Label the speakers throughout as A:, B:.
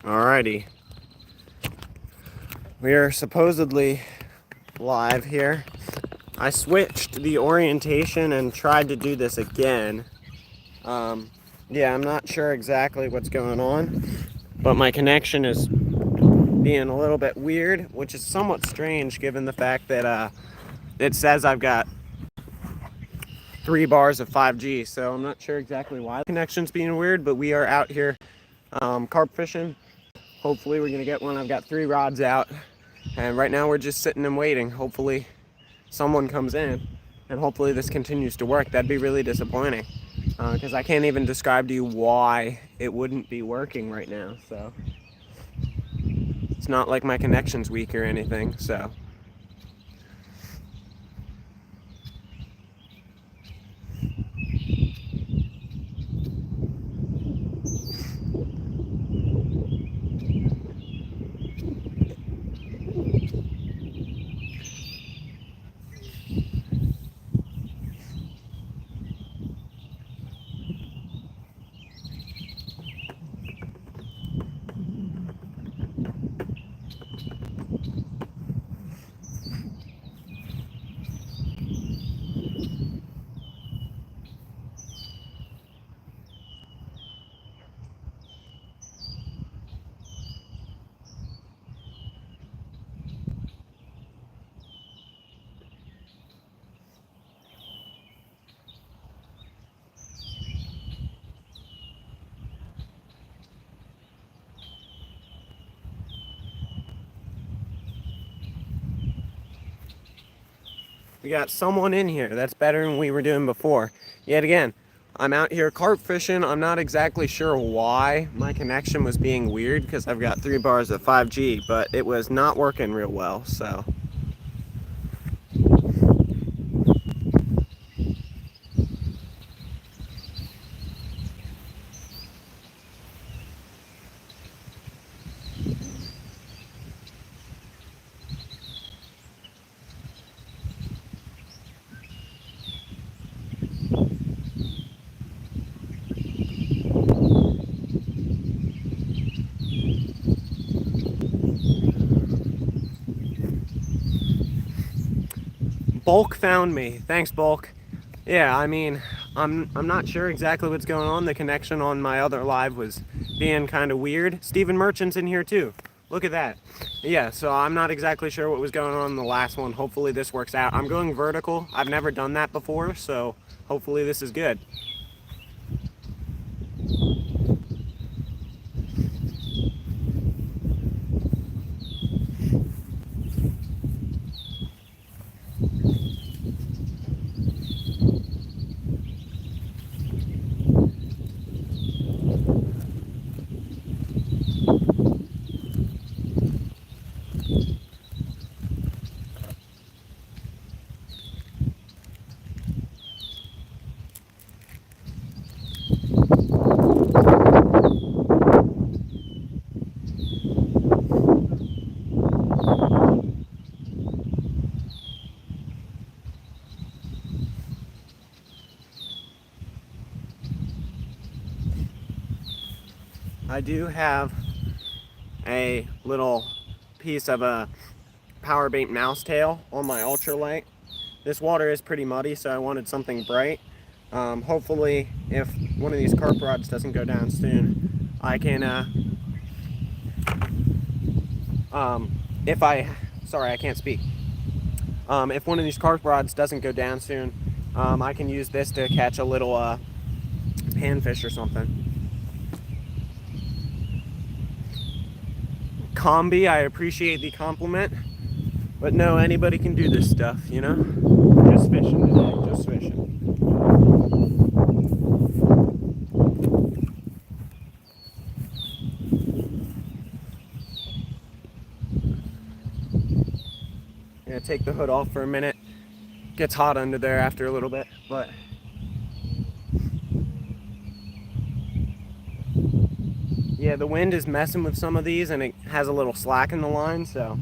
A: Alrighty. We are supposedly live here. I switched the orientation and tried to do this again. Yeah, I'm not sure exactly what's going on, but my connection is being a little bit weird, which is somewhat strange given the fact that it says I've got 3 bars of 5G, so I'm not sure exactly why the connection's being weird, but we are out here carp fishing. Hopefully we're gonna get one. I've got 3 rods out, and right now we're just sitting and waiting. Hopefully someone comes in, and hopefully this continues to work. That'd be really disappointing, because I can't even describe to you why it wouldn't be working right now. So it's not like my connection's weak or anything, so. We got someone in here. That's better than we were doing before. Yet again, I'm out here carp fishing. I'm not exactly sure why my connection was being weird, because I've got 3 bars of 5G, but it was not working real well, so. Bulk found me. Thanks, Bulk. Yeah, I mean, I'm not sure exactly what's going on. The connection on my other live was being kind of weird. Stephen Merchant's in here too. Look at that. Yeah, so I'm not exactly sure what was going on in the last one. Hopefully this works out. I'm going vertical. I've never done that before, so hopefully this is good. I do have a little piece of a power bait mouse tail on my ultralight. This water is pretty muddy, so I wanted something bright. Hopefully, if one of these carp rods doesn't go down soon, I can, sorry, I can't speak. If one of these carp rods doesn't go down soon, I can use this to catch a little panfish or something. Combi, I appreciate the compliment, but no, anybody can do this stuff, you know? Just fishing today, just fishing. Yeah, take the hood off for a minute. Gets hot under there after a little bit, but yeah, the wind is messing with some of these, and it has a little slack in the line, so.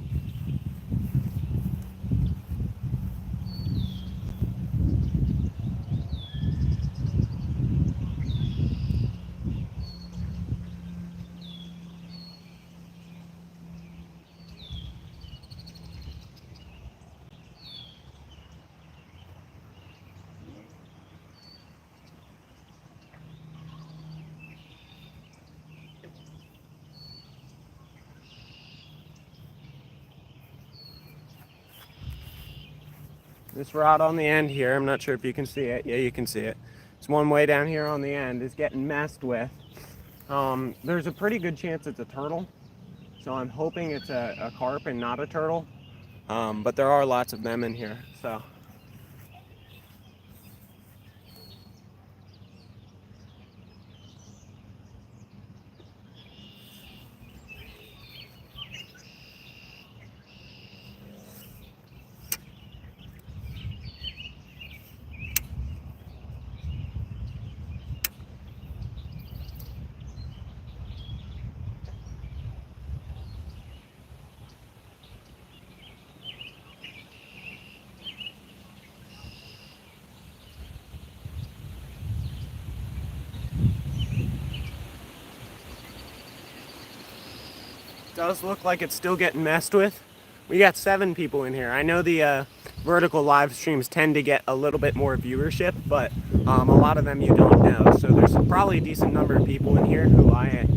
A: This rod on the end here, I'm not sure if you can see it. Yeah, you can see it. It's one way down here on the end is getting messed with. There's a pretty good chance it's a turtle, so I'm hoping it's a carp and not a turtle. But there are lots of them in here, so. Does look like it's still getting messed with. We got 7 people in here. I know the vertical live streams tend to get a little bit more viewership, but a lot of them you don't know. So there's probably a decent number of people in here who I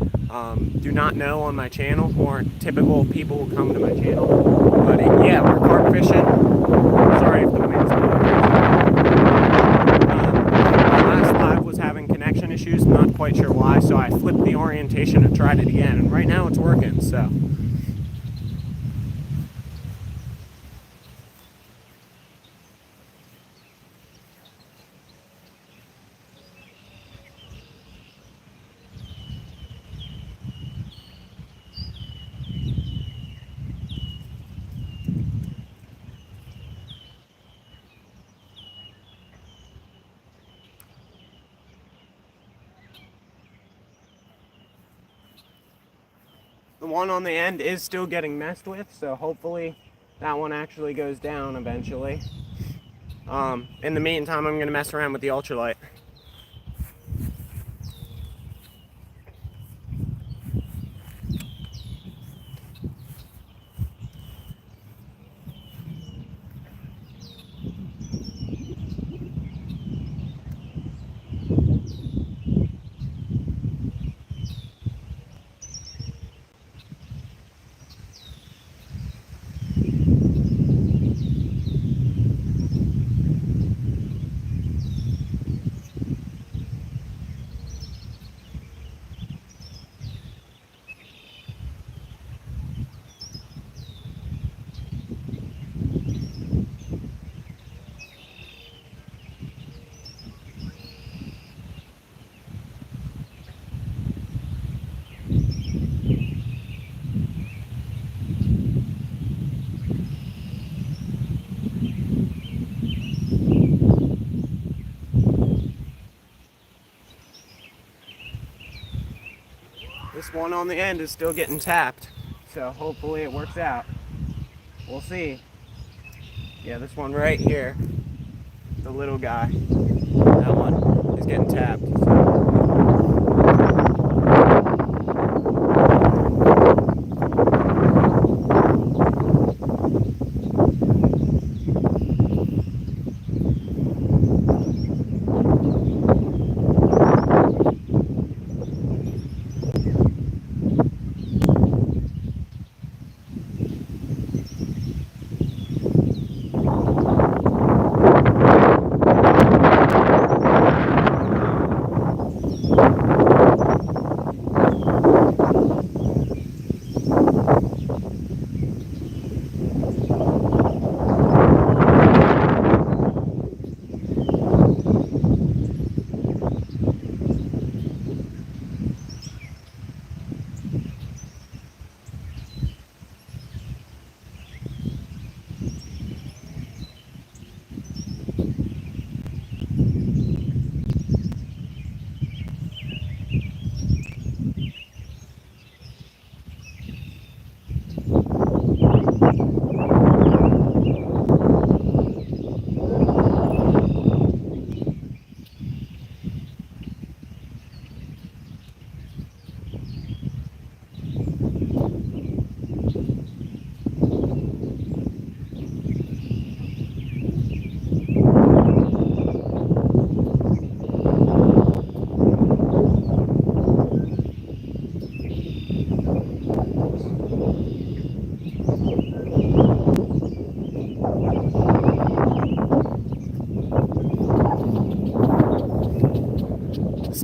A: do not know on my channel, who aren't typical people who come to my channel. But yeah, we're carp fishing. Sorry if the wind's my last live was having connection issues, not quite sure why, so I flipped the orientation and tried it again, and right now it's working, so. The one on the end is still getting messed with, so hopefully that one actually goes down eventually. In the meantime, I'm going to mess around with the ultralight. This one on the end is still getting tapped, so hopefully it works out. We'll see. Yeah, this one right here, the little guy, that one is getting tapped.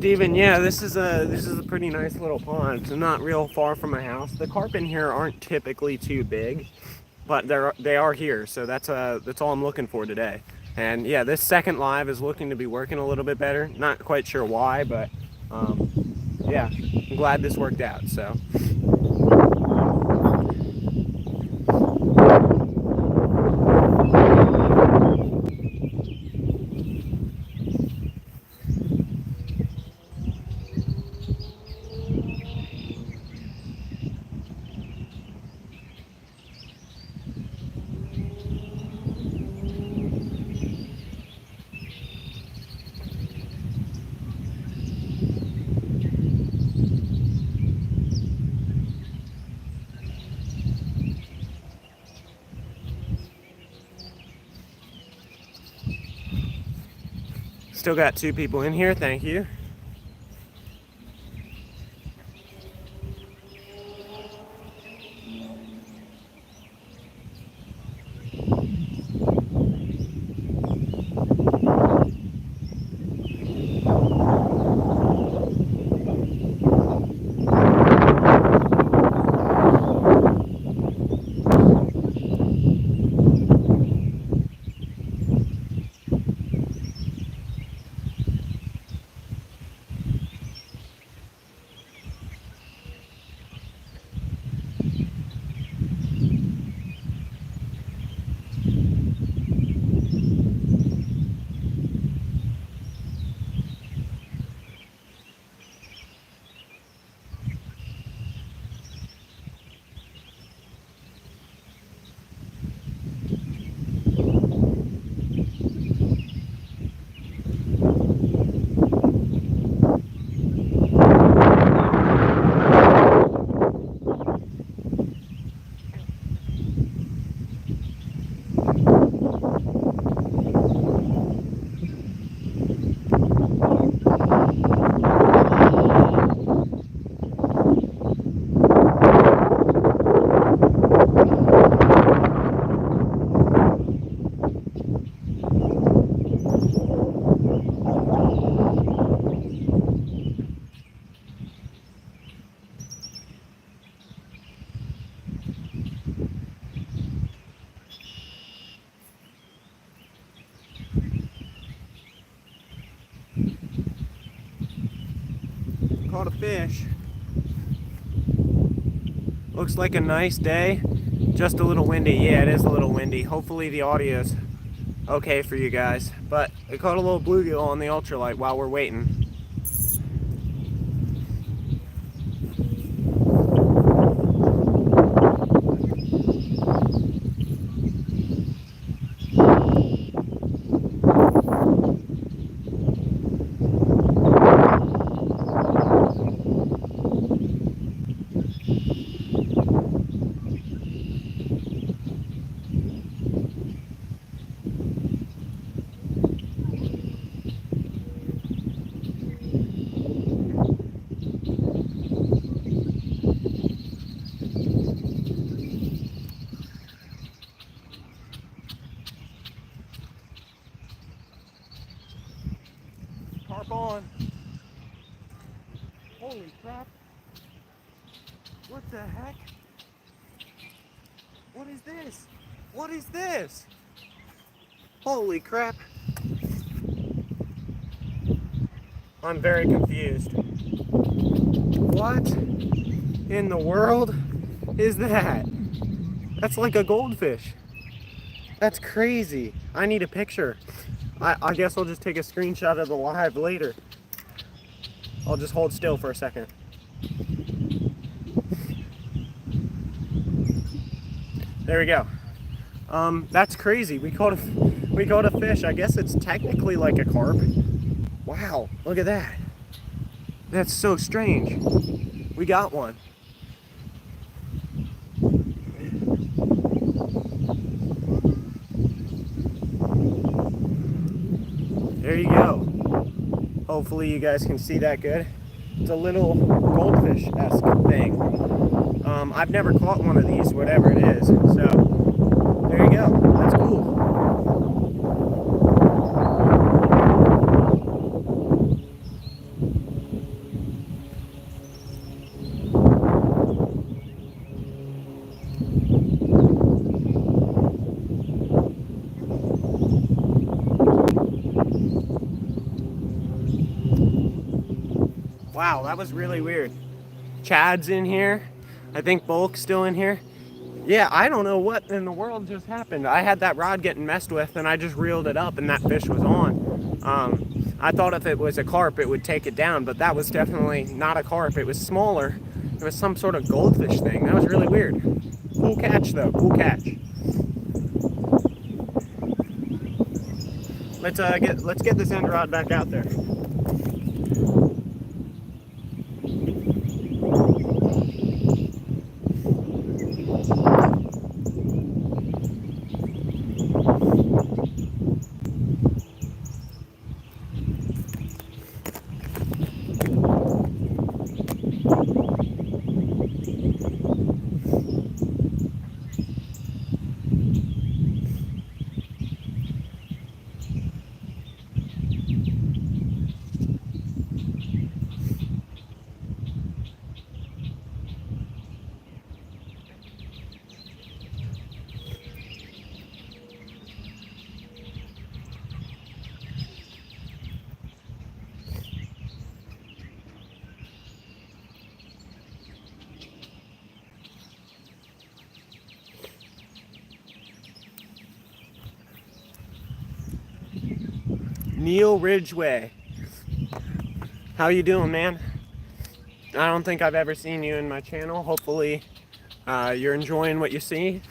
A: Steven, yeah, this is a pretty nice little pond. It's not real far from my house. The carp in here aren't typically too big, but they are here, so that's all I'm looking for today. And yeah, this second live is looking to be working a little bit better. Not quite sure why, but yeah, I'm glad this worked out. So. Still got 2 people in here, thank you. Caught a fish. Looks like a nice day. Just a little windy. Yeah, it is a little windy. Hopefully the audio's okay for you guys. But I caught a little bluegill on the ultralight while we're waiting. Carp on. Holy crap. What the heck? What is this? What is this? Holy crap. I'm very confused. What in the world is that? That's like a goldfish. That's crazy. I need a picture. I guess I'll just take a screenshot of the live later. I'll just hold still for a second. There we go. That's crazy. We caught a fish. I guess it's technically like a carp. Wow, look at that. That's so strange. We got one. There you go. Hopefully you guys can see that good. It's a little goldfish-esque thing. I've never caught one of these, whatever it is. So, there you go. That's cool. Wow, that was really weird. Chad's in here. I think Bulk's still in here. Yeah, I don't know what in the world just happened. I had that rod getting messed with and I just reeled it up and that fish was on. I thought if it was a carp it would take it down, but that was definitely not a carp. It was smaller. It was some sort of goldfish thing. That was really weird. Cool catch though, cool catch. Let's get this end rod back out there. Neil Ridgway. How you doing, man? I don't think I've ever seen you in my channel. Hopefully you're enjoying what you see.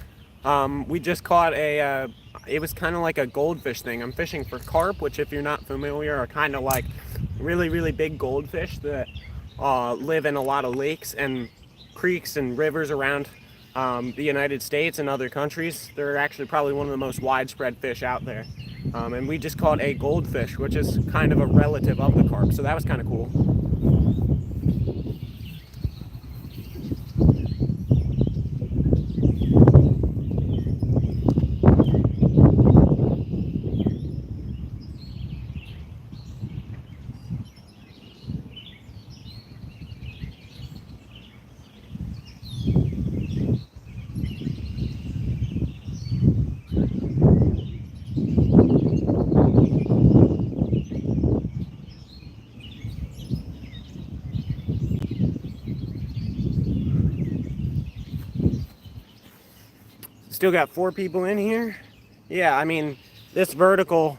A: We just caught it was kind of like a goldfish thing. I'm fishing for carp, which if you're not familiar are kind of like really, really big goldfish that live in a lot of lakes and creeks and rivers around the United States and other countries. They're actually probably one of the most widespread fish out there. And we just caught a goldfish, which is kind of a relative of the carp. So that was kind of cool. Still got 4 people in here. Yeah, I mean, this vertical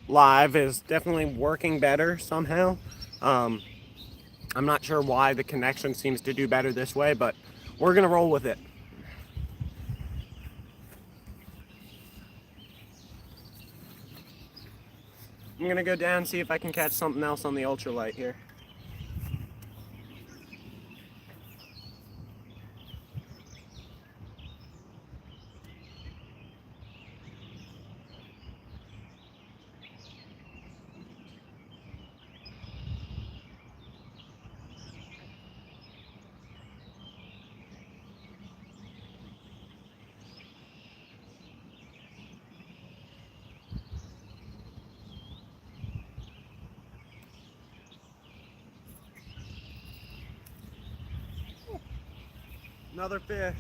A: live is definitely working better somehow. I'm not sure why the connection seems to do better this way, but we're gonna roll with it. I'm gonna go down and see if I can catch something else on the ultralight here. Another fish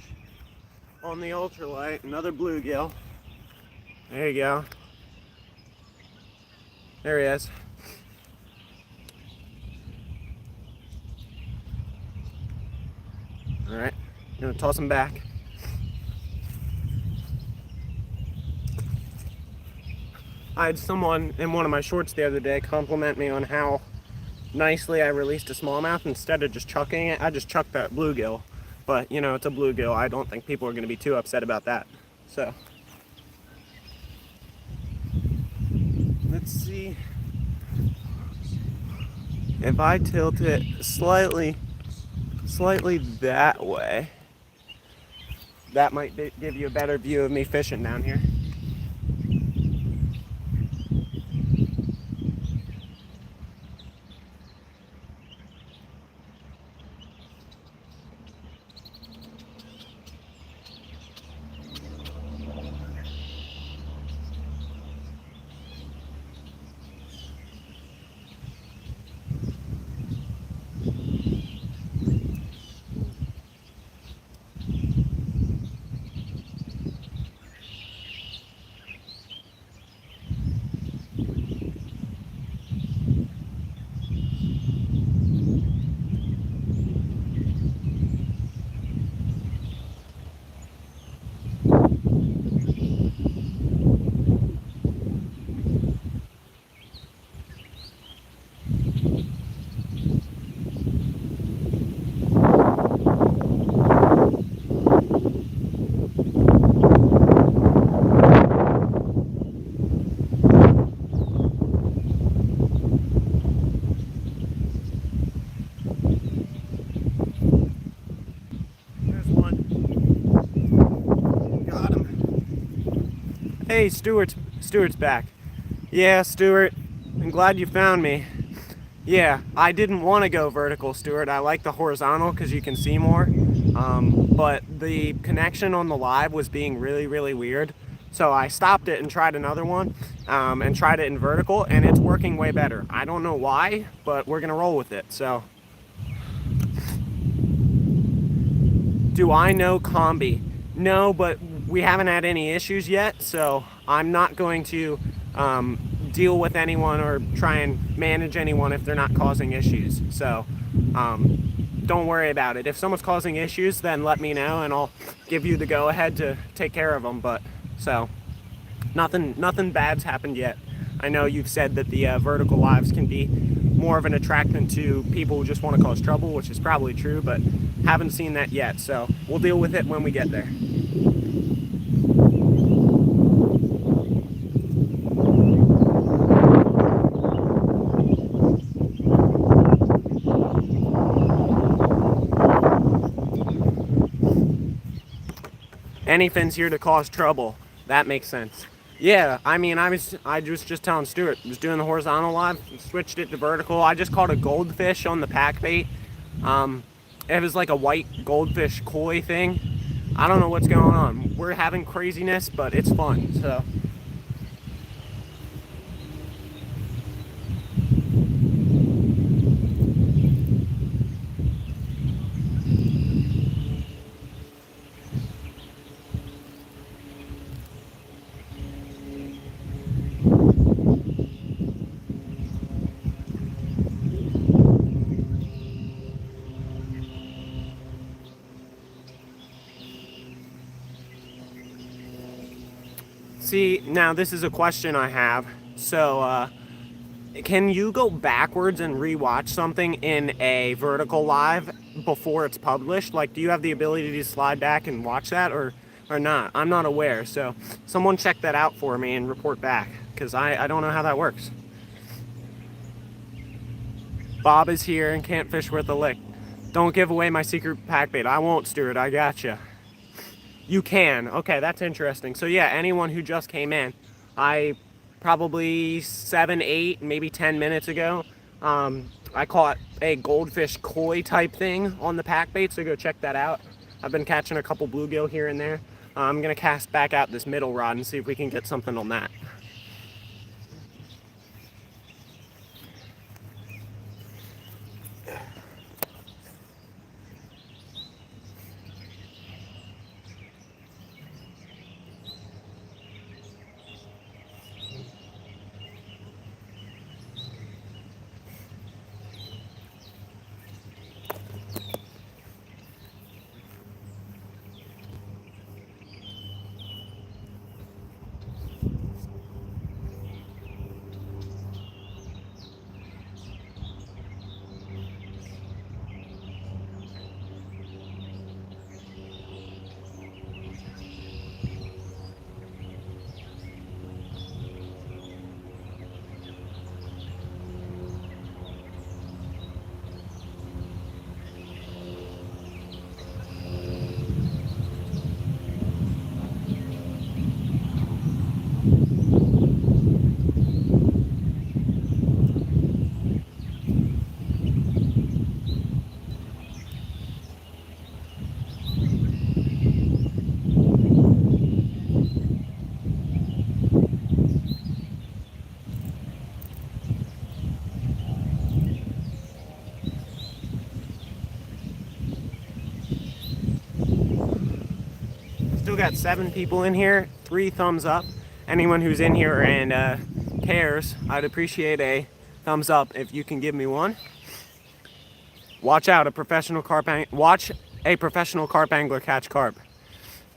A: on the ultralight, another bluegill. There you go. There he is. All right, I'm gonna toss him back. I had someone in one of my shorts the other day compliment me on how nicely I released a smallmouth. Instead of just chucking it, I just chucked that bluegill. But, you know, it's a bluegill. I don't think people are going to be too upset about that. So, let's see if I tilt it slightly that way. That might give you a better view of me fishing down here. Hey, Stuart's back. Yeah, Stuart, I'm glad you found me. Yeah, I didn't want to go vertical, Stuart. I like the horizontal because you can see more. But the connection on the live was being really, really weird. So I stopped it and tried another one, and tried it in vertical, and it's working way better. I don't know why, but we're gonna roll with it. So, do I know Combi? No, but we haven't had any issues yet, so I'm not going to deal with anyone or try and manage anyone if they're not causing issues. So don't worry about it. If someone's causing issues, then let me know and I'll give you the go ahead to take care of them. But so nothing bad's happened yet. I know you've said that the vertical lives can be more of an attractant to people who just want to cause trouble, which is probably true, but haven't seen that yet. So we'll deal with it when we get there. Anything's here to cause trouble. That makes sense. Yeah, I mean, I was just telling Stuart, I was doing the horizontal live, switched it to vertical. I just caught a goldfish on the pack bait. It was like a white goldfish koi thing. I don't know what's going on. We're having craziness, but it's fun. So. See, now this is a question I have. So, can you go backwards and rewatch something in a vertical live before it's published? Like, do you have the ability to slide back and watch that, or not? I'm not aware. So, someone check that out for me and report back, because I don't know how that works. Bob is here and can't fish worth a lick. Don't give away my secret pack bait. I won't, Stuart. I gotcha. You can. Okay, that's interesting. So yeah, anyone who just came in, I probably 7, 8, maybe 10 minutes ago, I caught a goldfish koi type thing on the pack bait, so go check that out. I've been catching a couple bluegill here and there. I'm gonna cast back out this middle rod and see if we can get something on that. Still got 7 people in here, 3 thumbs up. Anyone who's in here and cares, I'd appreciate a thumbs up if you can give me one. Watch a professional carp angler catch carp.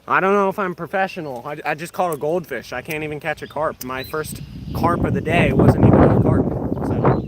A: I don't know if I'm professional. I just caught a goldfish. I can't even catch a carp. My first carp of the day wasn't even a carp. So.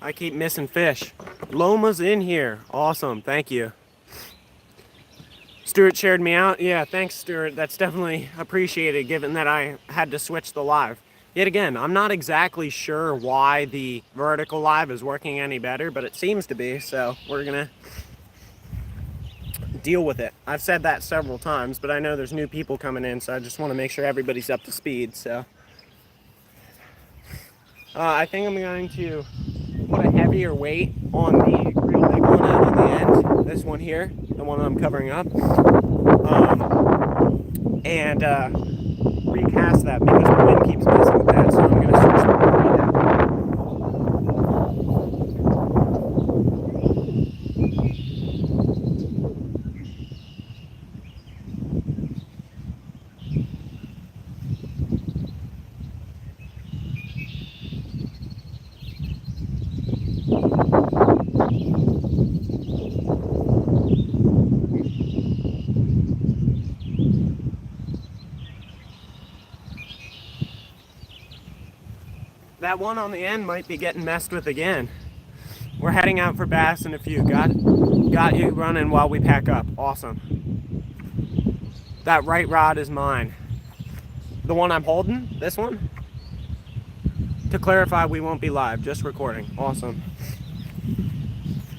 A: I keep missing fish. Loma's in here. Awesome. Thank you. Stuart shared me out. Yeah, thanks, Stuart. That's definitely appreciated given that I had to switch the live. Yet again, I'm not exactly sure why the vertical live is working any better, but it seems to be, so we're gonna deal with it. I've said that several times, but I know there's new people coming in, so I just want to make sure everybody's up to speed. So I think I'm going to put a heavier weight on the real big one out on the end. This one here, the one I'm covering up. And recast that because the wind keeps messing with that, so I'm going to switch the weight out. That one on the end might be getting messed with again. We're heading out for bass in a few. Got you running while we pack up. Awesome. That right rod is mine. The one I'm holding, this one? To clarify, we won't be live, just recording. Awesome.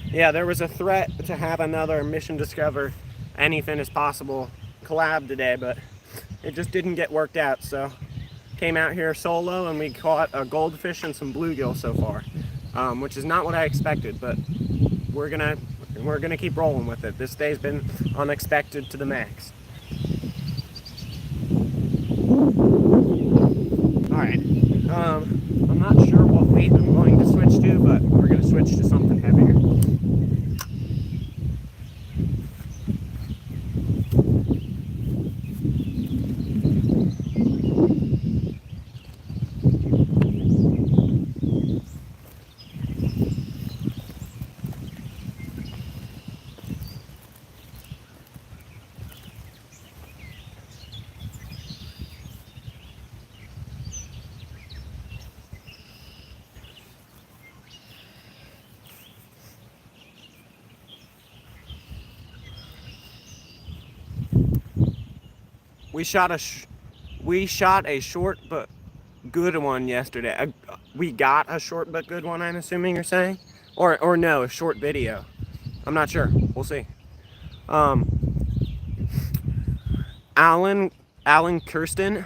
A: Yeah, there was a threat to have another Mission Discover Anything is Possible collab today, but it just didn't get worked out, so came out here solo and we caught a goldfish and some bluegill so far, which is not what I expected, but we're gonna keep rolling with it. This day's been unexpected to the max. Alright, I'm not sure what weight I'm going to switch to, but we're going to switch to something heavier. We shot a short but good one yesterday. We got a short but good one, I'm assuming you're saying? Or no, a short video. I'm not sure. We'll see. Alan Kirsten,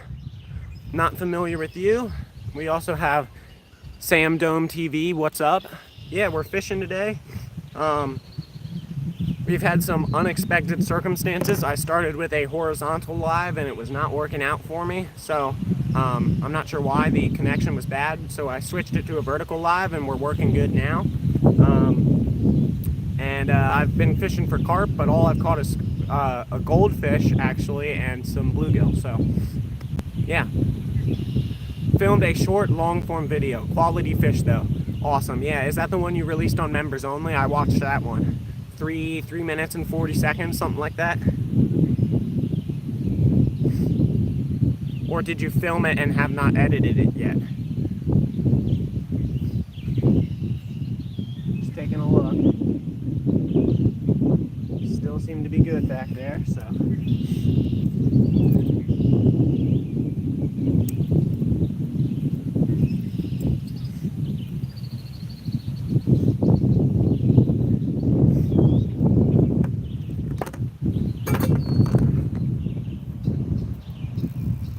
A: not familiar with you. We also have Sam Dome TV. What's up? Yeah, we're fishing today. We've had some unexpected circumstances. I started with a horizontal live and it was not working out for me. So I'm not sure why. The connection was bad. So I switched it to a vertical live and we're working good now. I've been fishing for carp, but all I've caught is a goldfish actually and some bluegill. So yeah. Filmed a short long form video. Quality fish though. Awesome. Yeah, is that the one you released on members only? I watched that one. 3 minutes and 40 seconds, something like that. Or did you film it and have not edited it yet? Just taking a look. Still seem to be good back there, so.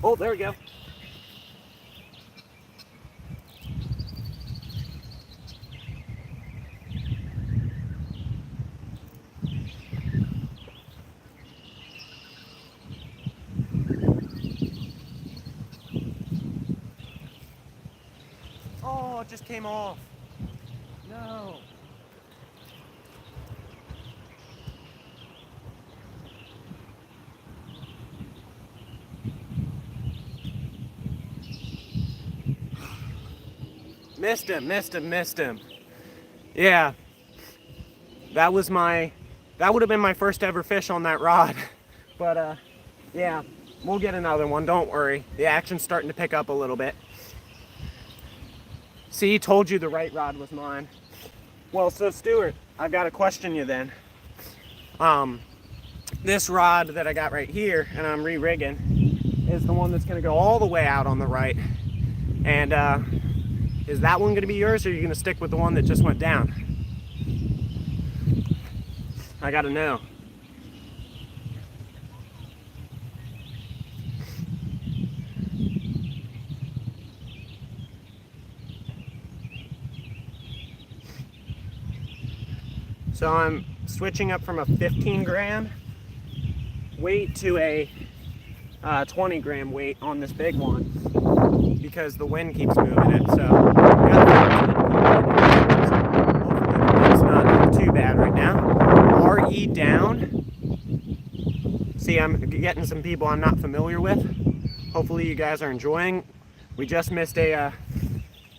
A: Oh, there we go. Oh, it just came off. No. Missed him. Yeah. That would have been my first ever fish on that rod. But, yeah, we'll get another one, don't worry. The action's starting to pick up a little bit. See, told you the right rod was mine. Well, so Stuart, I've got to question you then. This rod that I got right here, and I'm re-rigging, is the one that's going to go all the way out on the right. And is that one going to be yours, or are you going to stick with the one that just went down? I got to know. So I'm switching up from a 15 gram weight to a 20 gram weight on this big one because the wind keeps moving it. So it's not too bad right now. RE down. See, I'm getting some people I'm not familiar with. Hopefully you guys are enjoying. We just missed a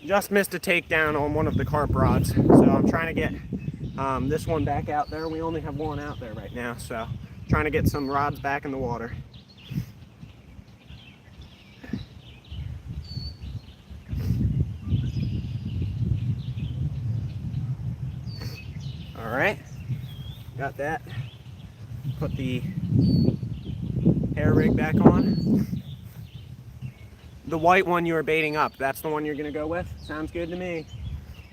A: takedown on one of the carp rods, so I'm trying to get this one back out there. We only have one out there right now, so trying to get some rods back in the water. All right, got that. Put the hair rig back on. The white one you were baiting up, that's the one you're gonna go with? Sounds good to me.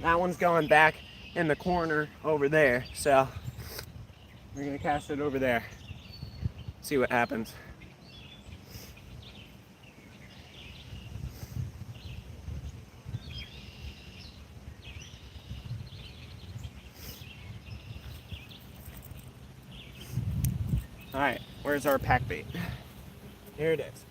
A: That one's going back in the corner over there, so we're gonna cast it over there. See what happens. All right, where's our pack bait? Here it is.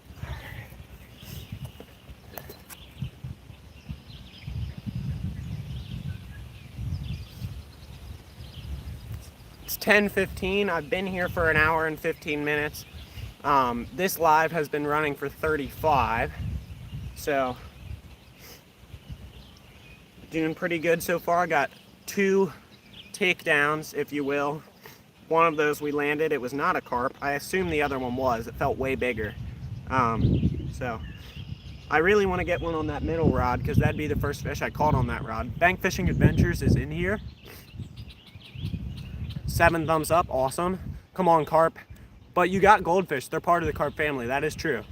A: It's 10:15. I've been here for an hour and 15 minutes. This live has been running for 35, so doing pretty good so far. Got 2 takedowns, if you will. One of those we landed. It was not a carp. I assume the other one was. It felt way bigger. So I really want to get one on that middle rod because that'd be the first fish I caught on that rod. Bank Fishing Adventures is in here. 7 thumbs up, awesome. Come on, carp. But you got goldfish. They're part of the carp family. That is true.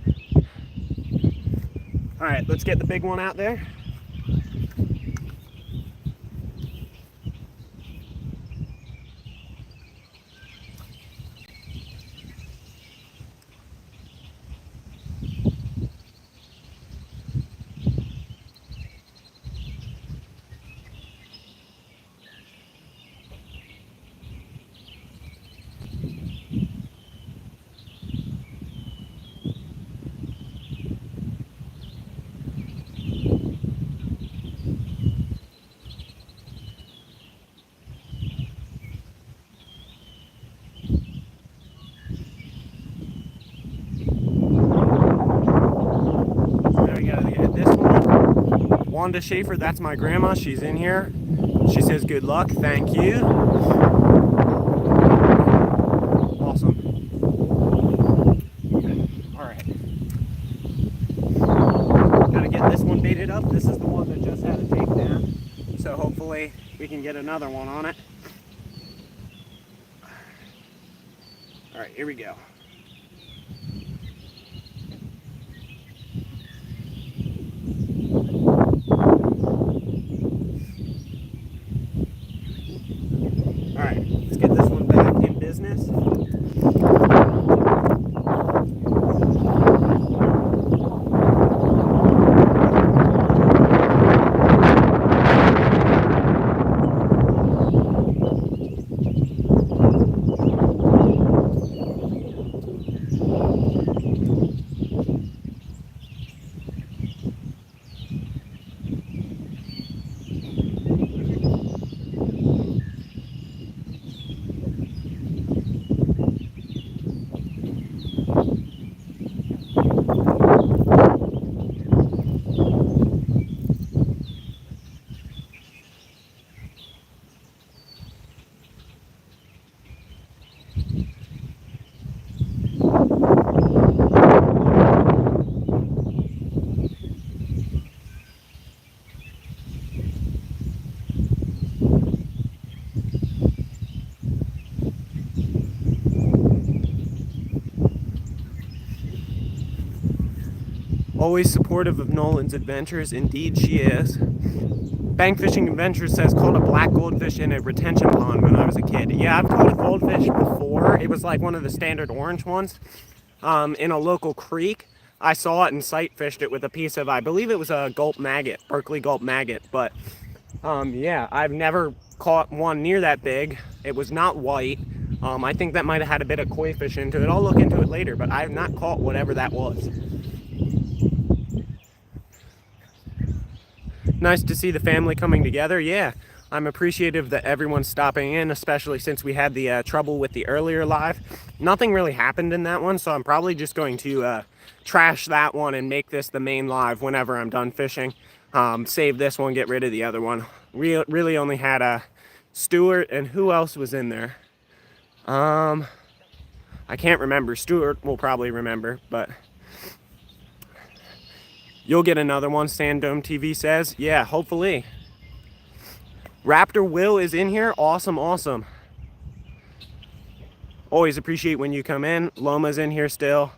A: All right, let's get the big one out there. Wanda Schaefer, that's my grandma. She's in here. She says good luck. Thank you. Awesome. All right. Gotta get this one baited up. This is the one that just had a takedown. So hopefully we can get another one on it. All right, here we go. All right, let's get this one back in business. Always supportive of Nolan's adventures. Indeed, she is. Bank Fishing Adventures says caught a black goldfish in a retention pond when I was a kid. Yeah, I've caught a goldfish before. It was like one of the standard orange ones in a local creek. I saw it and sight fished it with a piece of, I believe it was a gulp maggot, Berkeley gulp maggot. But yeah, I've never caught one near that big. It was not white. I think that might have had a bit of koi fish into it. I'll look into it later, but I have not caught whatever that was. Nice to see the family coming together. Yeah, I'm appreciative that everyone's stopping in, especially since we had the trouble with the earlier live. Nothing really happened in that one, so I'm probably just going to trash that one and make this the main live whenever I'm done fishing. Save this one, get rid of the other one. Really only had Stuart, and who else was in there? I can't remember. Stuart will probably remember, but you'll get another one, Sand Dome TV says. Yeah, hopefully. Raptor Will is in here. Awesome, awesome. Always appreciate when you come in. Loma's in here still.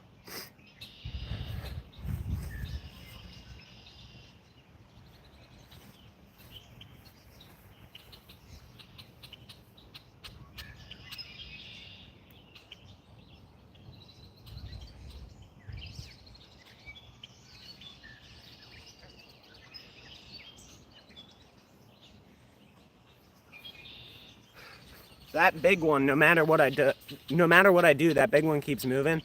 A: That big one, no matter what I do, that big one keeps moving.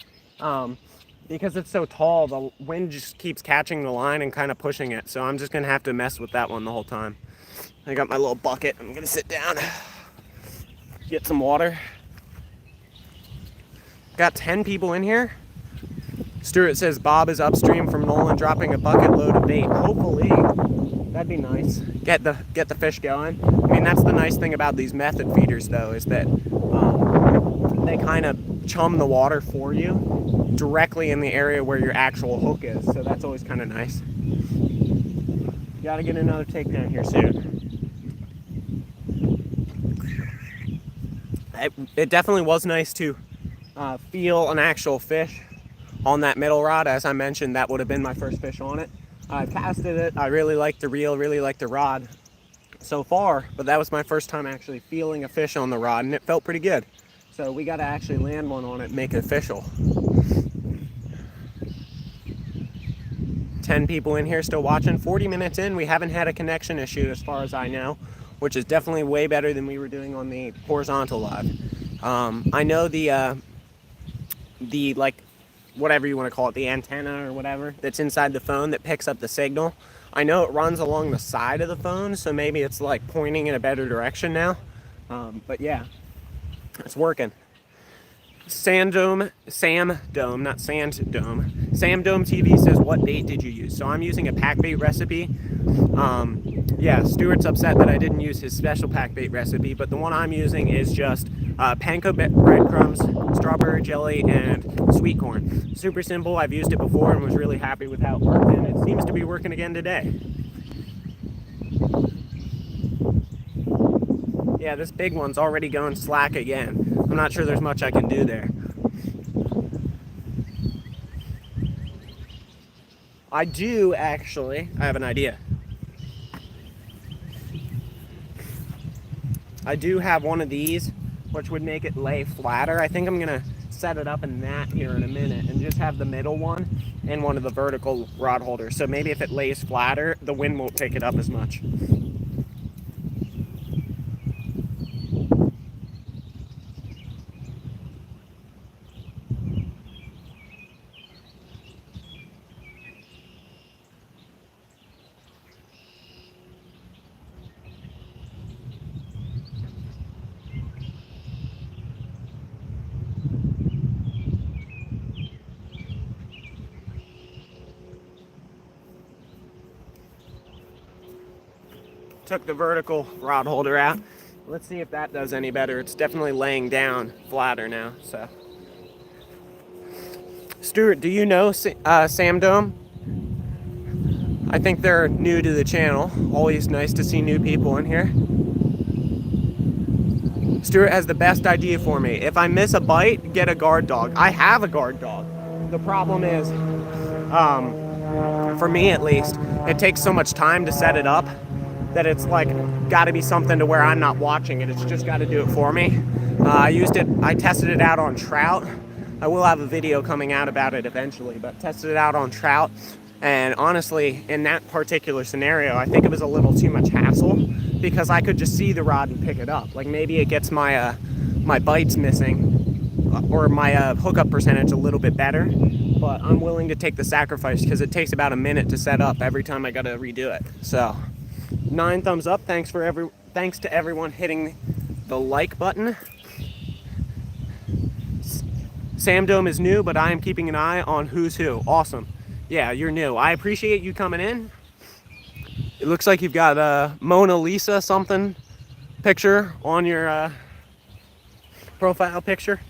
A: Because it's so tall, the wind just keeps catching the line and kind of pushing it. So I'm just gonna have to mess with that one the whole time. I got my little bucket. I'm gonna sit down, get some water. Got 10 people in here. Stuart says Bob is upstream from Nolan dropping a bucket load of bait. Hopefully. That'd be nice. Get the fish going. I mean, that's the nice thing about these method feeders, though, is that they kind of chum the water for you directly in the area where your actual hook is. So that's always kind of nice. Got to get another takedown here soon. It definitely was nice to feel an actual fish on that middle rod. As I mentioned, that would have been my first fish on it. I casted it. I really liked the reel, really liked the rod so far, but that was my first time actually feeling a fish on the rod, and it felt pretty good. So we got to actually land one on it and make it official. 10 people in here still watching. 40 minutes in, we haven't had a connection issue as far as I know, which is definitely way better than we were doing on the horizontal live. I know the like, whatever you want to call it, the antenna or whatever that's inside the phone that picks up the signal. I know it runs along the side of the phone, so maybe it's like pointing in a better direction now. But yeah, it's working. Sam Dome, not Sand Dome. Sam Dome TV says, what bait did you use? So I'm using a pack bait recipe. Yeah, Stuart's upset that I didn't use his special pack bait recipe, but the one I'm using is just panko breadcrumbs, strawberry jelly, and sweet corn. Super simple. I've used it before and was really happy with how it worked, and it seems to be working again today. Yeah, this big one's already going slack again. I'm not sure there's much I can do there. I do actually. I have an idea. I do have one of these, which would make it lay flatter. I think I'm gonna set it up in that here in a minute and just have the middle one in one of the vertical rod holders. So maybe if it lays flatter, the wind won't pick it up as much. Took the vertical rod holder out. Let's see if that does any better. It's definitely laying down flatter now. So, Stuart, do you know Sam Dome? I think they're new to the channel. Always nice to see new people in here. Stuart has the best idea for me. If I miss a bite, get a guard dog. I have a guard dog. The problem is, for me at least, it takes so much time to set it up that it's like got to be something to where I'm not watching it. It's just got to do it for me. I tested it out on trout. I will have a video coming out about it eventually, but tested it out on trout. And honestly, in that particular scenario, I think it was a little too much hassle because I could just see the rod and pick it up. Like maybe it gets my my bites missing or my hookup percentage a little bit better, but I'm willing to take the sacrifice because it takes about a minute to set up every time I got to redo it. So 9 thumbs up. Thanks to everyone hitting the like button. Sam Dome is new, but I am keeping an eye on who's who. Awesome. Yeah, you're new. I appreciate you coming in. It looks like you've got a Mona Lisa something picture on your profile picture.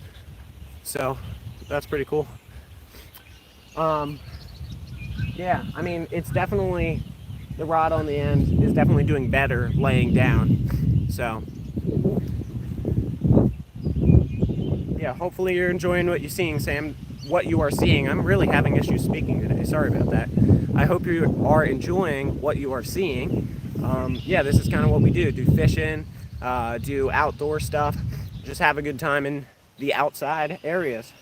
A: So that's pretty cool. Yeah, I mean, it's definitely, the rod on the end is definitely doing better laying down. So yeah, hopefully you're enjoying what you're seeing, Sam. What you are seeing. I'm really having issues speaking today. Sorry about that. I hope you are enjoying what you are seeing. Yeah, this is kind of what we do. Do fishing, do outdoor stuff, just have a good time in the outside areas.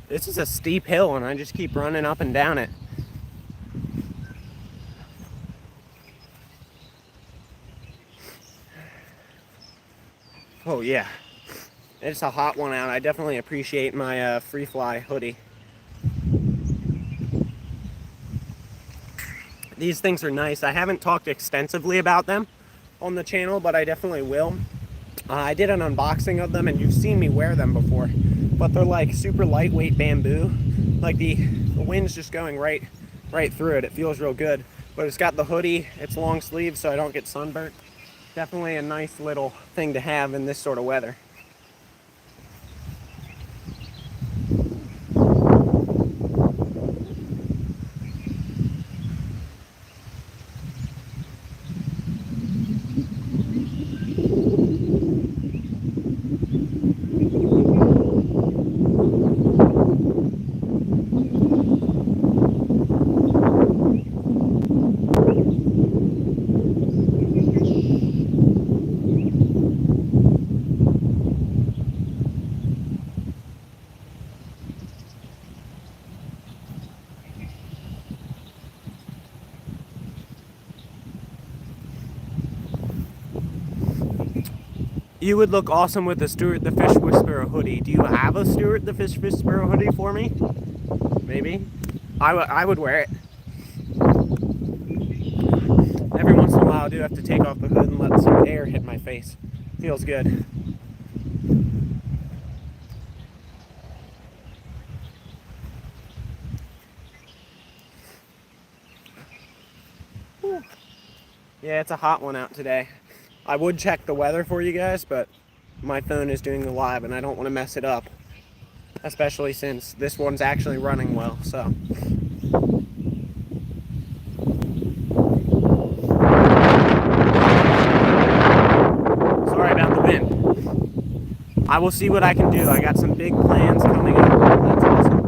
A: This is a steep hill and I just keep running up and down it. Oh yeah, it's a hot one out. I definitely appreciate my free fly hoodie. These things are nice. I haven't talked extensively about them on the channel, but I definitely will. I did an unboxing of them and you've seen me wear them before, but they're like super lightweight bamboo. Like the wind's just going right through it. It feels real good, but it's got the hoodie. It's long sleeve so I don't get sunburnt. Definitely a nice little thing to have in this sort of weather. You would look awesome with the Stuart the Fish Whisperer hoodie. Do you have a Stuart the Fish Whisperer hoodie for me? Maybe. I would wear it. Every once in a while I do have to take off the hood and let some air hit my face. Feels good. Whew. Yeah, it's a hot one out today. I would check the weather for you guys, but my phone is doing the live and I don't want to mess it up. Especially since this one's actually running well, so. Sorry about the wind. I will see what I can do. I got some big plans coming up. That's awesome.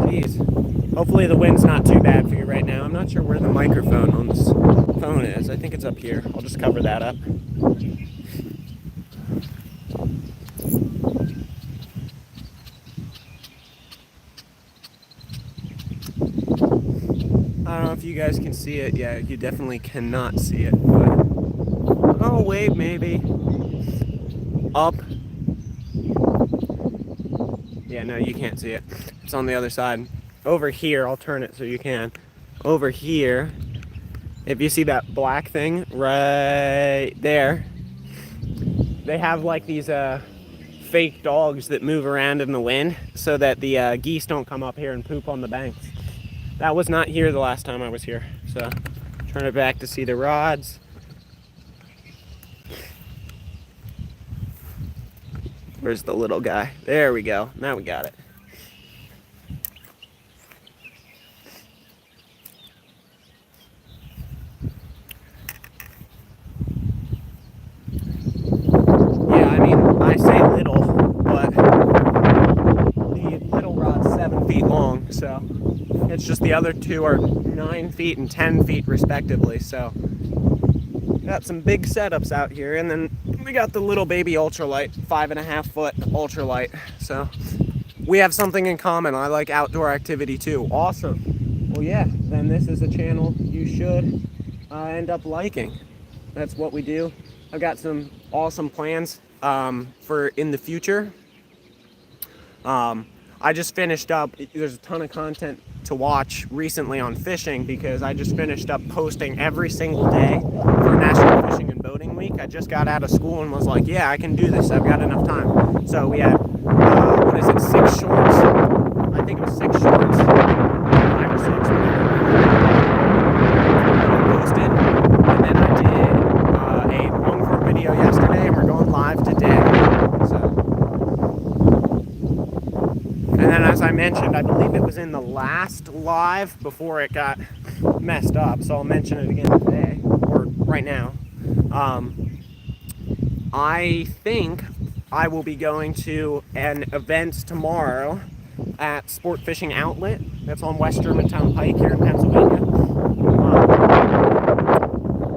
A: Jeez. Hopefully the wind's not too bad for you right now. I'm not sure where the microphone on this phone is. I think it's up here. I'll just cover that up. I don't know if you guys can see it. Yeah, you definitely cannot see it. But oh wait, maybe up. Yeah, no, you can't see it. It's on the other side. Over here, I'll turn it so you can. Over here, if you see that black thing right there, they have like these fake dogs that move around in the wind so that the geese don't come up here and poop on the banks. That was not here the last time I was here. So turn it back to see the rods. Where's the little guy? There we go. Now we got it. Yeah, I mean, I say little, but the little rod's 7 feet long, so it's just the other two are 9 feet and 10 feet respectively, so got some big setups out here. And then we got the little baby ultralight, 5.5 foot ultralight, so we have something in common. I like outdoor activity too. Awesome. Well, yeah, then this is a channel you should end up liking. That's what we do. I've got some awesome plans for in the future. I just finished up, there's a ton of content to watch recently on fishing because I just finished up posting every single day for National Fishing and Boating Week. I just got out of school and was like, yeah, I can do this. I've got enough time. So we had, 6 shorts? I think it was 6 shorts. 5 or 6. Posted. And then I did a long form video yesterday and we're going live today. And then, as I mentioned, I believe it was in the last live before it got messed up, so I'll mention it again today, or right now. I think I will be going to an event tomorrow at Sport Fishing Outlet. That's on West Germantown Pike here in Pennsylvania.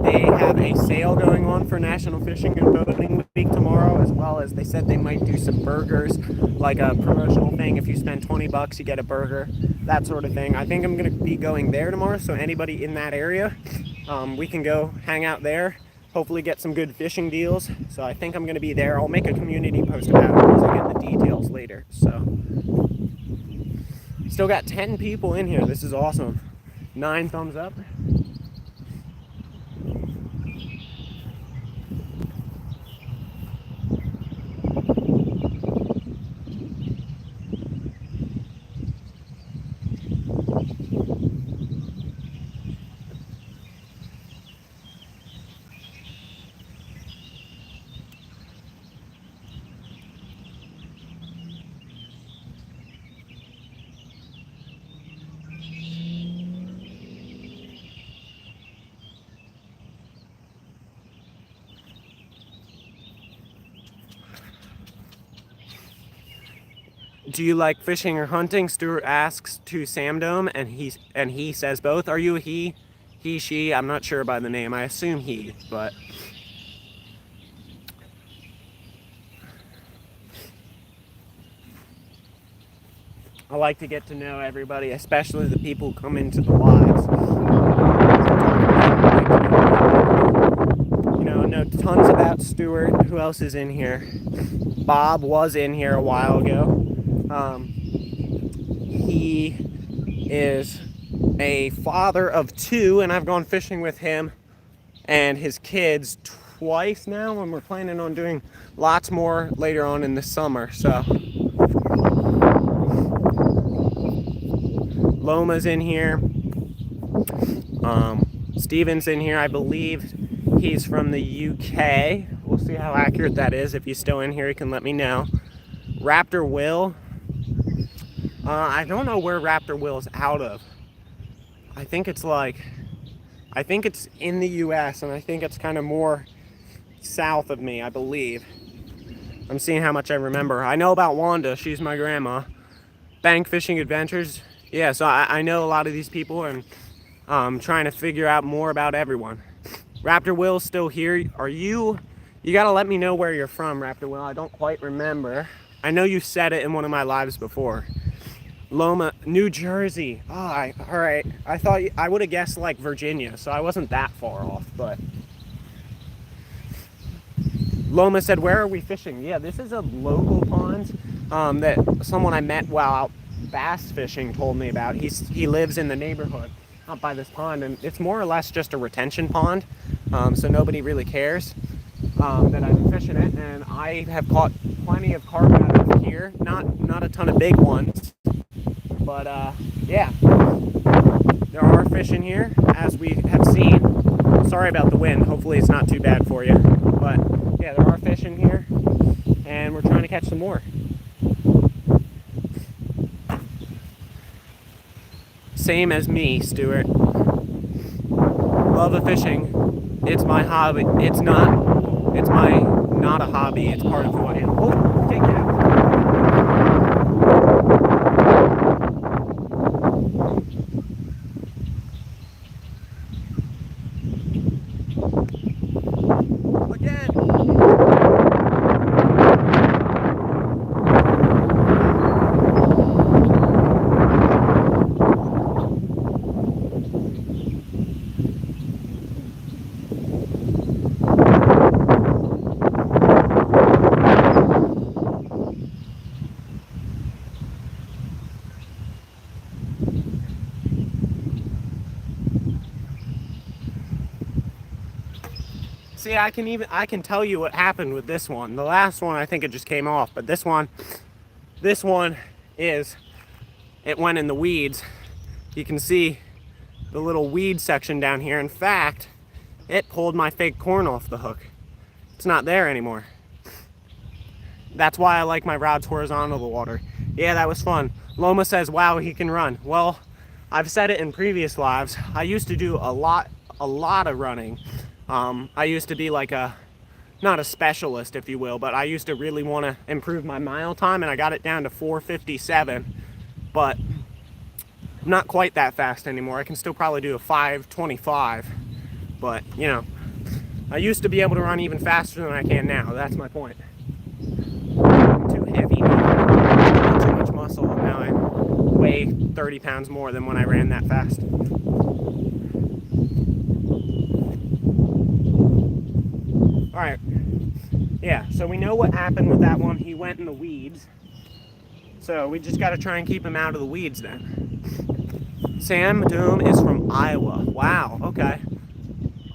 A: They have a sale going on for National Fishing and Boating Week tomorrow, as well as they said they might do some burgers, like a promotional thing. If you spend $20, you get a burger, that sort of thing. I think I'm going to be going there tomorrow, so anybody in that area, we can go hang out there, hopefully get some good fishing deals. So I think I'm going to be there. I'll make a community post about it because I get the details later. So still got 10 people in here. This is awesome. 9 thumbs up. Do you like fishing or hunting? Stuart asks to Sam Dome, and he says both. Are you a he, she? I'm not sure by the name. I assume he, but I like to get to know everybody, especially the people who come into the lives. You know tons about Stuart. Who else is in here? Bob was in here a while ago. He is a father of 2, and I've gone fishing with him and his kids twice now, and we're planning on doing lots more later on in the summer. So Loma's in here. Steven's in here, I believe. He's from the UK. We'll see how accurate that is. If he's still in here, he can let me know. Raptor Will. I don't know where Raptor Will's out of. I think it's in the US, and I think it's kind of more south of me, I believe. I'm seeing how much I remember. I know about Wanda. She's my grandma. Bank Fishing Adventures. Yeah, so I know a lot of these people, and trying to figure out more about everyone. Raptor Will's still here. Are you gotta let me know where you're from, Raptor Will. I don't quite remember. I know you said it in one of my lives before. Loma, New Jersey. All right. I thought I would have guessed like Virginia, so I wasn't that far off, but Loma said, where are we fishing? Yeah, this is a local pond that someone I met while out bass fishing told me about. He lives in the neighborhood out by this pond, and it's more or less just a retention pond, so nobody really cares that I'm fishing it, and I have caught plenty of carp out of here. Not a ton of big ones, but yeah, there are fish in here, as we have seen. Sorry about the wind. Hopefully it's not too bad for you, but yeah, there are fish in here, and we're trying to catch some more. Same as me, Stuart. Love of fishing. It's my hobby. It's not a hobby. It's part of who I am. Oh, take it out. See, I can tell you what happened with this one. The last one, I think it just came off, but this one it went in the weeds. You can see the little weed section down here. In fact, it pulled my fake corn off the hook. It's not there anymore. That's why I like my rods horizontal to the water. Yeah, that was fun. Loma says, wow, he can run. Well, I've said it in previous lives. I used to do a lot of running. I used to be like not a specialist, if you will, but I used to really want to improve my mile time, and I got it down to 4:57, but I'm not quite that fast anymore. I can still probably do a 5:25, but you know, I used to be able to run even faster than I can now. That's my point. I'm too heavy now, too much muscle. Now I weigh 30 pounds more than when I ran that fast. Alright, yeah, so we know what happened with that one. He went in the weeds. So we just got to try and keep him out of the weeds then. Sam Doom is from Iowa. Wow, okay.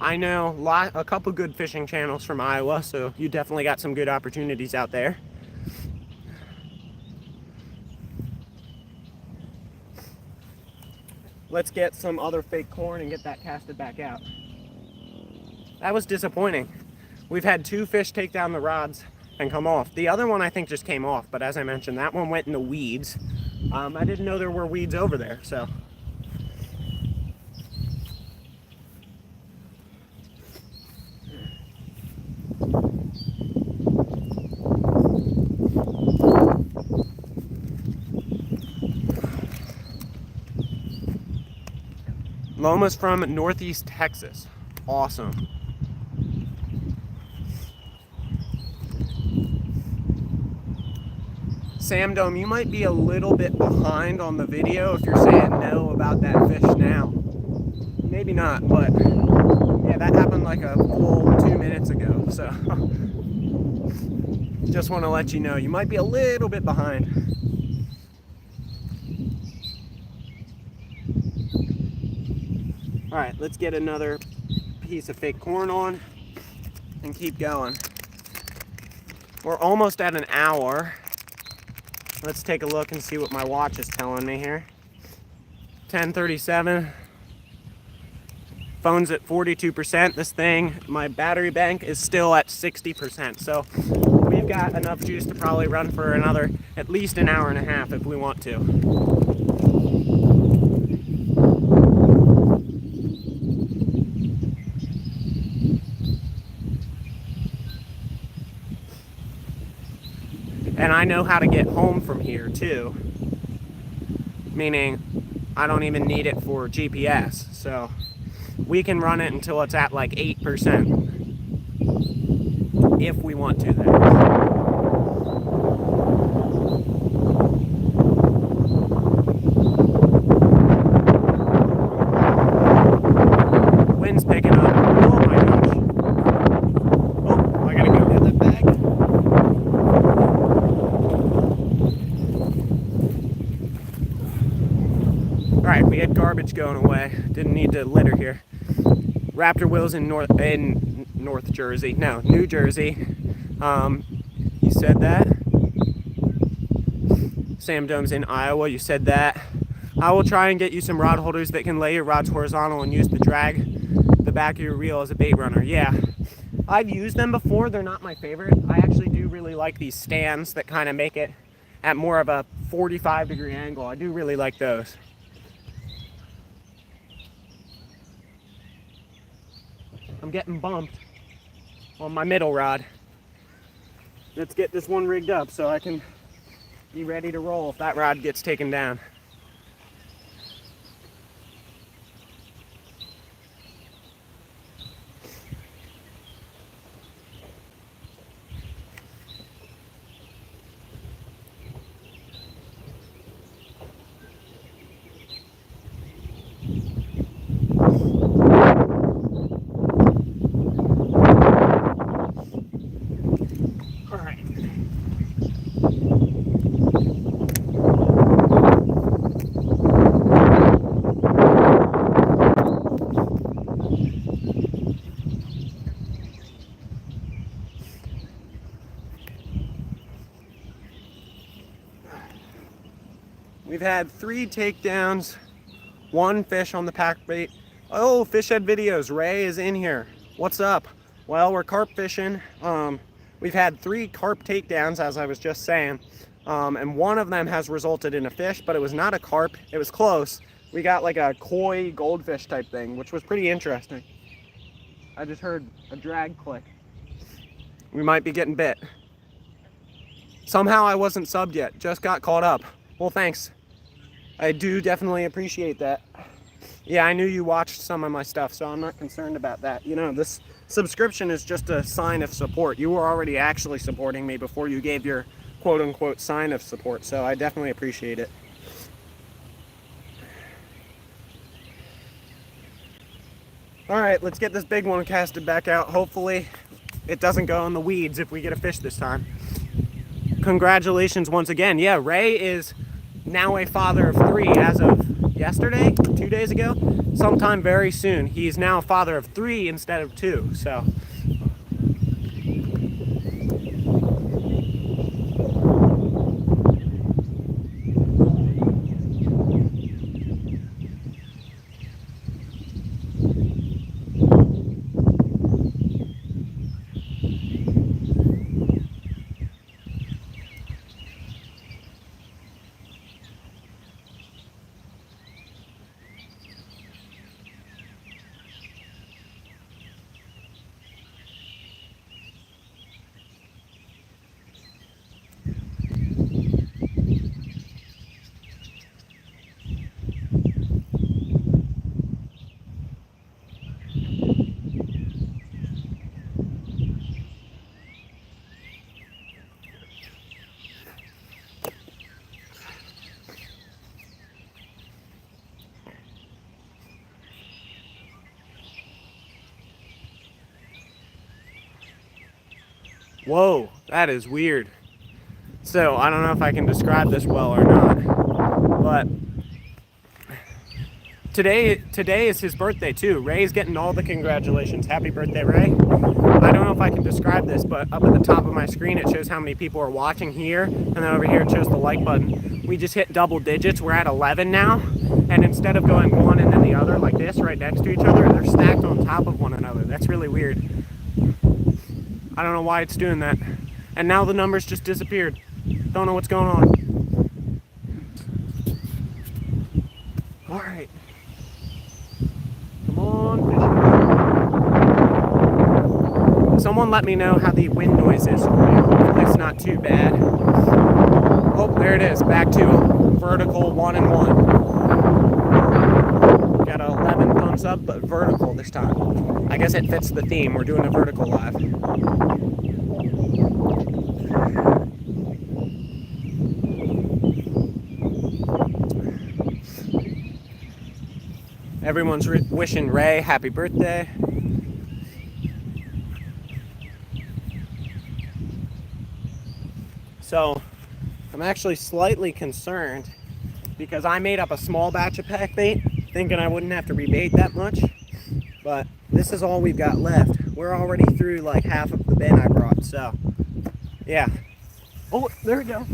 A: I know a couple good fishing channels from Iowa, so you definitely got some good opportunities out there. Let's get some other fake corn and get that casted back out. That was disappointing. We've had 2 fish take down the rods and come off. The other one I think just came off, but as I mentioned, that one went in the weeds. I didn't know there were weeds over there, so. Loma's from Northeast Texas. Awesome. Sam Dome, you might be a little bit behind on the video if you're saying no about that fish now. Maybe not, but yeah, that happened like a full 2 minutes ago, so just want to let you know, you might be a little bit behind. All right, let's get another piece of fake corn on and keep going. We're almost at an hour. Let's take a look and see what my watch is telling me here. 10:37. Phone's at 42%. This thing, my battery bank is still at 60%. So we've got enough juice to probably run for another at least an hour and a half if we want to. And I know how to get home from here too, meaning I don't even need it for GPS. So we can run it until it's at like 8% if we want to then. Wind's picking up. Oh my gosh. Oh, I gotta go get that bag. Alright, we had garbage going away. Didn't need to litter here. Raptor Will's in North Jersey. No, New Jersey. You said that. Sam Dome's in Iowa. You said that. I will try and get you some rod holders that can lay your rods horizontal and use the back of your reel as a bait runner. Yeah. I've used them before. They're not my favorite. I actually do really like these stands that kind of make it at more of a 45-degree angle. I do really like those. I'm getting bumped on my middle rod. Let's get this one rigged up so I can be ready to roll if that rod gets taken down. We've had 3 takedowns, 1 fish on the pack bait. Oh, Fish Head Videos, Ray is in here. What's up? Well, we're carp fishing. We've had 3 carp takedowns, as I was just saying, and one of them has resulted in a fish, but it was not a carp. It was close. We got like a koi goldfish type thing, which was pretty interesting. I just heard a drag click. We might be getting bit. Somehow I wasn't subbed yet, just got caught up. Well, thanks. I do definitely appreciate that. Yeah, I knew you watched some of my stuff, so I'm not concerned about that. You know, this subscription is just a sign of support. You were already actually supporting me before you gave your quote-unquote sign of support, so I definitely appreciate it. All right, let's get this big one casted back out. Hopefully it doesn't go in the weeds if we get a fish this time. Congratulations once again. Yeah, Ray is now a father of 3 as of yesterday, 2 days ago, sometime very soon. He's now a father of 3 instead of 2, so. Whoa, that is weird. So I don't know if I can describe this well or not, but today is his birthday too. Ray's getting all the congratulations. Happy birthday, Ray. I don't know if I can describe this, but up at the top of my screen it shows how many people are watching here, and then over here it shows the like button. We just hit double digits. We're at 11 now, and instead of going one and then the other like this right next to each other, they're stacked on top of one another. That's really weird. I don't know why it's doing that. And now the numbers just disappeared. Don't know what's going on. All right. Come on, fish. Someone let me know how the wind noise is. Hopefully it's not too bad. Oh, there it is. Back to a vertical 1 and 1. Got an 11 thumbs up, but vertical this time. I guess it fits the theme. We're doing a vertical live. Everyone's wishing Ray happy birthday. So I'm actually slightly concerned because I made up a small batch of pack bait thinking I wouldn't have to rebait that much, but this is all we've got left. We're already through like half of the bin I brought, so yeah. Oh, there we go.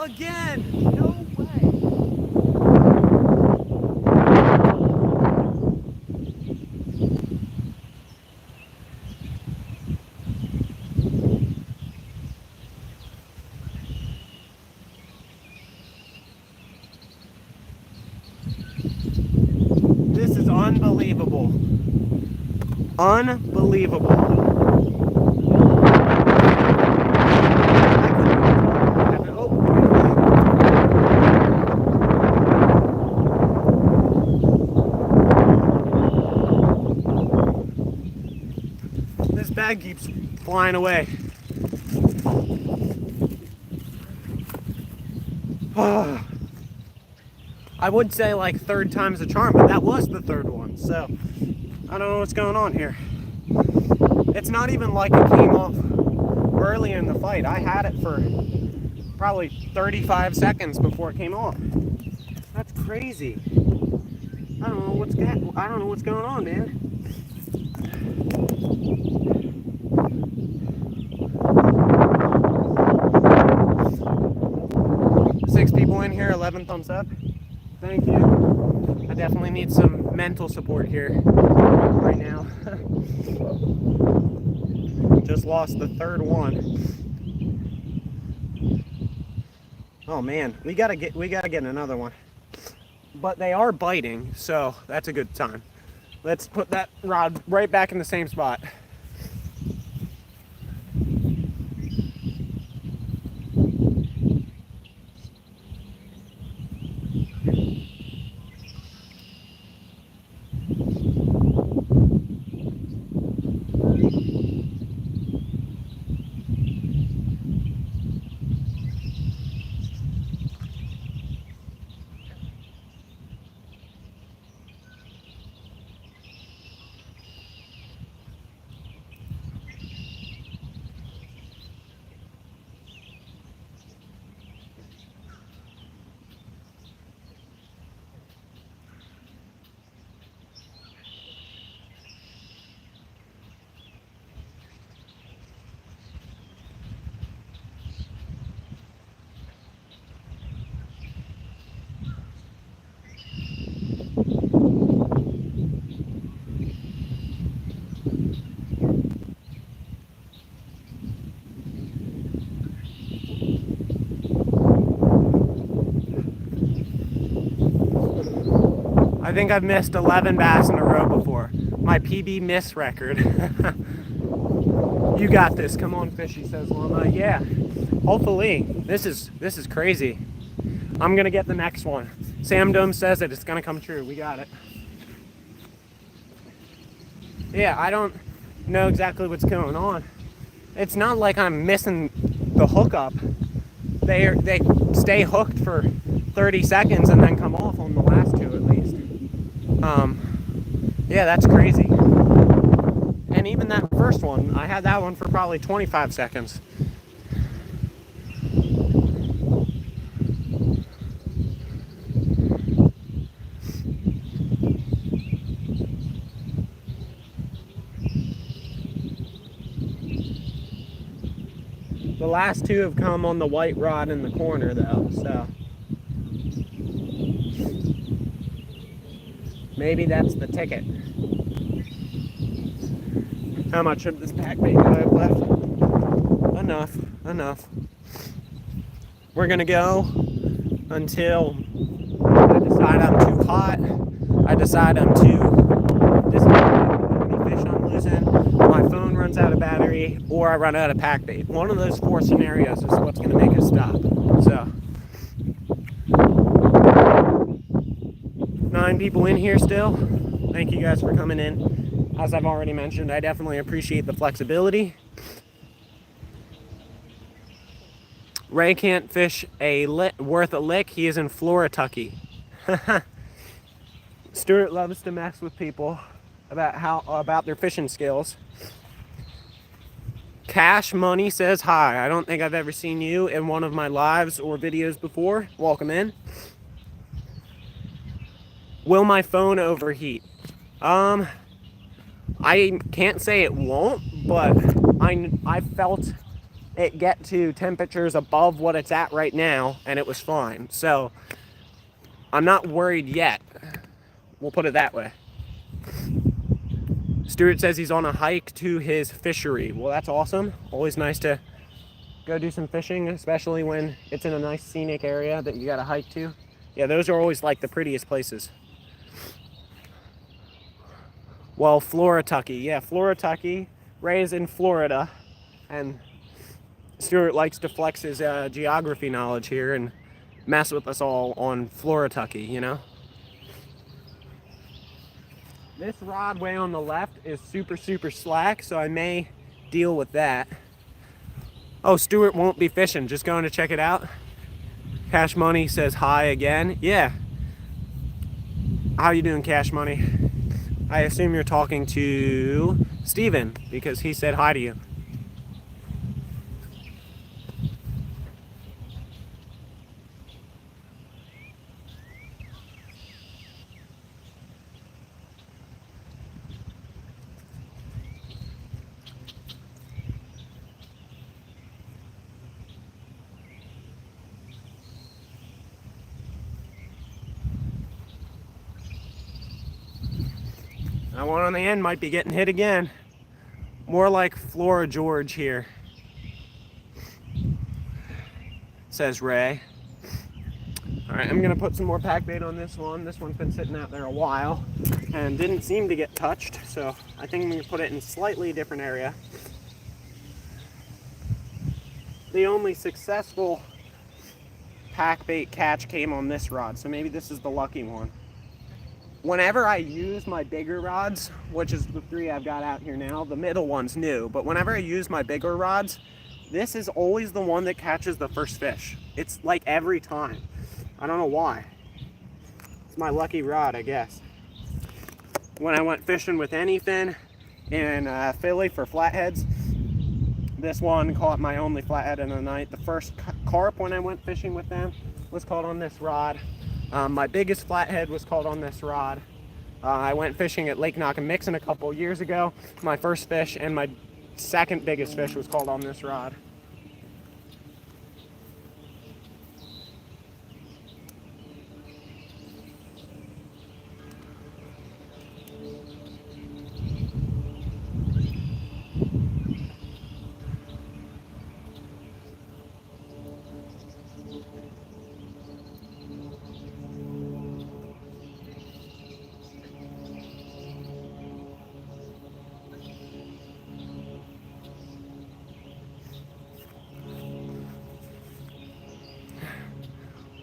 A: Again! No way! This is unbelievable. Unbelievable. This bag keeps flying away. I would say like third time's a charm, but that was the third one, so I don't know what's going on here. It's not even like it came off early in the fight. I had it for probably 35 seconds before it came off. That's crazy. I don't know what's going on, man. Six people in here, 11 thumbs up. Thank you. I definitely need some mental support here right now. Just lost the third one. Oh man, we gotta get another one. But they are biting, so that's a good time. Let's put that rod right back in the same spot. I think I've missed 11 bass in a row before. My PB miss record. You got this. Come on, fishy, says Lama. Yeah. Hopefully. This is crazy. I'm gonna get the next one. Sam Dome says it. It's gonna come true. We got it. Yeah, I don't know exactly what's going on. It's not like I'm missing the hookup. They stay hooked for 30 seconds and then come off on the last two at least. Yeah, that's crazy. And even that first one, I had that one for probably 25 seconds. The last two have come on the white rod in the corner though, so maybe that's the ticket. How much of this pack bait do I have left? Enough. We're gonna go until I decide I'm too hot. I decide I'm too disappointed with how many fish I'm losing. My phone runs out of battery, or I run out of pack bait. One of those four scenarios is what's gonna make us stop. So 9 people in here still. Thank you guys for coming in. As I've already mentioned, I definitely appreciate the flexibility. Ray can't fish worth a lick. He is in Floritucky. Stuart loves to mess with people about their fishing skills. Cash Money says hi. I don't think I've ever seen you in one of my lives or videos before. Welcome in. Will my phone overheat? I can't say it won't, but I felt it get to temperatures above what it's at right now, and it was fine. So I'm not worried yet. We'll put it that way. Stuart says he's on a hike to his fishery. Well, that's awesome. Always nice to go do some fishing, especially when it's in a nice scenic area that you got to hike to. Yeah, those are always like the prettiest places. Well, Floritucky. Yeah, Floritucky. Ray's in Florida, and Stuart likes to flex his geography knowledge here and mess with us all on Floritucky, you know? This rod way on the left is super, super slack, so I may deal with that. Oh, Stuart won't be fishing. Just going to check it out. Cash Money says hi again. Yeah. How you doing, Cash Money? I assume you're talking to Steven because he said hi to you. That one on the end might be getting hit again. More like Flora George here, says Ray. All right, I'm gonna put some more pack bait on this one. This one's been sitting out there a while and didn't seem to get touched, so I think I'm gonna put it in a slightly different area. The only successful pack bait catch came on this rod, so maybe this is the lucky one. Whenever I use my bigger rods, which is the 3 I've got out here now, the middle one's new, but whenever I use my bigger rods, this is always the one that catches the first fish. It's like every time. I don't know why. It's my lucky rod, I guess. When I went fishing with anything in Philly for flatheads, this one caught my only flathead in the night. The first carp when I went fishing with them was caught on this rod. My biggest flathead was caught on this rod. I went fishing at Lake Nockamixon a couple years ago. My first fish and my second biggest fish was caught on this rod.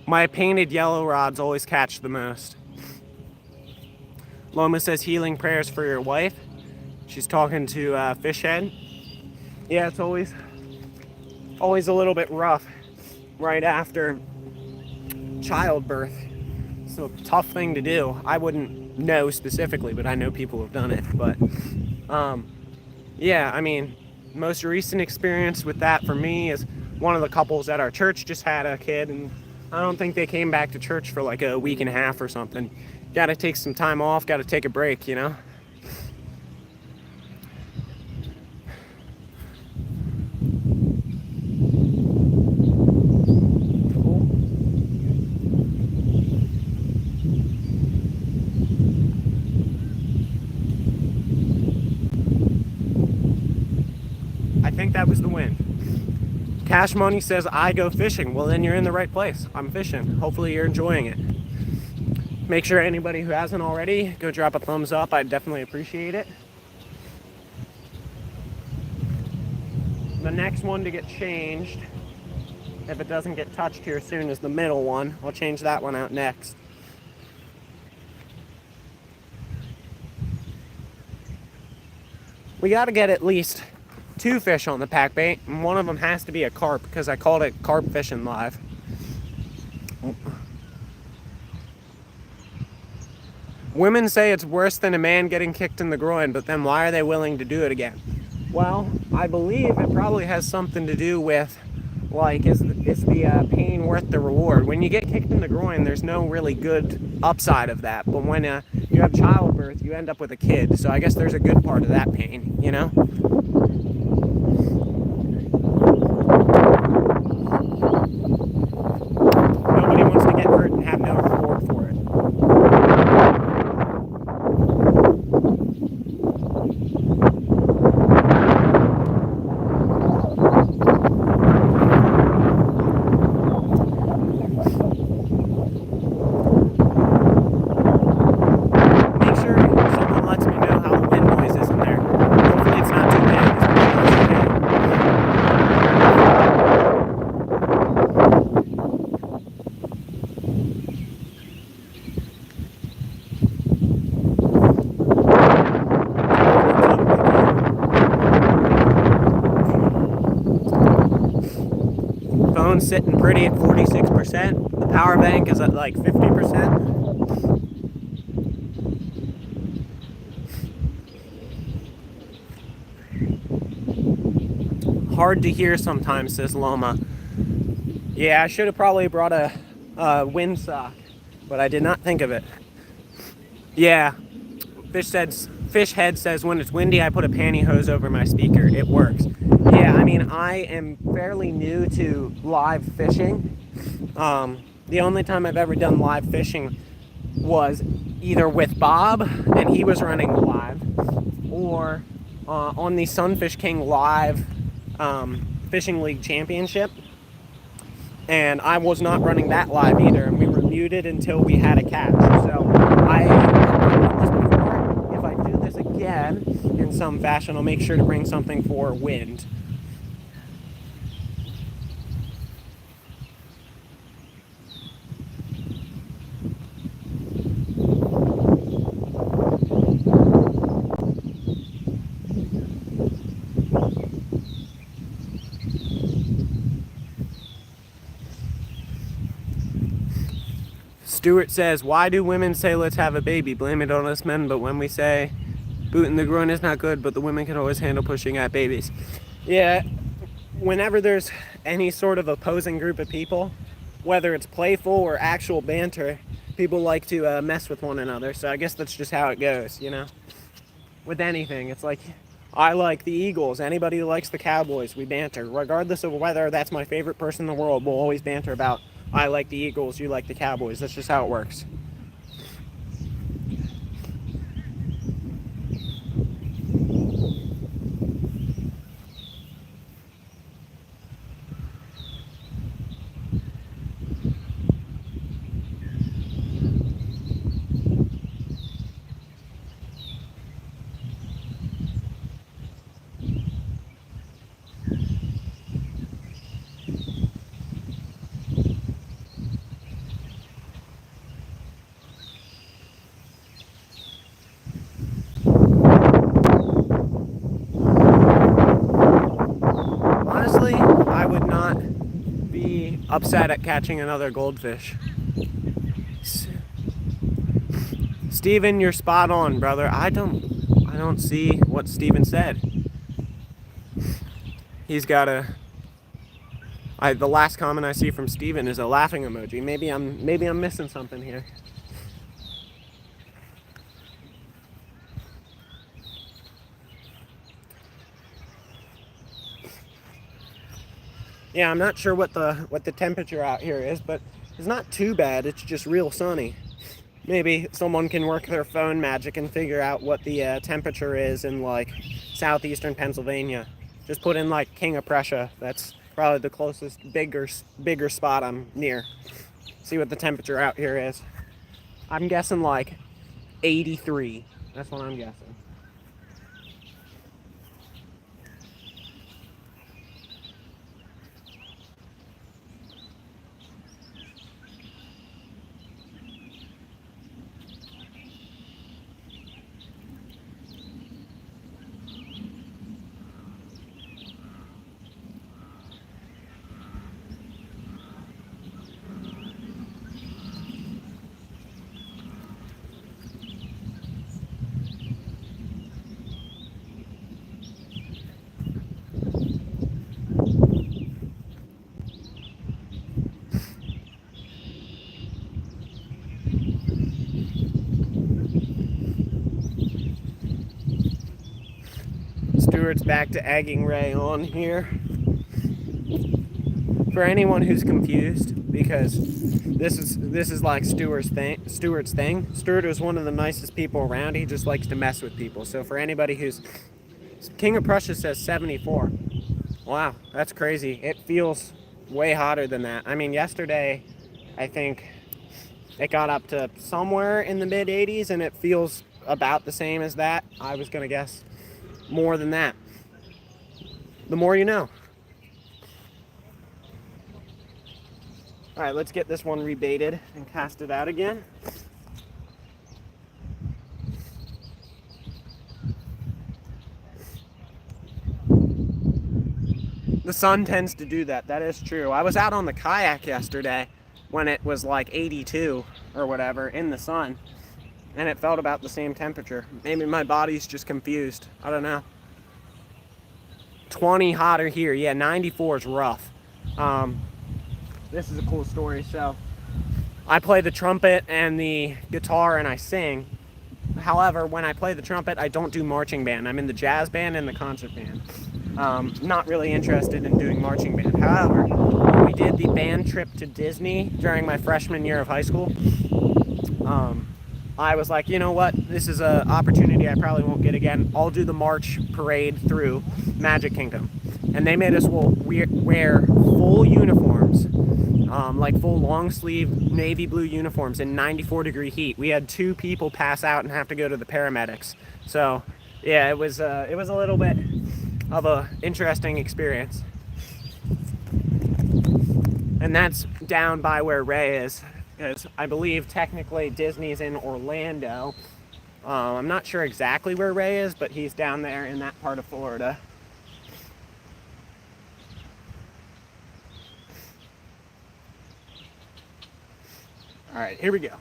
A: My painted yellow rods always catch the most. Loma says healing prayers for your wife. She's talking to Fishhead. Yeah, it's always a little bit rough right after childbirth. It's a tough thing to do. I wouldn't know specifically, but I know people have done it. But yeah, I mean, most recent experience with that for me is one of the couples at our church just had a kid, and I don't think they came back to church for like a week and a half or something. Gotta take some time off, gotta take a break, you know? I think that was the wind. Cash Money says, I go fishing. Well, then you're in the right place. I'm fishing. Hopefully you're enjoying it. Make sure anybody who hasn't already, go drop a thumbs up. I'd definitely appreciate it. The next one to get changed, if it doesn't get touched here soon, is the middle one. I'll change that one out next. We got to get at least 2 fish on the pack bait, and one of them has to be a carp because I called it carp fishing live. Women say it's worse than a man getting kicked in the groin, but then why are they willing to do it again? Well, I believe it probably has something to do with, like, is the pain worth the reward? When you get kicked in the groin, there's no really good upside of that, but when you have childbirth, you end up with a kid, so I guess there's a good part of that pain, you know? sitting pretty at 46%. The power bank is at like 50%. Hard to hear sometimes, says Loma. Yeah, I should have probably brought a windsock, but I did not think of it. Yeah, Fish Head says when it's windy, I put a pantyhose over my speaker. It works. Yeah, I mean, I am fairly new to live fishing. The only time I've ever done live fishing was either with Bob, and he was running live, or on the Sunfish King live fishing league championship. And I was not running that live either, and we were muted until we had a catch. So I've done this before. If I do this again in some fashion, I'll make sure to bring something for wind. Stuart says, why do women say let's have a baby? Blame it on us men, but when we say boot in the groin is not good, but the women can always handle pushing at babies. Yeah, whenever there's any sort of opposing group of people, whether it's playful or actual banter, people like to mess with one another. So I guess that's just how it goes, you know? With anything, it's like, I like the Eagles. Anybody who likes the Cowboys, we banter. Regardless of whether that's my favorite person in the world, we'll always banter about, I like the Eagles, you like the Cowboys. That's just how it works. Honestly, I would not be upset at catching another goldfish. Steven, you're spot on, brother. I don't see what Steven said. He's got the last comment I see from Steven is a laughing emoji. Maybe I'm missing something here. Yeah, I'm not sure what the temperature out here is, but it's not too bad. It's just real sunny. Maybe someone can work their phone magic and figure out what the temperature is in like southeastern Pennsylvania. Just put in like King of Prussia. That's probably the closest bigger spot I'm near. See what the temperature out here is. I'm guessing like 83. That's what I'm guessing. Stewart's back to egging Ray on here. For anyone who's confused, because this is like Stewart's thing. Stewart is one of the nicest people around. He just likes to mess with people. So for anybody who's King of Prussia says 74. Wow, that's crazy. It feels way hotter than that. I mean, yesterday, I think it got up to somewhere in the mid 80s, and it feels about the same as that. I was gonna guess more than that. The more you know. All right, let's get this one rebaited and cast it out again. The sun tends to do that. That is true. I was out on the kayak yesterday when it was like 82 or whatever in the sun, and it felt about the same temperature. Maybe my body's just confused. I don't know. 20 hotter here. Yeah, 94 is rough. This is a cool story. So I play the trumpet and the guitar and I sing. However, when I play the trumpet, I don't do marching band. I'm in the jazz band and the concert band. Not really interested in doing marching band. However, when we did the band trip to Disney during my freshman year of high school, I was like, you know what? This is an opportunity I probably won't get again. I'll do the march parade through Magic Kingdom. And they made us wear full uniforms, like full long sleeve navy blue uniforms in 94-degree heat. We had 2 people pass out and have to go to the paramedics. So yeah, it was a little bit of a interesting experience. And that's down by where Ray is, because I believe technically Disney's in Orlando. I'm not sure exactly where Ray is, but he's down there in that part of Florida. All right, here we go.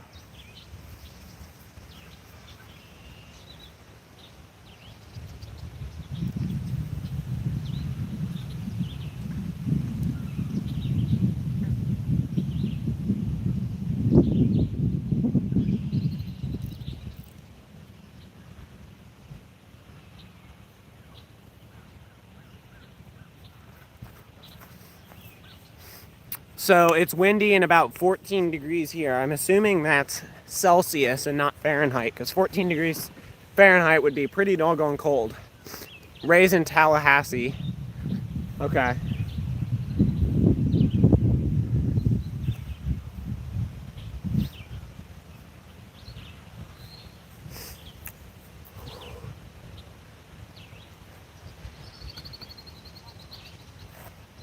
A: So it's windy and about 14 degrees here. I'm assuming that's Celsius and not Fahrenheit, because 14 degrees Fahrenheit would be pretty doggone cold. Ray's in Tallahassee. Okay.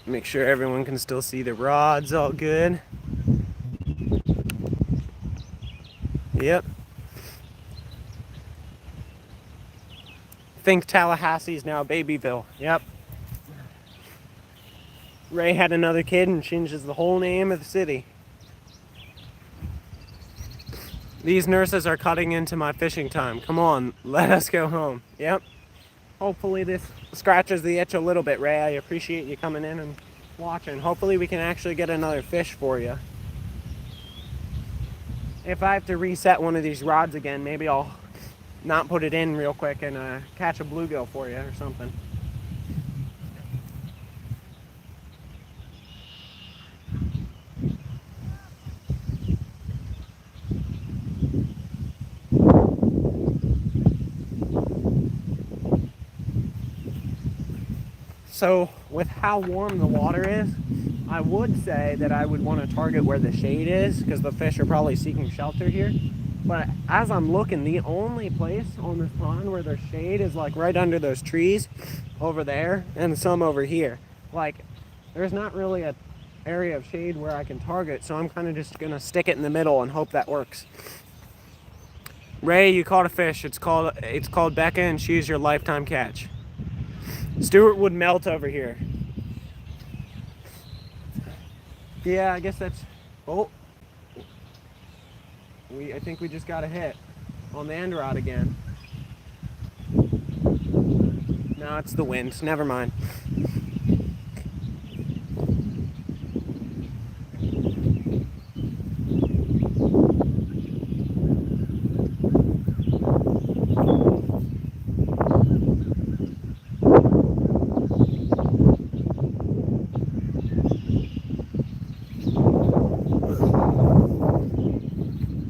A: Make sure everyone can still see the rods all good. Yep. Think Tallahassee's now Babyville. Yep. Ray had another kid and changes the whole name of the city. These nurses are cutting into my fishing time. Come on, let us go home. Yep. Hopefully this scratches the itch a little bit, Ray. I appreciate you coming in and watching. Hopefully we can actually get another fish for you. If I have to reset one of these rods again, maybe I'll not put it in real quick and catch a bluegill for you or something. So with how warm the water is, I would say that I would want to target where the shade is, because the fish are probably seeking shelter here. But as I'm looking, the only place on this pond where there's shade is like right under those trees over there and some over here. Like, there's not really an area of shade where I can target, so I'm kind of just gonna stick it in the middle and hope that works. Ray, you caught a fish. It's called Becca, and she's your lifetime catch. Stuart would melt over here. Yeah, I guess that's... Oh. I think we just got a hit on the end rod again. No, it's the wind. Never mind.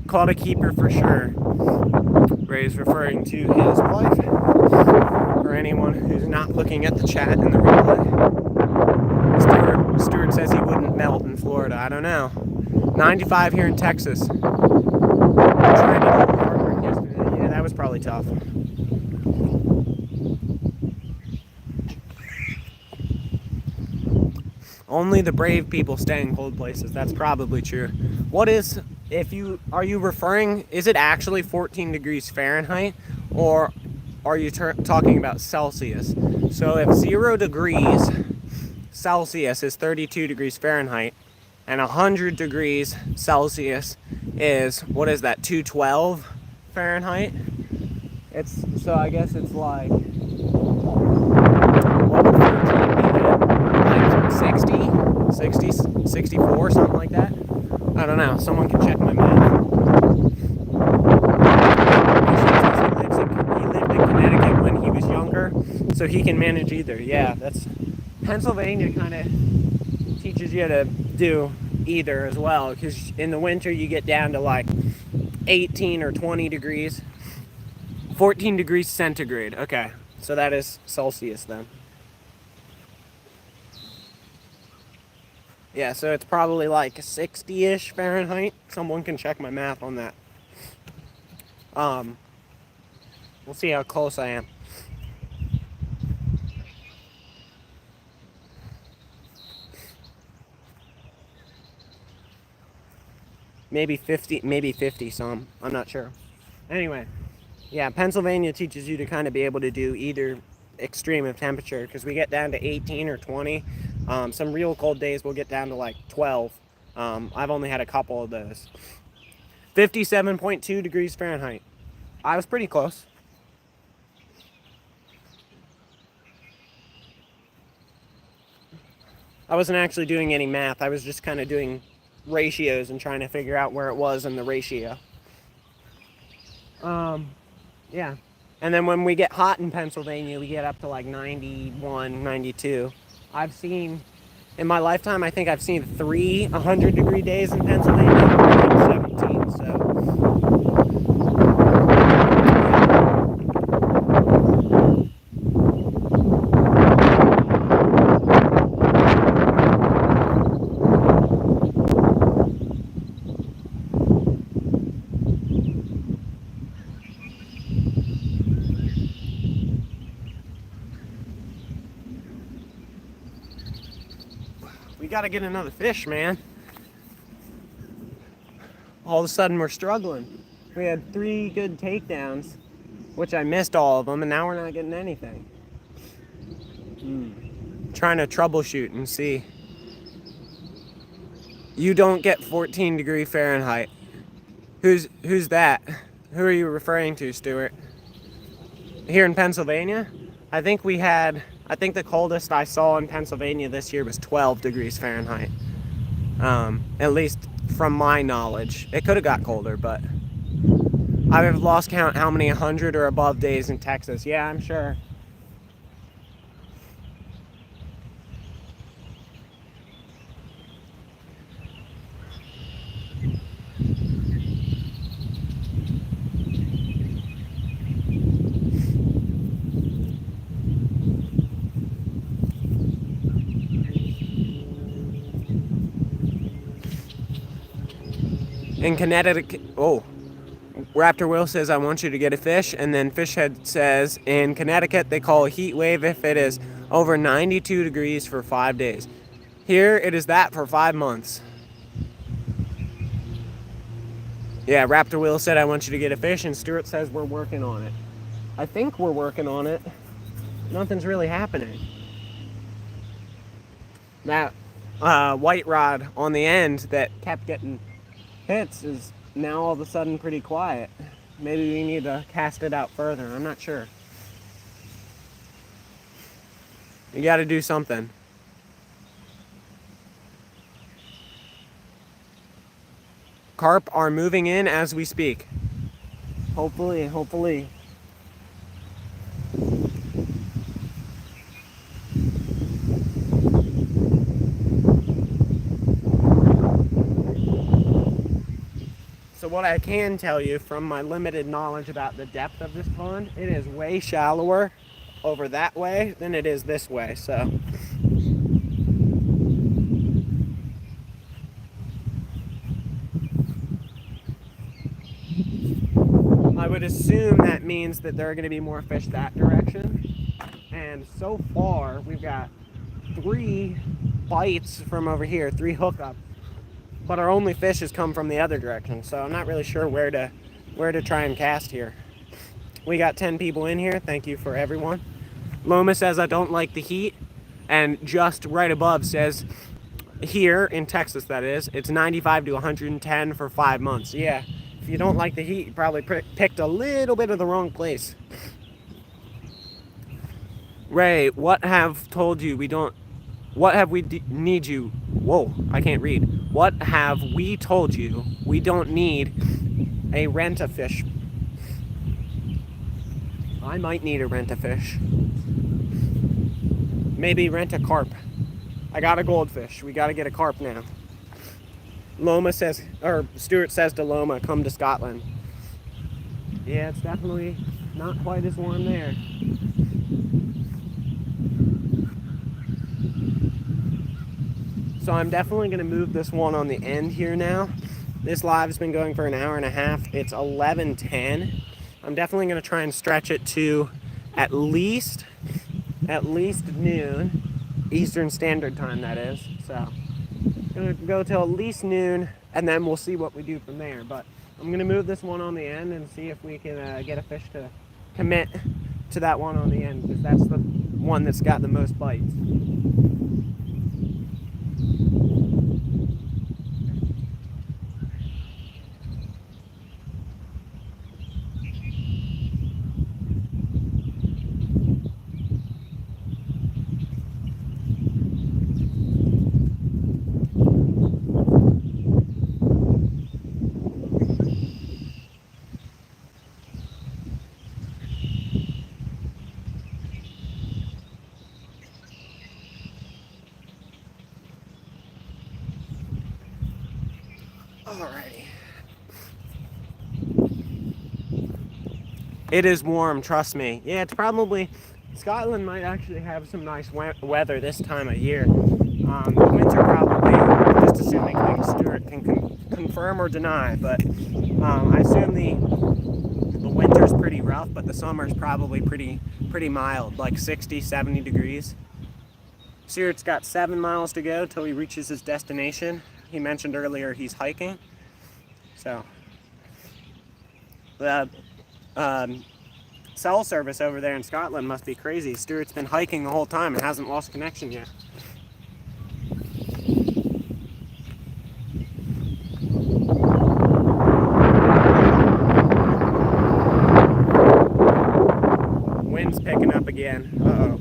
A: Caught a keeper for sure. Ray's referring to his wife, for anyone who's not looking at the chat in the replay. Stuart says he wouldn't melt in Florida. I don't know. 95 here in Texas. I tried to do hard work yesterday. Yeah, that was probably tough. Only the brave people stay in cold places. That's probably true. Are you referring, is it actually 14 degrees Fahrenheit, or are you talking about Celsius? So if 0 degrees Celsius is 32 degrees Fahrenheit, and 100 degrees Celsius is, what is that, 212 Fahrenheit? So I guess it's like, what would 13 be then? Like 60, 64, something like that? I don't know, someone can check my math. He lived in Connecticut when he was younger, so he can manage either. Yeah, that's Pennsylvania kind of teaches you to do either as well, because in the winter you get down to like 18 or 20 degrees. 14 degrees centigrade. Okay, so that is Celsius then. Yeah, so it's probably like 60-ish Fahrenheit. Someone can check my math on that. We'll see how close I am. Maybe 50 some. I'm not sure. Anyway, yeah, Pennsylvania teaches you to kind of be able to do either extreme of temperature, because we get down to 18 or 20. Some real cold days will get down to like 12. I've only had a couple of those. 57.2 degrees Fahrenheit. I was pretty close. I wasn't actually doing any math. I was just kind of doing ratios and trying to figure out where it was in the ratio. Yeah. And then when we get hot in Pennsylvania, we get up to like 91, 92. I've seen, in my lifetime, I think I've seen 3 100-degree days in Pennsylvania. 17, so. We gotta get another fish, man. All of a sudden we're struggling. We had 3 good takedowns, which I missed all of them, and now we're not getting anything. Trying to troubleshoot and see. You don't get 14 degree Fahrenheit. Who's that? Who are you referring to, Stuart? Here in Pennsylvania? I think the coldest I saw in Pennsylvania this year was 12 degrees Fahrenheit. At least from my knowledge. It could have got colder, but I've lost count how many 100 or above days in Texas. Yeah, I'm sure. In Connecticut, Raptor Will says, I want you to get a fish. And then Fishhead says, in Connecticut, they call a heat wave if it is over 92 degrees for 5 days. Here, it is that for 5 months. Yeah, Raptor Will said, I want you to get a fish. And Stuart says, we're working on it. I think we're working on it. Nothing's really happening. That white rod on the end that kept getting hits is now all of a sudden pretty quiet. Maybe we need to cast it out further. I'm not sure. You got to do something. Carp are moving in as we speak. Hopefully. So what I can tell you from my limited knowledge about the depth of this pond, it is way shallower over that way than it is this way, so. I would assume that means that there are going to be more fish that direction. And so far, we've got 3 bites from over here, 3 hookups. But our only fish has come from the other direction, so I'm not really sure where to try and cast here. We got 10 people in here. Thank you for everyone. Loma says, I don't like the heat. And just right above says, here in Texas that is, it's 95 to 110 for 5 months. Yeah, if you don't like the heat, you probably picked a little bit of the wrong place. Ray, what have told you we don't, what have we need you, whoa, I can't read. What have we told you we don't need a rent-a-fish? I might need a rent-a-fish. Maybe rent a carp. I got a goldfish. We got to get a carp now. Loma says, or Stuart says to Loma, come to Scotland. Yeah, it's definitely not quite as warm there. So I'm definitely going to move this one on the end here now. This live's been going for an hour and a half. It's 11:10. I'm definitely going to try and stretch it to at least noon, Eastern Standard Time, that is. So I'm going to go till at least noon, and then we'll see what we do from there. But I'm going to move this one on the end and see if we can get a fish to commit to that one on the end, because that's the one that's got the most bites. Alrighty. It is warm, trust me. Yeah, it's probably, Scotland might actually have some nice weather this time of year. The winter probably, just assuming like Stuart can confirm or deny, but I assume the winter's pretty rough, but the summer's probably pretty mild, like 60, 70 degrees. Stuart's got 7 miles to go till he reaches his destination. He mentioned earlier he's hiking, so the cell service over there in Scotland must be crazy. Stuart's been hiking the whole time and hasn't lost connection yet. Wind's picking up again. Uh-oh.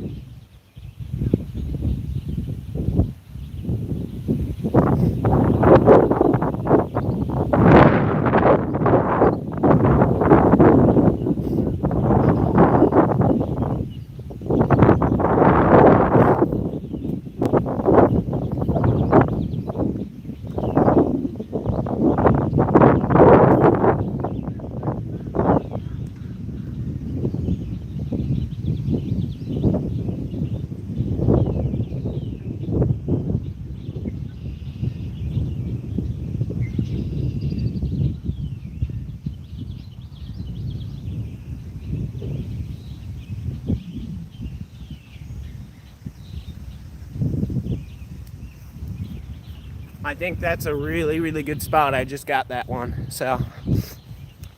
A: I think that's a really good spot. I just got that one. So,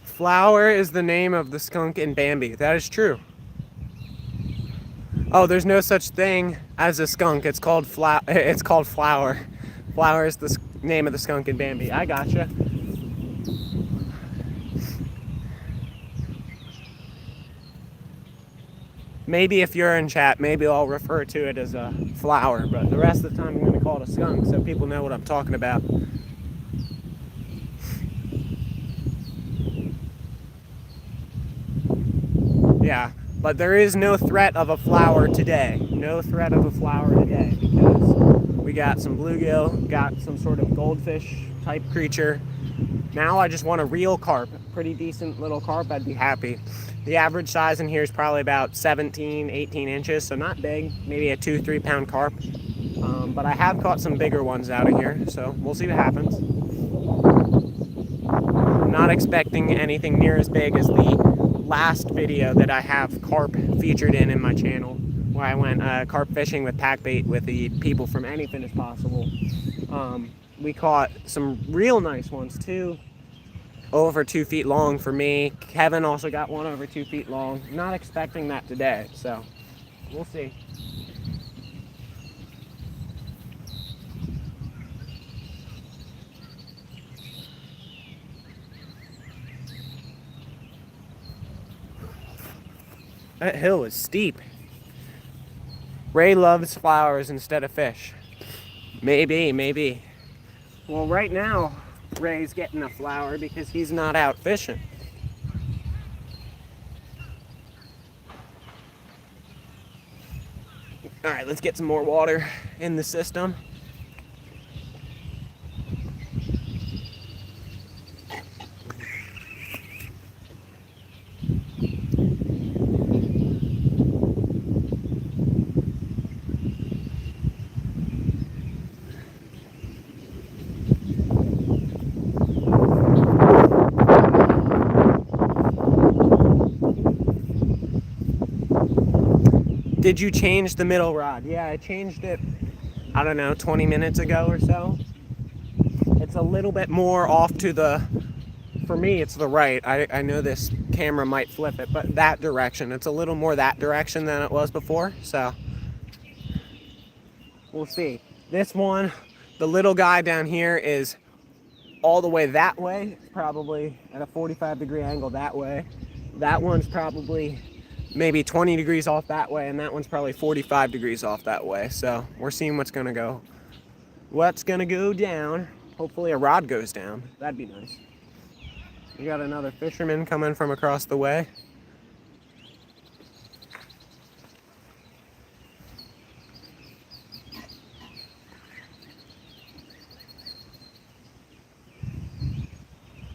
A: Flower is the name of the skunk in Bambi. That is true. Oh, there's no such thing as a skunk. It's called It's called Flower. Flower is the name of the skunk in Bambi. I gotcha. Maybe if you're in chat, maybe I'll refer to it as a flower, but the rest of the time I'm going to call it a skunk so people know what I'm talking about. Yeah, but there is no threat of a flower today. No threat of a flower today because we got some bluegill, got some sort of goldfish type creature. Now I just want a real carp, pretty decent little carp. I'd be happy. The average size in here is probably about 17, 18 inches, so not big, maybe a 2-3 pound carp. But I have caught some bigger ones out of here, so we'll see what happens. I'm not expecting anything near as big as the last video that I have carp featured in my channel, where I went carp fishing with pack bait with the people from Anything Is Possible. We caught some real nice ones too. Over 2 feet long for me. Kevin also got one over 2 feet long. Not expecting that today, so we'll see. That hill is steep. Ray loves flowers instead of fish. Maybe. Well, right now, Ray's getting a flower because he's not out fishing. All right, let's get some more water in the system. Did you change the middle rod? Yeah, I changed it, I don't know, 20 minutes ago or so. It's a little bit more off to the, for me, it's the right. I know this camera might flip it, but that direction. It's a little more that direction than it was before, so we'll see. This one, the little guy down here is all the way that way, probably at a 45-degree angle that way. That one's probably maybe 20 degrees off that way, and that one's probably 45 degrees off that way. So we're seeing what's gonna go down. Hopefully a rod goes down. That'd be nice. We got another fisherman coming from across the way.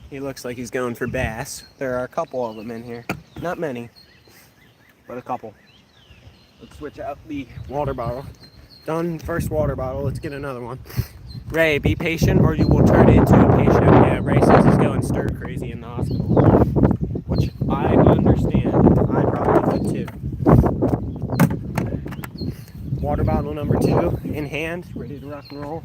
A: He looks like he's going for bass. There are a couple of them in here. Not many, but a couple. Let's switch out the water bottle. Done first water bottle. Let's get another one. Ray, be patient or you will turn into a patient. Yeah, Ray says he's going stir crazy in the hospital, which I understand. I probably would too. Water bottle number 2 in hand, ready to rock and roll.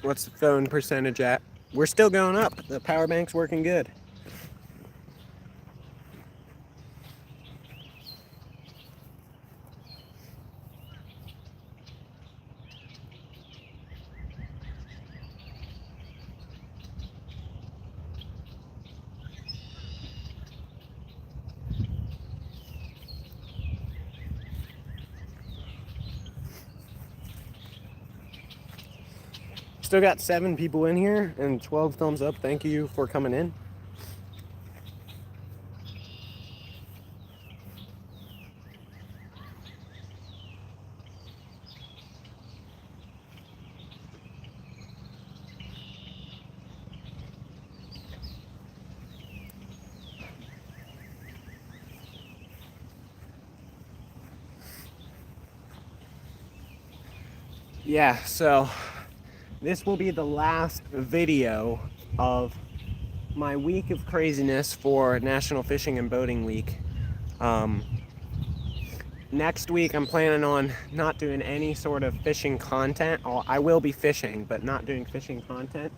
A: What's the phone percentage at? We're still going up. The power bank's working good. Still got 7 people in here and 12 thumbs up. Thank you for coming in. Yeah, so this will be the last video of my week of craziness for National Fishing and Boating Week. Next week I'm planning on not doing any sort of fishing content. I will be fishing, but not doing fishing content.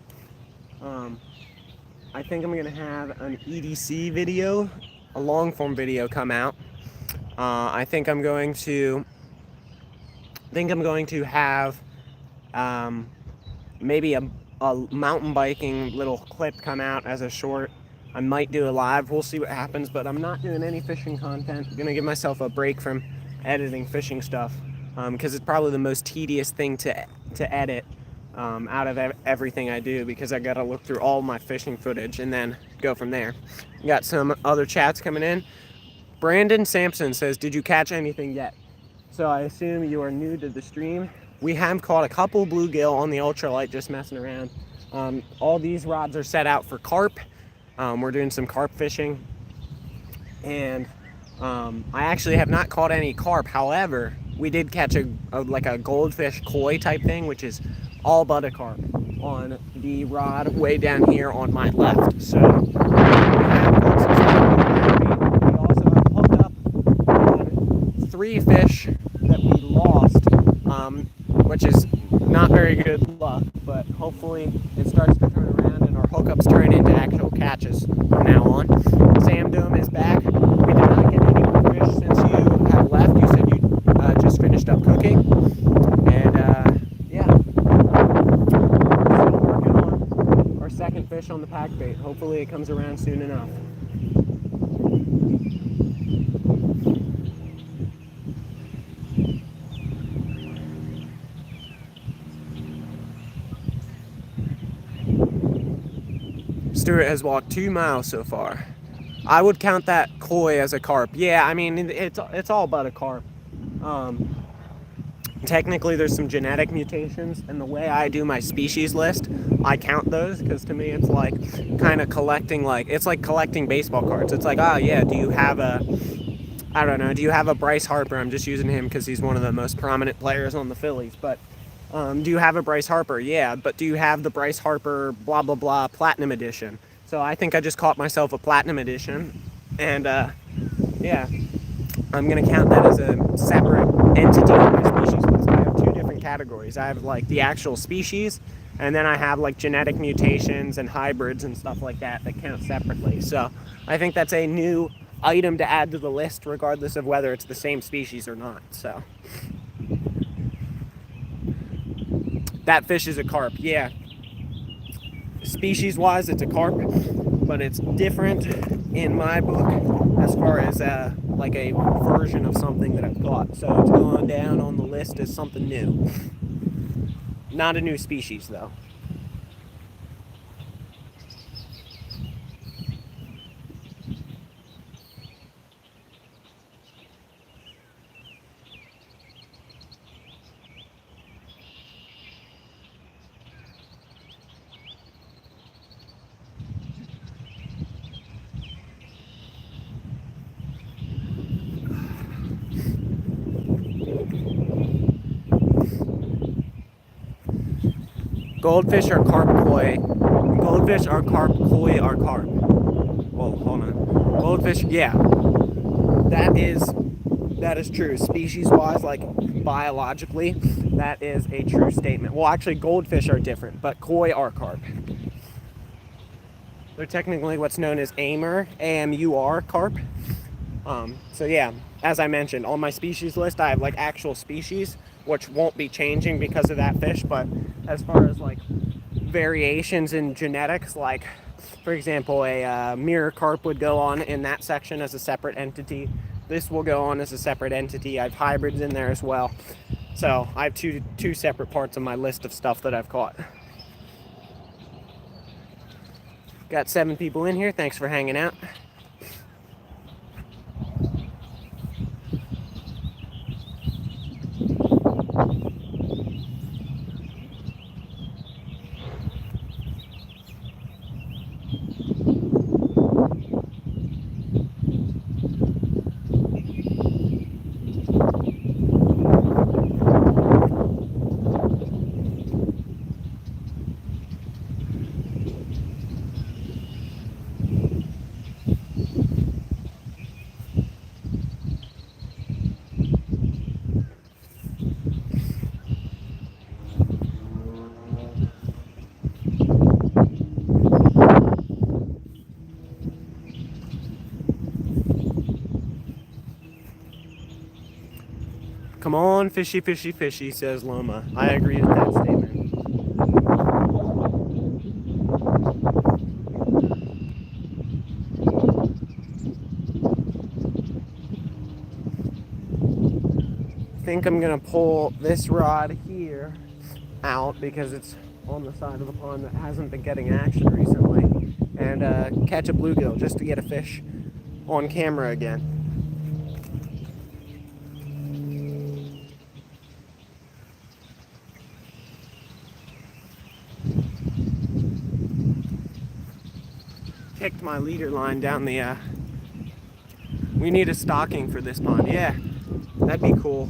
A: I think I'm gonna have an EDC video, a long form video come out. I think I'm going to have maybe a mountain biking little clip come out as a short. I might do a live, we'll see what happens, but I'm not doing any fishing content. I'm gonna give myself a break from editing fishing stuff because it's probably the most tedious thing to edit out of everything I do, because I gotta look through all my fishing footage and then go from there. Got some other chats coming in. Brandon Sampson says, did you catch anything yet? So I assume you are new to the stream. We have caught a couple bluegill on the ultralight, just messing around. All these rods are set out for carp. We're doing some carp fishing. And I actually have not caught any carp. However, we did catch like a goldfish koi type thing, which is all but a carp, on the rod way down here on my left. So we also have hooked up 3 fish that we lost, which is good luck, but hopefully it starts to turn around and our hookups turn into actual catches from now on. Sam Dome is back. We did not get any more fish since you have left. You said you just finished up cooking. And yeah, still working on our second fish on the pack bait. Hopefully it comes around soon enough. Stuart has walked 2 miles so far. I would count that koi as a carp. Yeah, I mean, it's all about a carp. Technically, there's some genetic mutations, and the way I do my species list, I count those, because to me it's like kind of collecting, like, it's like collecting baseball cards. It's like, oh yeah, do you have a, I don't know, do you have a Bryce Harper? I'm just using him because he's one of the most prominent players on the Phillies, but do you have a Bryce Harper? Yeah, but do you have the Bryce Harper blah blah blah Platinum Edition? So I think I just caught myself a Platinum Edition, and yeah, I'm gonna count that as a separate entity on my species list. I have 2 different categories. I have like the actual species, and then I have like genetic mutations and hybrids and stuff like that count separately. So I think that's a new item to add to the list, regardless of whether it's the same species or not. So that fish is a carp. Yeah, species wise it's a carp, but it's different in my book as far as like a version of something that I've caught. So it's going down on the list as something new. Not a new species though. Goldfish are carp koi. Goldfish are carp, koi are carp. Well, hold on. Goldfish, yeah. That is true. Species-wise, like biologically, that is a true statement. Well, actually, goldfish are different, but koi are carp. They're technically what's known as AMUR, AMUR carp. So yeah, as I mentioned, on my species list, I have like actual species, which won't be changing because of that fish. But as far as like variations in genetics, like for example, a mirror carp would go on in that section as a separate entity. This will go on as a separate entity. I have hybrids in there as well. So I have two separate parts of my list of stuff that I've caught. Got 7 people in here. Thanks for hanging out. Come on, fishy, fishy, fishy, says Loma. I agree with that statement. I think I'm gonna pull this rod here out because it's on the side of the pond that hasn't been getting action recently, and catch a bluegill just to get a fish on camera again. Kicked my leader line down the we need a stocking for this pond. Yeah, that'd be cool.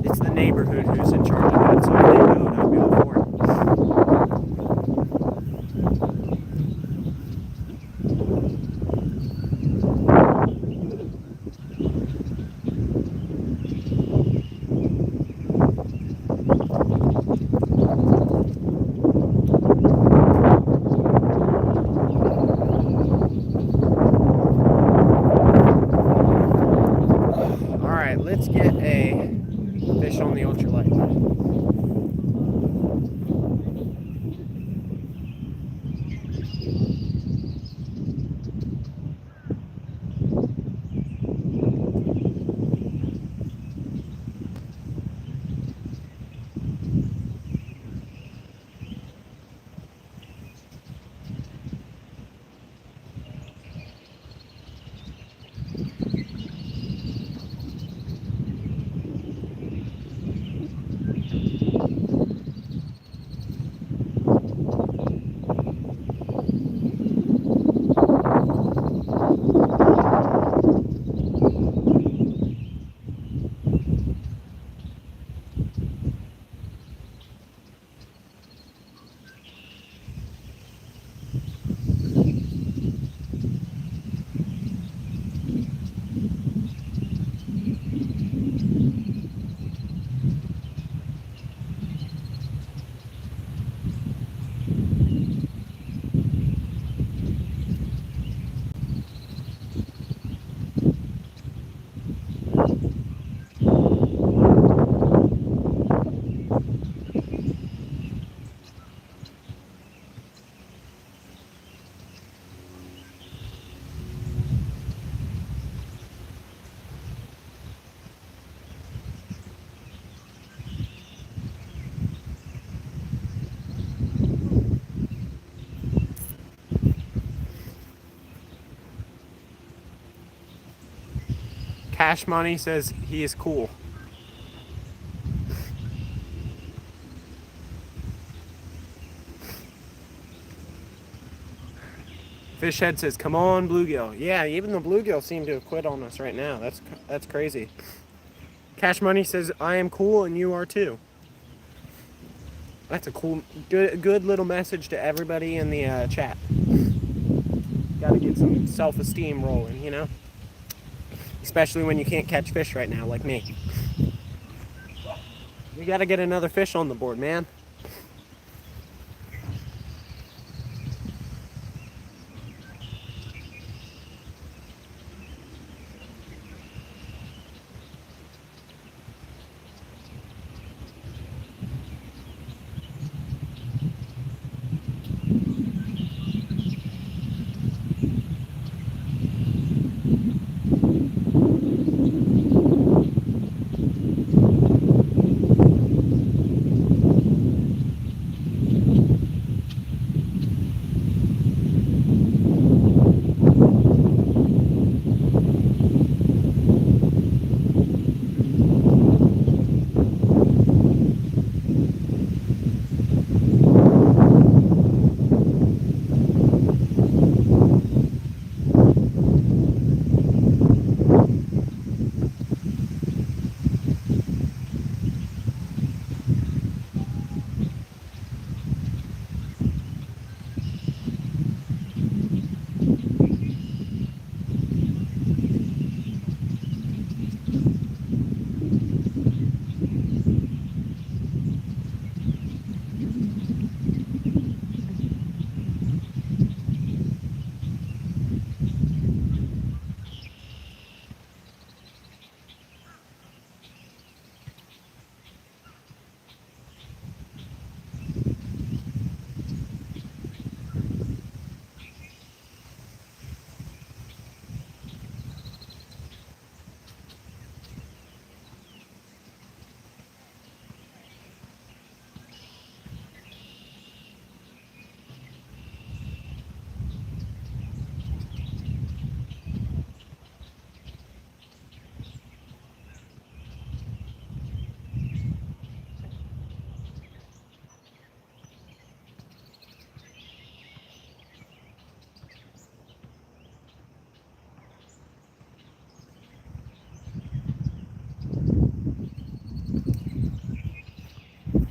A: It's the neighborhood who's in charge of that, so if they do it, I'd be all for Cash Money says he is cool. Fishhead says, "Come on, bluegill." Yeah, even the bluegill seem to have quit on us right now. That's crazy. Cash Money says, "I am cool and you are too." That's a cool, good little message to everybody in the chat. Got to get some self-esteem rolling, you know? Especially when you can't catch fish right now, like me. We got to get another fish on the board, man.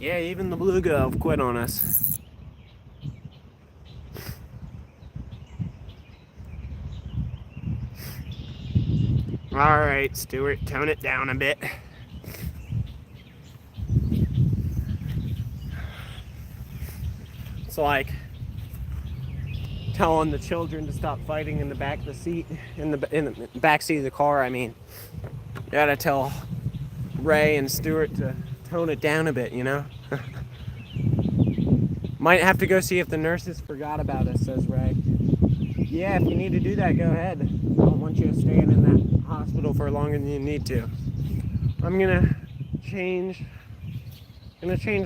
A: Yeah, even the bluegill have quit on us. All right, Stuart, tone it down a bit. It's like telling the children to stop fighting in the back of the seat, in the back seat of the car. I mean, you gotta tell Ray and Stuart to tone it down a bit, you know? Might have to go see if the nurses forgot about us, says Ray. Yeah, if you need to do that, go ahead. I don't want you staying in that hospital for longer than you need to. I'm gonna change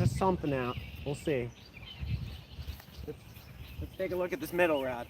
A: something out. We'll see. Let's take a look at this middle rod.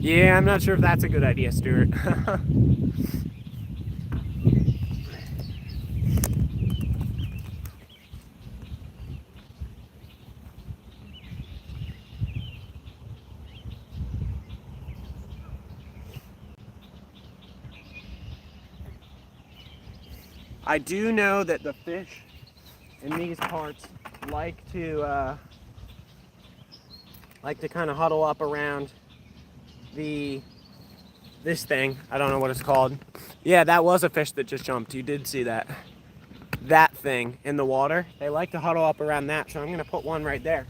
A: Yeah, I'm not sure if that's a good idea, Stuart. I do know that the fish in these parts like to kind of huddle up around this thing. I don't know what it's called. Yeah, that was a fish that just jumped. You did see that. That thing in the water. They like to huddle up around that, so I'm gonna put one right there.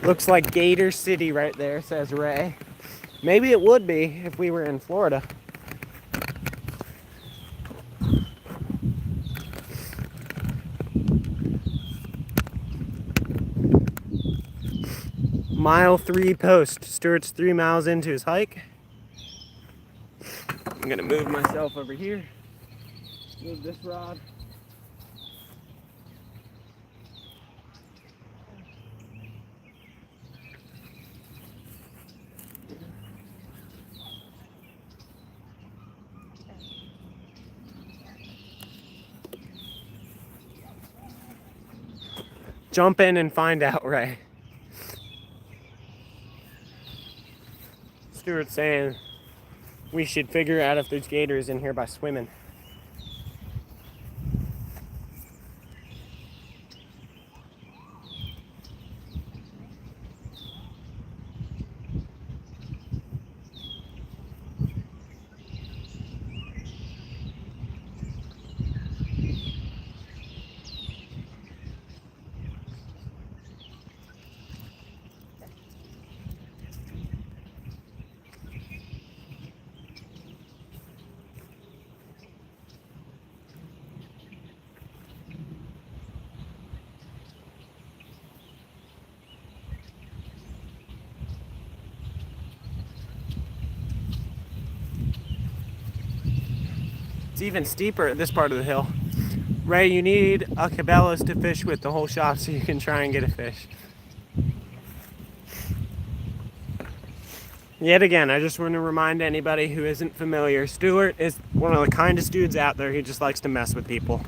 A: Looks like Gator City right there, says Ray. Maybe it would be if we were in Florida. Mile 3 post. Stuart's 3 miles into his hike. I'm gonna move myself over here. Move this rod. Jump in and find out, Ray. Stuart's saying we should figure out if there's gators in here by swimming. It's even steeper at this part of the hill. Ray, you need a Cabela's to fish with the whole shop so you can try and get a fish. Yet again, I just want to remind anybody who isn't familiar, Stuart is one of the kindest dudes out there. He just likes to mess with people.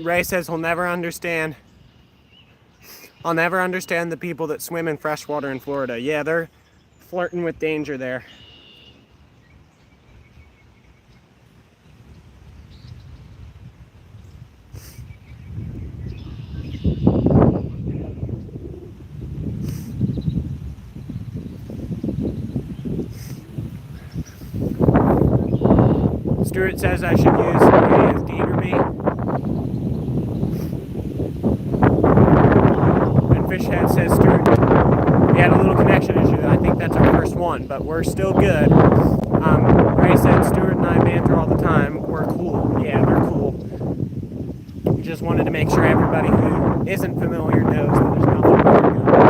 A: Ray says he'll never understand. I'll never understand the people that swim in freshwater in Florida. Yeah, they're flirting with danger there. Stuart says I should use his gator bait. And Fishhead says Stuart, we had a little connection issue. I think that's our first one, but we're still good. Ray said Stuart and I banter all the time. We're cool. Yeah, they're cool. Just wanted to make sure everybody who isn't familiar knows that there's nothing wrong with it.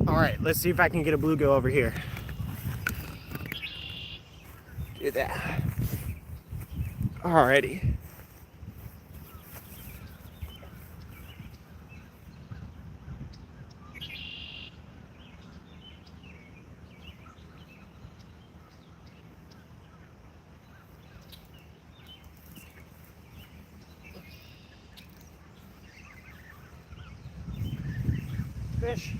A: Alright, let's see if I can get a bluegill over here. Do that. Alrighty. Fish.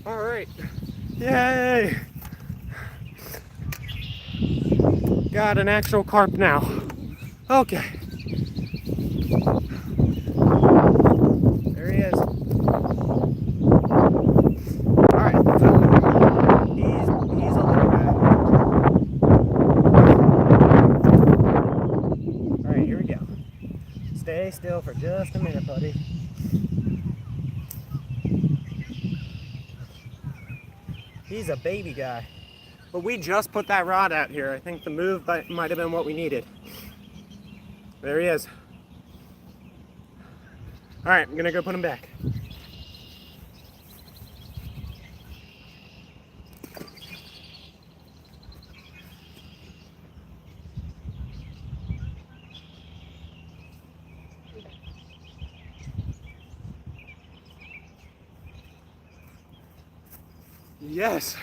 A: All right. Yay! Got an actual carp now. Okay. There he is. All right. He's a little guy. All right, here we go. Stay still for just a minute, buddy. He's a baby guy. But we just put that rod out here. I think the move might have been what we needed. There he is. All right, I'm gonna go put him back. Yes,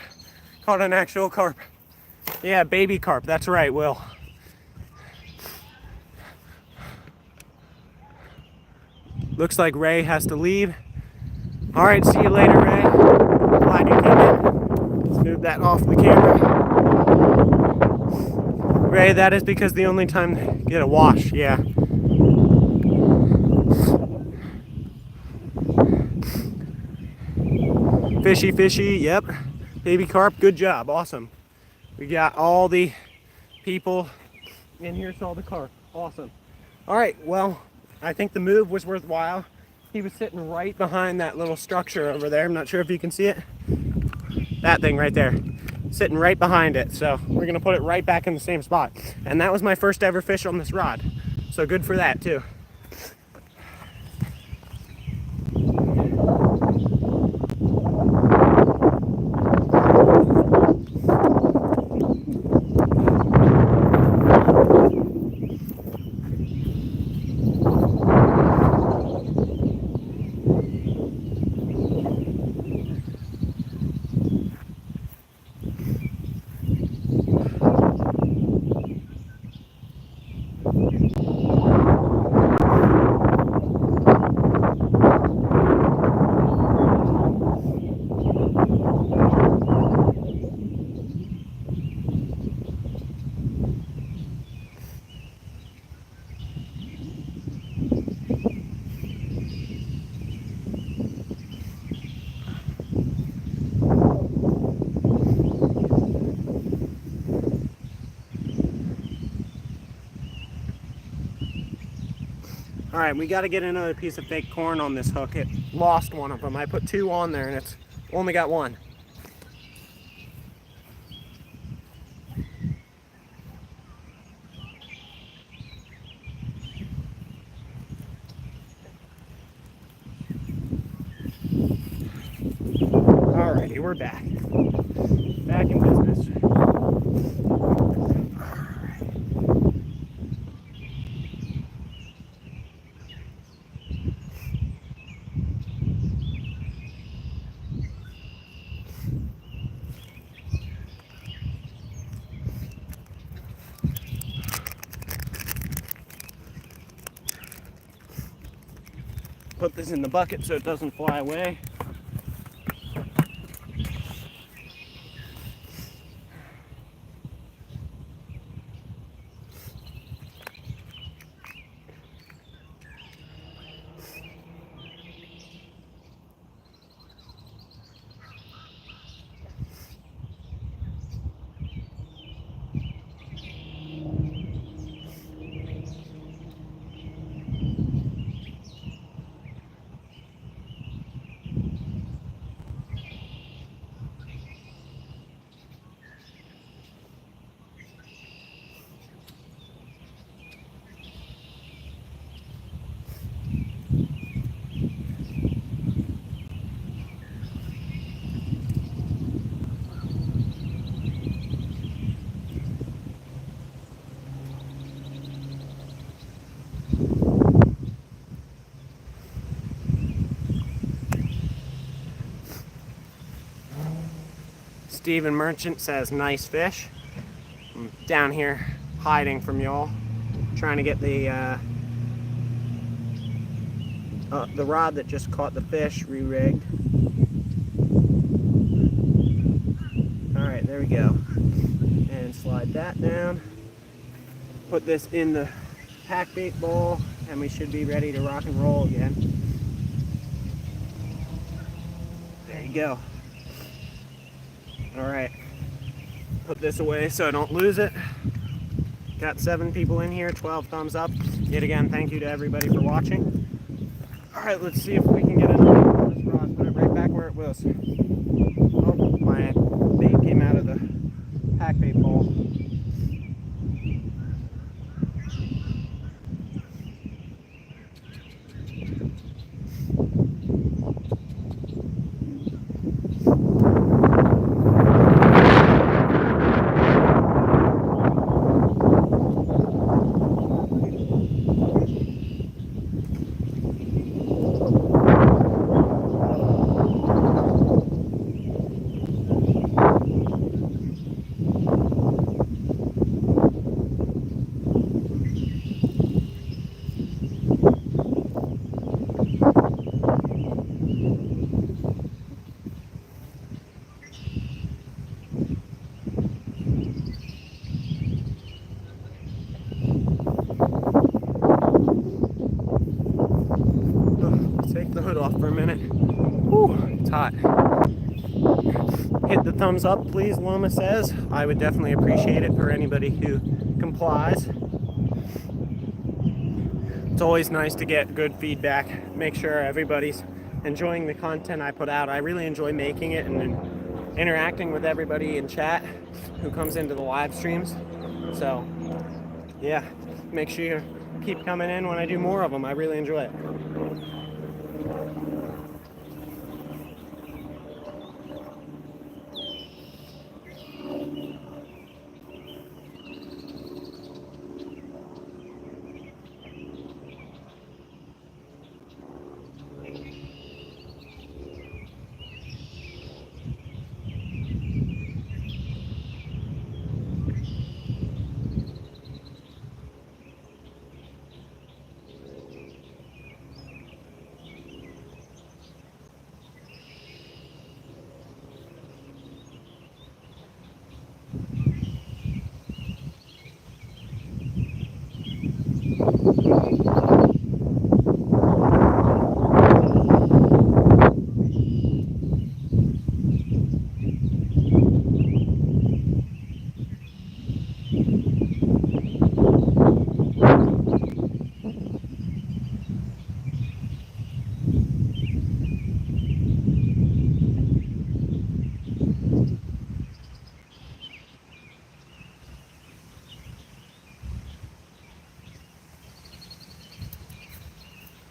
A: caught an actual carp. Yeah, baby carp, that's right, Will. Looks like Ray has to leave. All right, see you later, Ray. Glad you came in. Let's move that off the camera. Ray, that is because the only time you get a wash, yeah. Fishy, fishy, yep. Baby carp, good job, awesome. We got all the people in here, saw the carp, awesome. All right, well, I think the move was worthwhile. He was sitting right behind that little structure over there. I'm not sure if you can see it. That thing right there, sitting right behind it. So we're gonna put it right back in the same spot. And that was my first ever fish on this rod. So good for that too. All right, we got to get another piece of fake corn on this hook. It lost one of them. I put two on there and it's only got one. All righty, we're back. Back in business. Put this in the bucket so it doesn't fly away. Stephen Merchant says, nice fish. I'm down here hiding from y'all, trying to get the rod that just caught the fish re-rigged. All right, there we go. And slide that down. Put this in the pack bait bowl, and we should be ready to rock and roll again. There you go. All right, put this away so I don't lose it. Got 7 people in here, 12 thumbs up. Yet again, thank you to everybody for watching. All right, let's see if we can get another one on this rod. Put it right back where it was. Oh, my bait came out of the pack bait bowl. Take the hood off for a minute. Whew, it's hot. Hit the thumbs up, please, Loma says. I would definitely appreciate it for anybody who complies. It's always nice to get good feedback. Make sure everybody's enjoying the content I put out. I really enjoy making it and interacting with everybody in chat who comes into the live streams. So, yeah, make sure you keep coming in when I do more of them. I really enjoy it.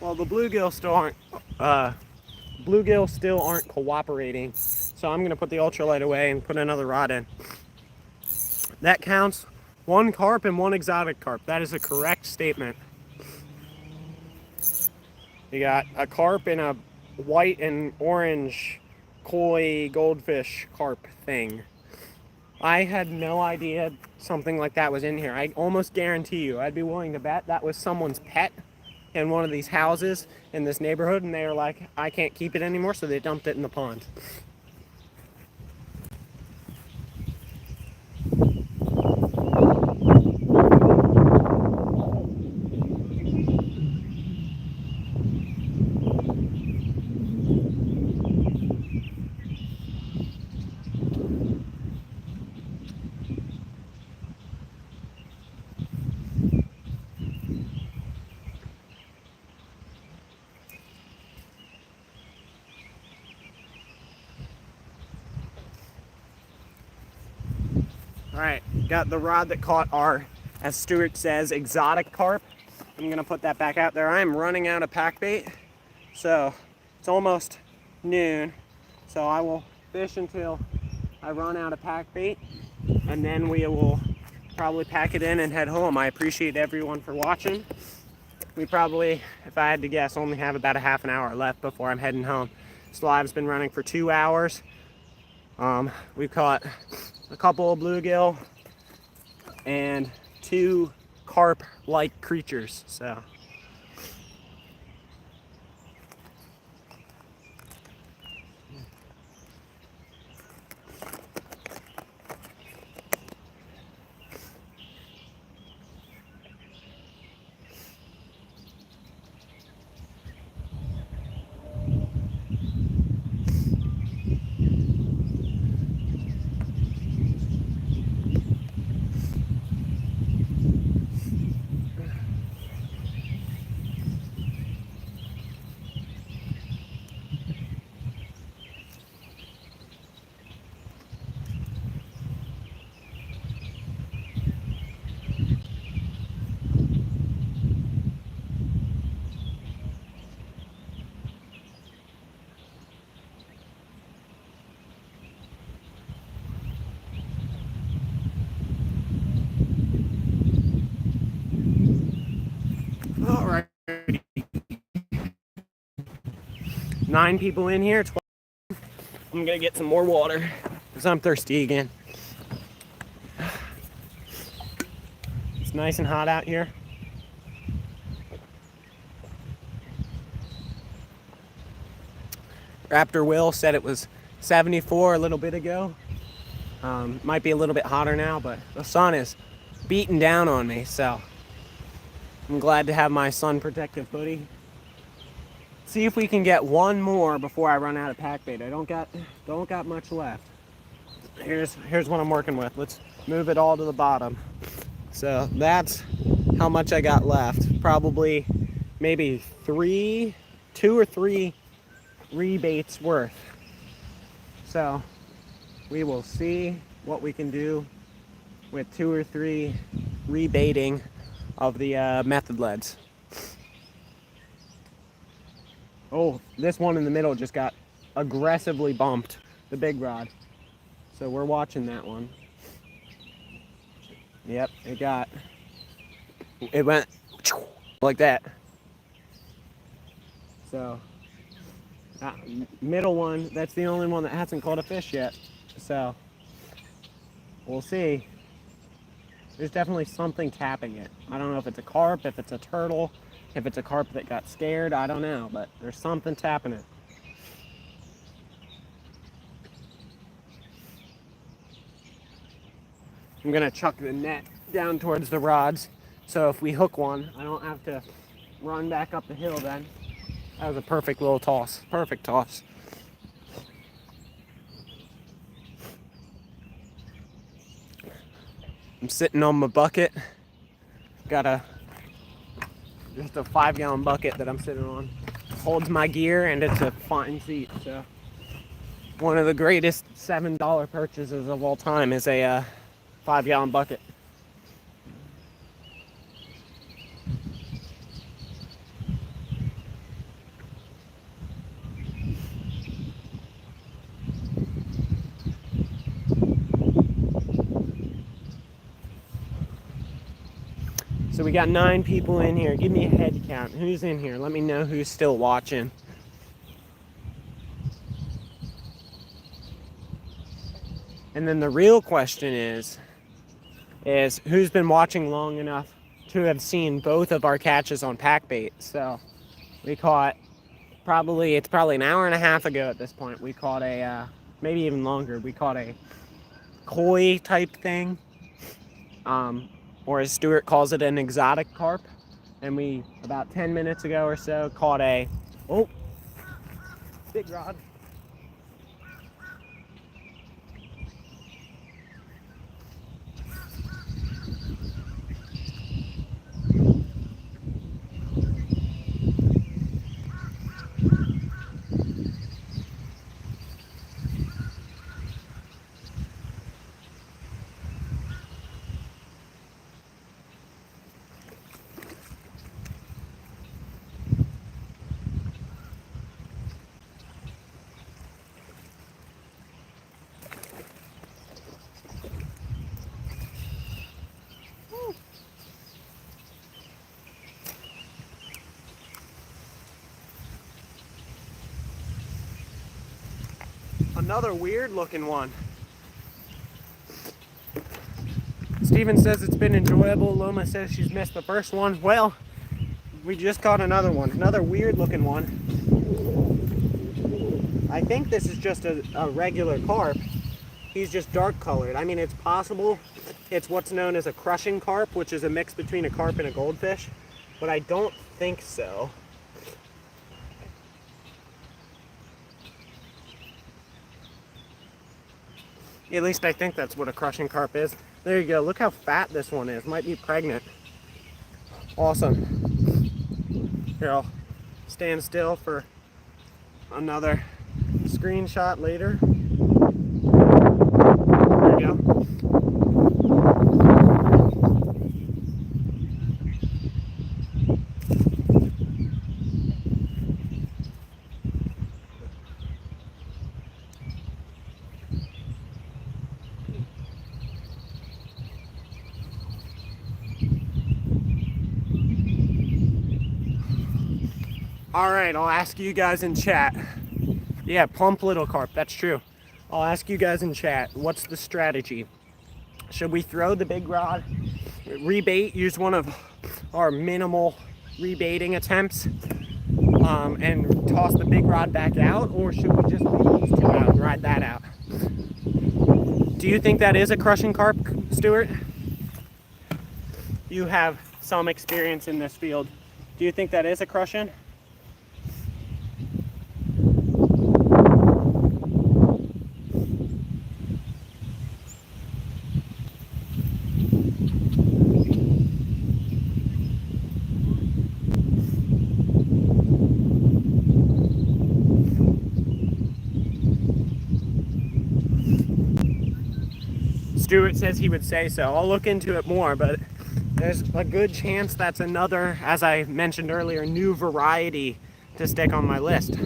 A: Well, the bluegill still aren't cooperating, so I'm gonna put the ultralight away and put another rod in. That counts 1 carp and 1 exotic carp. That is a correct statement. You got a carp and a white and orange koi goldfish carp thing. I had no idea something like that was in here. I almost guarantee you, I'd be willing to bet that was someone's pet in one of these houses in this neighborhood, and they were like, I can't keep it anymore, so they dumped it in the pond. All right, got the rod that caught our, as Stuart says, exotic carp. I'm gonna put that back out there. I am running out of pack bait, so it's almost noon. So I will fish until I run out of pack bait, and then we will probably pack it in and head home. I appreciate everyone for watching. We probably, if I had to guess, only have about a half an hour left before I'm heading home. This live's been running for 2 hours. We've caught a couple of bluegill and 2 carp-like creatures. So. 9 people in here. I'm gonna get some more water because I'm thirsty again. It's nice and hot out here. Raptor Will said it was 74 a little bit ago. Might be a little bit hotter now, but the sun is beating down on me, so I'm glad to have my sun protective hoodie. See if we can get one more before I run out of pack bait. I don't got much left. Here's what I'm working with. Let's move it all to the bottom. So that's how much I got left. Probably maybe 2 or 3 rebates worth. So we will see what we can do with 2 or 3 rebaiting of the method leads. Oh, this one in the middle just got aggressively bumped, the big rod. So we're watching that one. Yep, it went like that. So middle one, that's the only one that hasn't caught a fish yet. So we'll see. There's definitely something tapping it. I don't know if it's a carp, if it's a turtle, if it's a carp that got scared, I don't know, but there's something tapping it. I'm gonna chuck the net down towards the rods, so if we hook one, I don't have to run back up the hill then. That was a perfect little toss, perfect toss. I'm sitting on my bucket. Got just a 5-gallon bucket that I'm sitting on. Holds my gear and it's a fine seat. So one of the greatest $7 purchases of all time is a 5-gallon bucket. So we got 9 people in here. Give me a head count. Who's in here? Let me know who's still watching. And then the real question is who's been watching long enough to have seen both of our catches on pack bait. So we caught it's probably an hour and a half ago at this point. We caught maybe even longer. We caught a koi type thing. Or as Stuart calls it, an exotic carp. And we, about 10 minutes ago or so, caught a, big rod. Another weird looking one. Steven says it's been enjoyable. Loma says she's missed the first one. Well, we just caught another one. Another weird looking one. I think this is just a regular carp. He's just dark colored. I mean, it's possible it's what's known as a crushing carp, which is a mix between a carp and a goldfish, but I don't think so. At least I think that's what a crushing carp is. There you go. Look how fat this one is. Might be pregnant. Awesome. Here, I'll stand still for another screenshot later. There you go. All right, I'll ask you guys in chat. Yeah, plump little carp, that's true. I'll ask you guys in chat, what's the strategy? Should we throw the big rod, rebait, use one of our minimal rebaiting attempts, and toss the big rod back out, or should we just leave these two out and ride that out? Do you think that is a crushing carp, Stuart? You have some experience in this field. Do you think that is a crushing? Stuart says he would say so. I'll look into it more, but there's a good chance that's another, as I mentioned earlier, new variety to stick on my list.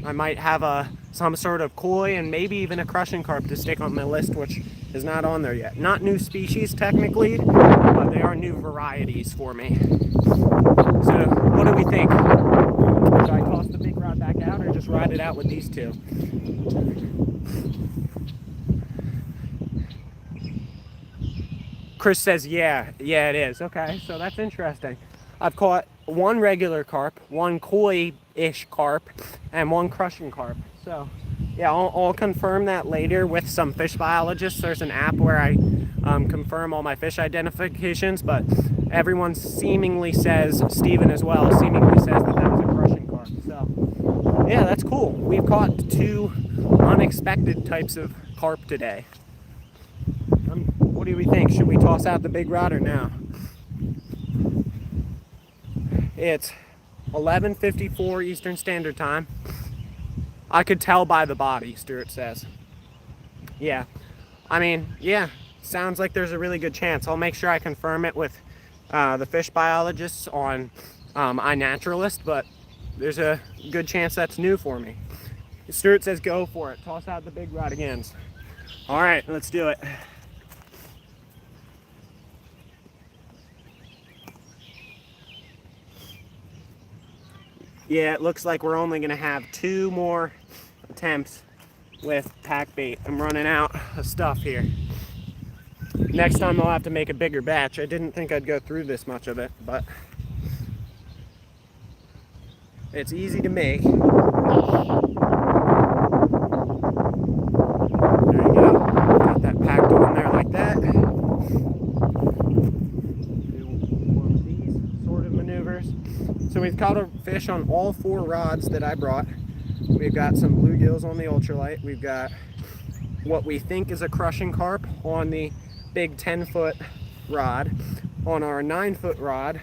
A: I might have some sort of koi and maybe even a crushing carp to stick on my list, which is not on there yet. Not new species technically, but they are new varieties for me. So what do we think? Should I toss the big rod back out or just ride it out with these two? Chris says, yeah, it is. Okay, so that's interesting. I've caught one regular carp, one koi-ish carp, and one crushing carp. So, yeah, I'll confirm that later with some fish biologists. There's an app where I confirm all my fish identifications, but everyone seemingly says, Steven as well, seemingly says that was a crushing carp. So, yeah, that's cool. We've caught two unexpected types of carp today. What do we think? Should we toss out the big rod or no? It's 11:54 Eastern Standard Time. I could tell by the body, Stuart says. Yeah. I mean, yeah, sounds like there's a really good chance. I'll make sure I confirm it with the fish biologists on iNaturalist, but there's a good chance that's new for me. Stuart says go for it. Toss out the big rod again. All right, let's do it. Yeah, it looks like we're only going to have 2 more attempts with pack bait. I'm running out of stuff here. Next time I'll have to make a bigger batch. I didn't think I'd go through this much of it, but it's easy to make. There you go. Got that packed on there like that. So we've caught a fish on all 4 rods that I brought. We've got some bluegills on the ultralight. We've got what we think is a crushing carp on the big 10-foot rod. On our 9-foot rod,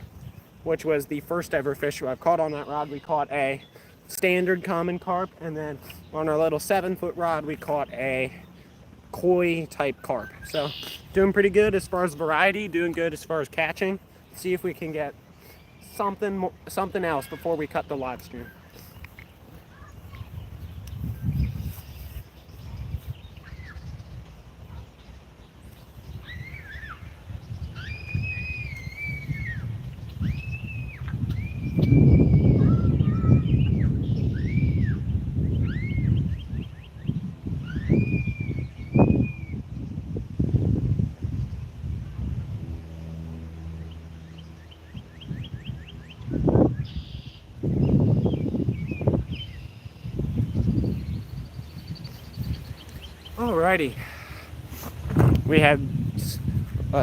A: which was the first ever fish I've caught on that rod, we caught a standard common carp. And then on our little 7-foot rod, we caught a koi type carp. So doing pretty good as far as variety, doing good as far as catching. See if we can get something else before we cut the live stream. Alrighty, we have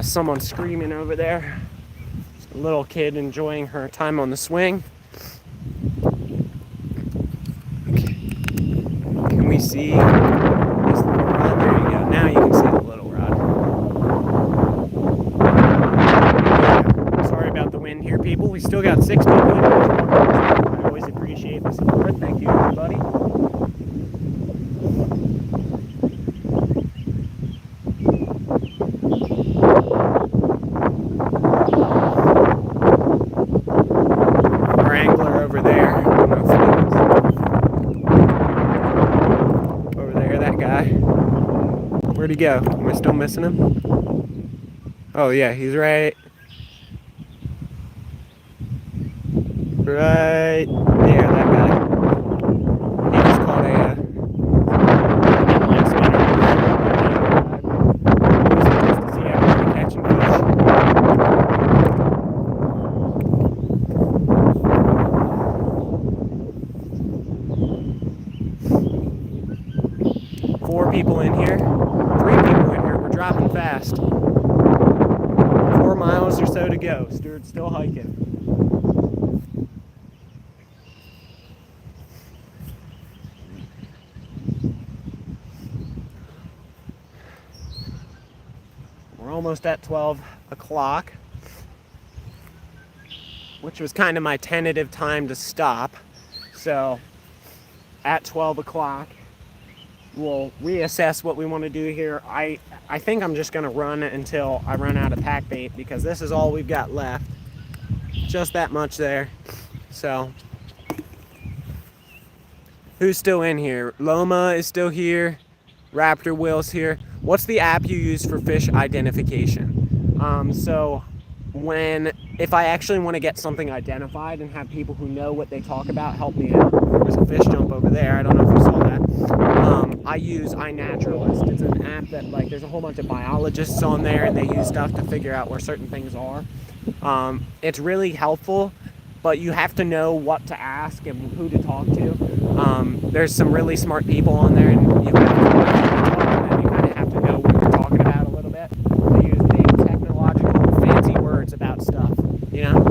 A: someone screaming over there. A little kid enjoying her time on the swing. Okay. Can we see this little rod? There you go. Now you can see the little rod. Yeah. Sorry about the wind here, people. We still got 6 people. I always appreciate the support. Thank you, everybody. Where'd he go? Am I still missing him? Oh yeah, he's right there, that guy. He just caught miles or so to go. Stuart's still hiking. We're almost at 12 o'clock, which was kind of my tentative time to stop. So at 12 o'clock, we'll reassess what we want to do here. I think I'm just going to run until I run out of pack bait, because this is all we've got left. Just that much there. So who's still in here? Loma is still here. Raptor Will's here. What's the app you use for fish identification? So if I actually want to get something identified and have people who know what they talk about help me out. There's a fish jump over there. I don't know if you saw that. I use iNaturalist. It's an app that, like, there's a whole bunch of biologists on there, and they use stuff to figure out where certain things are. It's really helpful, but you have to know what to ask and who to talk to. There's some really smart people on there, and you have to know what you're talking about a little bit. They use big technological fancy words about stuff, you know?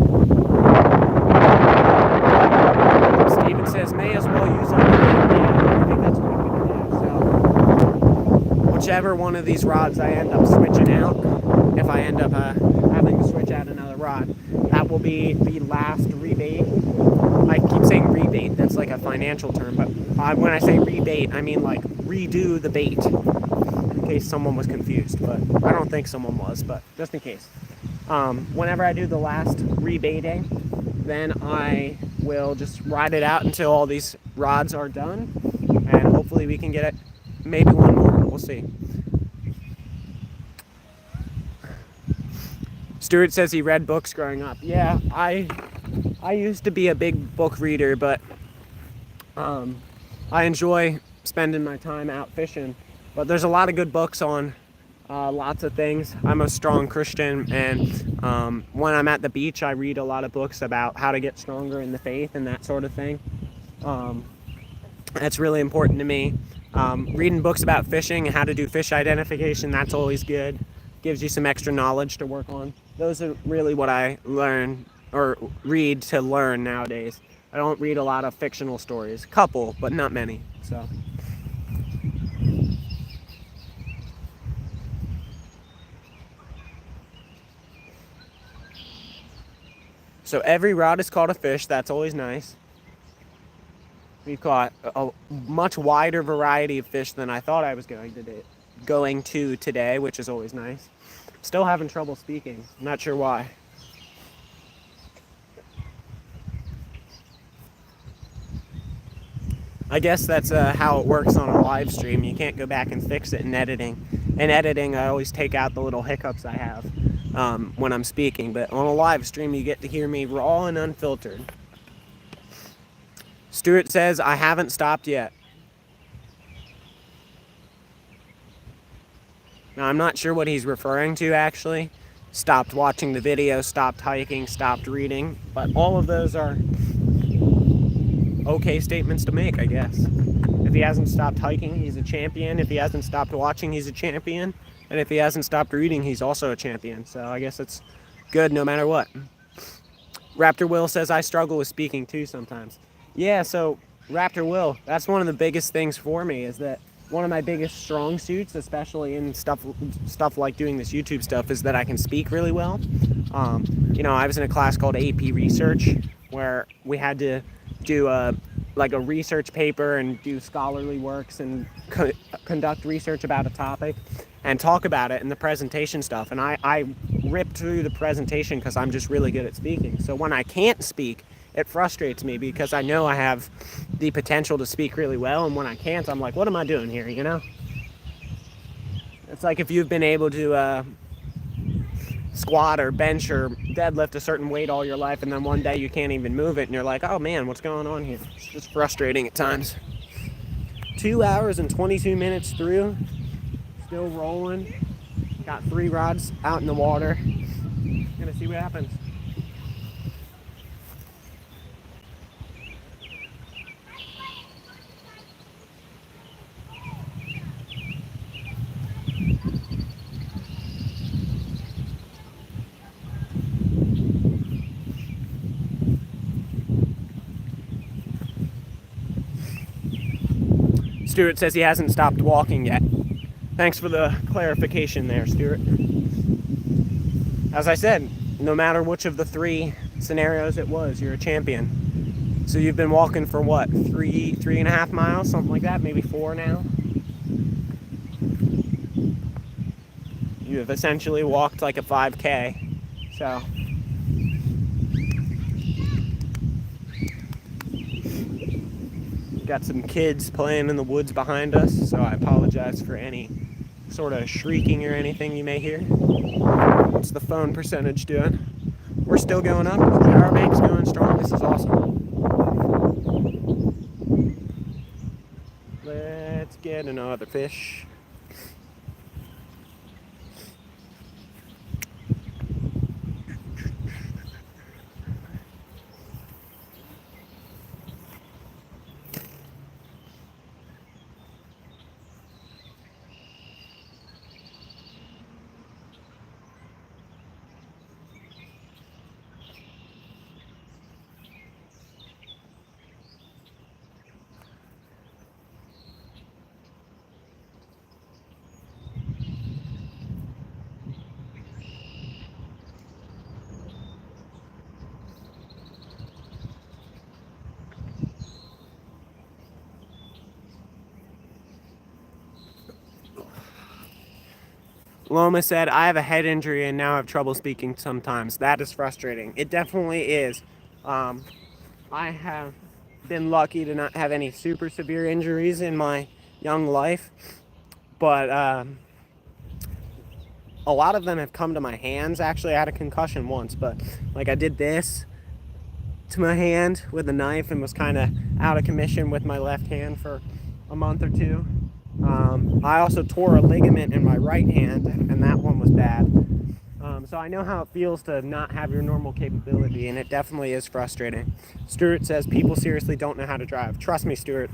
A: Steven says, may as well use our I think that's what I'm going to do. So whichever one of these rods I end up switching out, if I end up having to switch out another rod, that will be the last rebate. I keep saying rebate, that's like a financial term, but when I say rebate, I mean like redo the bait, in case someone was confused, but I don't think someone was, but just in case. Whenever I do the last rebaiting, then I will just ride it out until all these rods are done, and hopefully we can get it, maybe one more, we'll see. Stuart says he read books growing up. Yeah, I used to be a big book reader, but I enjoy spending my time out fishing. But there's a lot of good books on lots of things. I'm a strong Christian, and when I'm at the beach, I read a lot of books about how to get stronger in the faith and that sort of thing. That's really important to me. Reading books about fishing and how to do fish identification, that's always good. Gives you some extra knowledge to work on. Those are really what I learn or read to learn nowadays. I don't read a lot of fictional stories. A couple, but not many. So every rod is caught a fish. That's always nice. We've caught a much wider variety of fish than I thought I was going to today, which is always nice. Still having trouble speaking. Not sure why. I guess that's how it works on a live stream. You can't go back and fix it in editing. In editing, I always take out the little hiccups I have when I'm speaking. But on a live stream, you get to hear me raw and unfiltered. Stuart says, I haven't stopped yet. Now, I'm not sure what he's referring to, actually. Stopped watching the video, stopped hiking, stopped reading. But all of those are okay statements to make, I guess. If he hasn't stopped hiking, he's a champion. If he hasn't stopped watching, he's a champion. And if he hasn't stopped reading, he's also a champion. So I guess it's good no matter what. Raptor Will says, I struggle with speaking too sometimes. Yeah, so Raptor Will, that's one of the biggest things for me, is that one of my biggest strong suits, especially in stuff like doing this YouTube stuff, is that I can speak really well. I was in a class called AP Research, where we had to do a research paper and do scholarly works and conduct research about a topic and talk about it in the presentation stuff. And I ripped through the presentation because I'm just really good at speaking. So when I can't speak, it frustrates me because I know I have the potential to speak really well, and when I can't, I'm like, what am I doing here, you know? It's like if you've been able to squat or bench or deadlift a certain weight all your life, and then one day you can't even move it, and you're like, oh man, what's going on here? It's just frustrating at times. 2 hours and 22 minutes through, still rolling. Got 3 rods out in the water. Gonna see what happens. Stuart says he hasn't stopped walking yet. Thanks for the clarification there, Stuart. As I said, no matter which of the three scenarios it was, you're a champion. So you've been walking for what, 3.5 miles, something like that, maybe 4 now? You have essentially walked like a 5K. So got some kids playing in the woods behind us, so I apologize for any sort of shrieking or anything you may hear. What's the phone percentage doing? We're still going up. The power bank's going strong. This is awesome. Let's get another fish. Loma said, I have a head injury and now have trouble speaking sometimes. That is frustrating. It definitely is. I have been lucky to not have any super severe injuries in my young life, but a lot of them have come to my hands. Actually, I had a concussion once, but like I did this to my hand with a knife and was kind of out of commission with my left hand for a month or two. I also tore a ligament in my right hand, and that one was bad. So I know how it feels to not have your normal capability, and it definitely is frustrating. Stuart says people seriously don't know how to drive. Trust me, Stuart.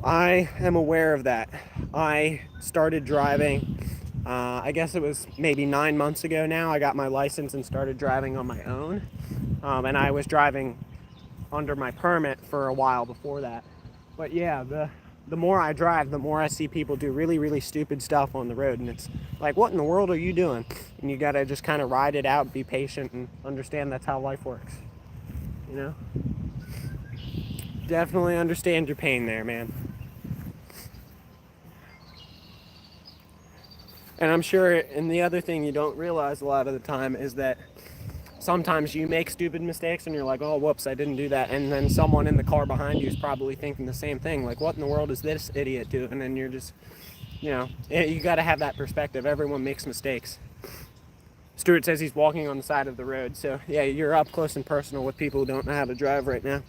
A: I am aware of that. I started driving, I guess it was maybe 9 months ago now. I got my license and started driving on my own. And I was driving under my permit for a while before that. But yeah, the more I drive, the more I see people do really, really stupid stuff on the road. And it's like, what in the world are you doing? And you gotta just kind of ride it out, be patient, and understand that's how life works. You know? Definitely understand your pain there, man. And I'm sure, and the other thing you don't realize a lot of the time is that sometimes you make stupid mistakes and you're like, oh, whoops, I didn't do that. And then someone in the car behind you is probably thinking the same thing. Like, what in the world is this idiot doing? And then you're just, you know, you got to have that perspective. Everyone makes mistakes. Stuart says he's walking on the side of the road. So, yeah, you're up close and personal with people who don't know how to drive right now.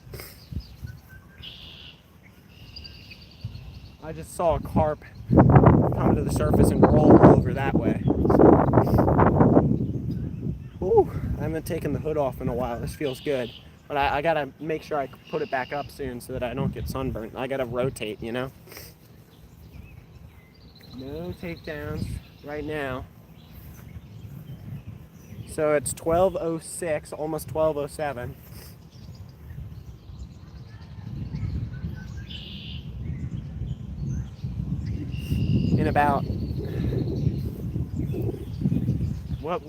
A: I just saw a carp come to the surface and roll over that way. Ooh, I haven't taken the hood off in a while. This feels good. But I gotta make sure I put it back up soon so that I don't get sunburned. I gotta rotate, you know? No takedowns right now. So it's 12:06, almost 12:07. In about...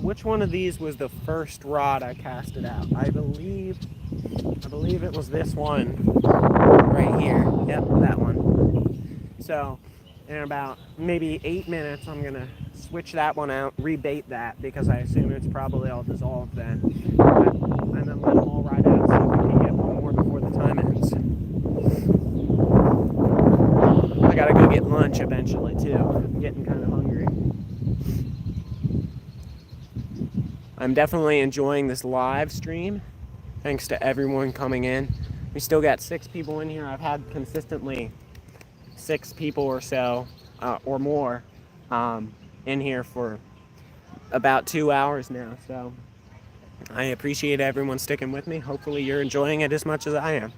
A: which one of these was the first rod I casted out? I believe it was this one right here. Yep, that one. So in about maybe 8 minutes, I'm gonna switch that one out, rebait that, because I assume it's probably all dissolved then. And then let them all ride out so we can get one more before the time ends. I gotta go get lunch eventually too. I'm getting kind of hungry. I'm definitely enjoying this live stream. Thanks to everyone coming in. We still got 6 people in here. I've had consistently 6 people or so, or more, in here for about 2 hours now. So I appreciate everyone sticking with me. Hopefully you're enjoying it as much as I am.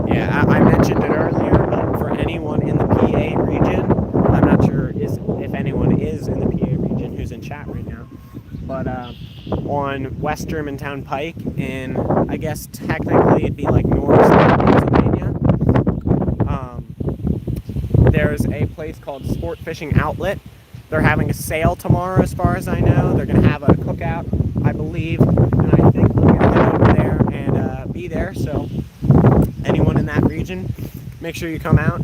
A: Yeah, I mentioned it earlier, but for anyone in the PA region, I'm not sure if anyone is in the PA region who's in chat right now, but on on West Germantown Pike in, I guess technically it'd be like North Pennsylvania. There's a place called Sport Fishing Outlet. They're having a sale tomorrow, as far as I know. They're going to have a cookout, I believe, and I think we're going to head over there and be there. So anyone in that region, make sure you come out.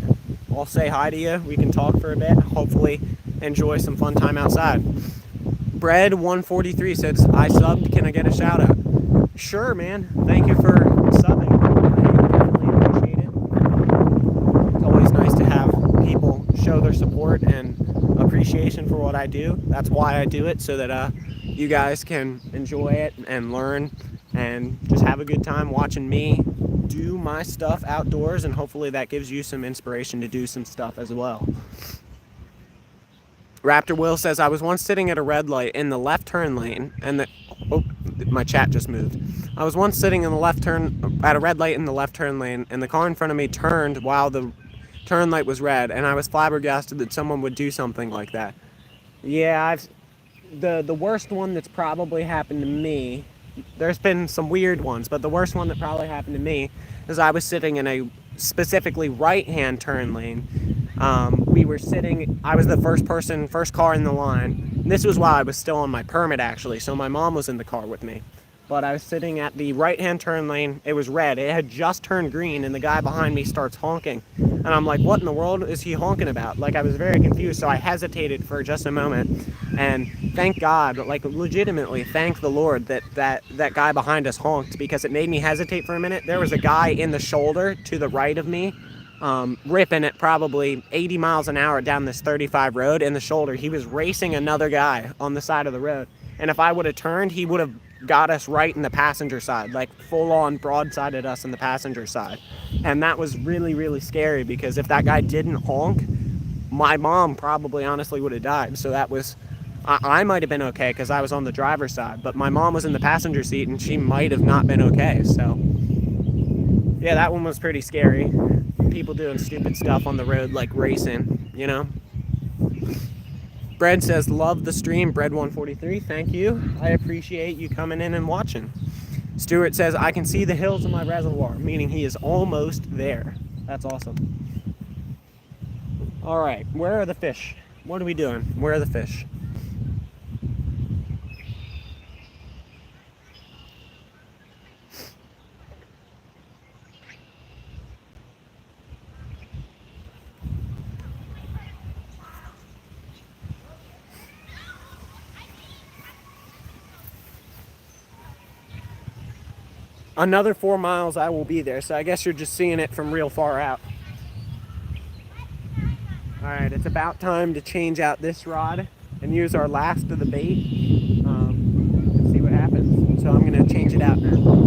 A: I'll say hi to you. We can talk for a bit. Hopefully enjoy some fun time outside. Bread143 says, I subbed. Can I get a shout out? Sure, man. Thank you for subbing. I definitely appreciate it. It's always nice to have people show their support and appreciation for what I do. That's why I do it, so that you guys can enjoy it and learn and just have a good time watching me do my stuff outdoors, and hopefully that gives you some inspiration to do some stuff as well. Raptor Will says, I was once sitting at a red light in the left turn lane and my chat just moved. I was once sitting in the at a red light in the left turn lane, and the car in front of me turned while the turn light was red, and I was flabbergasted that someone would do something like that. Yeah, the worst one that's probably happened to me, there's been some weird ones, but the worst one that probably happened to me is I was sitting in a specifically right-hand turn lane. I was the first car in the line. And this was while I was still on my permit, actually, so my mom was in the car with me. But I was sitting at the right-hand turn lane. It was red. It had just turned green, and the guy behind me starts honking. And I'm like, what in the world is he honking about? Like, I was very confused, so I hesitated for just a moment. And thank God, like, legitimately, thank the Lord that guy behind us honked, because it made me hesitate for a minute. There was a guy in the shoulder to the right of me, ripping at probably 80 miles an hour down this 35 road in the shoulder. He was racing another guy on the side of the road. And if I would have turned, he would have got us right in the passenger side, like full on broadsided us in the passenger side. And that was really, really scary, because if that guy didn't honk, my mom probably honestly would have died. So that was, I might have been okay because I was on the driver's side, but my mom was in the passenger seat and she might have not been okay. So yeah, that one was pretty scary. People doing stupid stuff on the road, like racing, you know. Bread says, love the stream, Bread143. Thank you. I appreciate you coming in and watching. Stuart says, I can see the hills of my reservoir, meaning he is almost there. That's awesome. All right, where are the fish? What are we doing? Where are the fish? Another 4 miles I will be there, so I guess you're just seeing it from real far out. Alright, it's about time to change out this rod and use our last of the bait and see what happens. So I'm going to change it out now.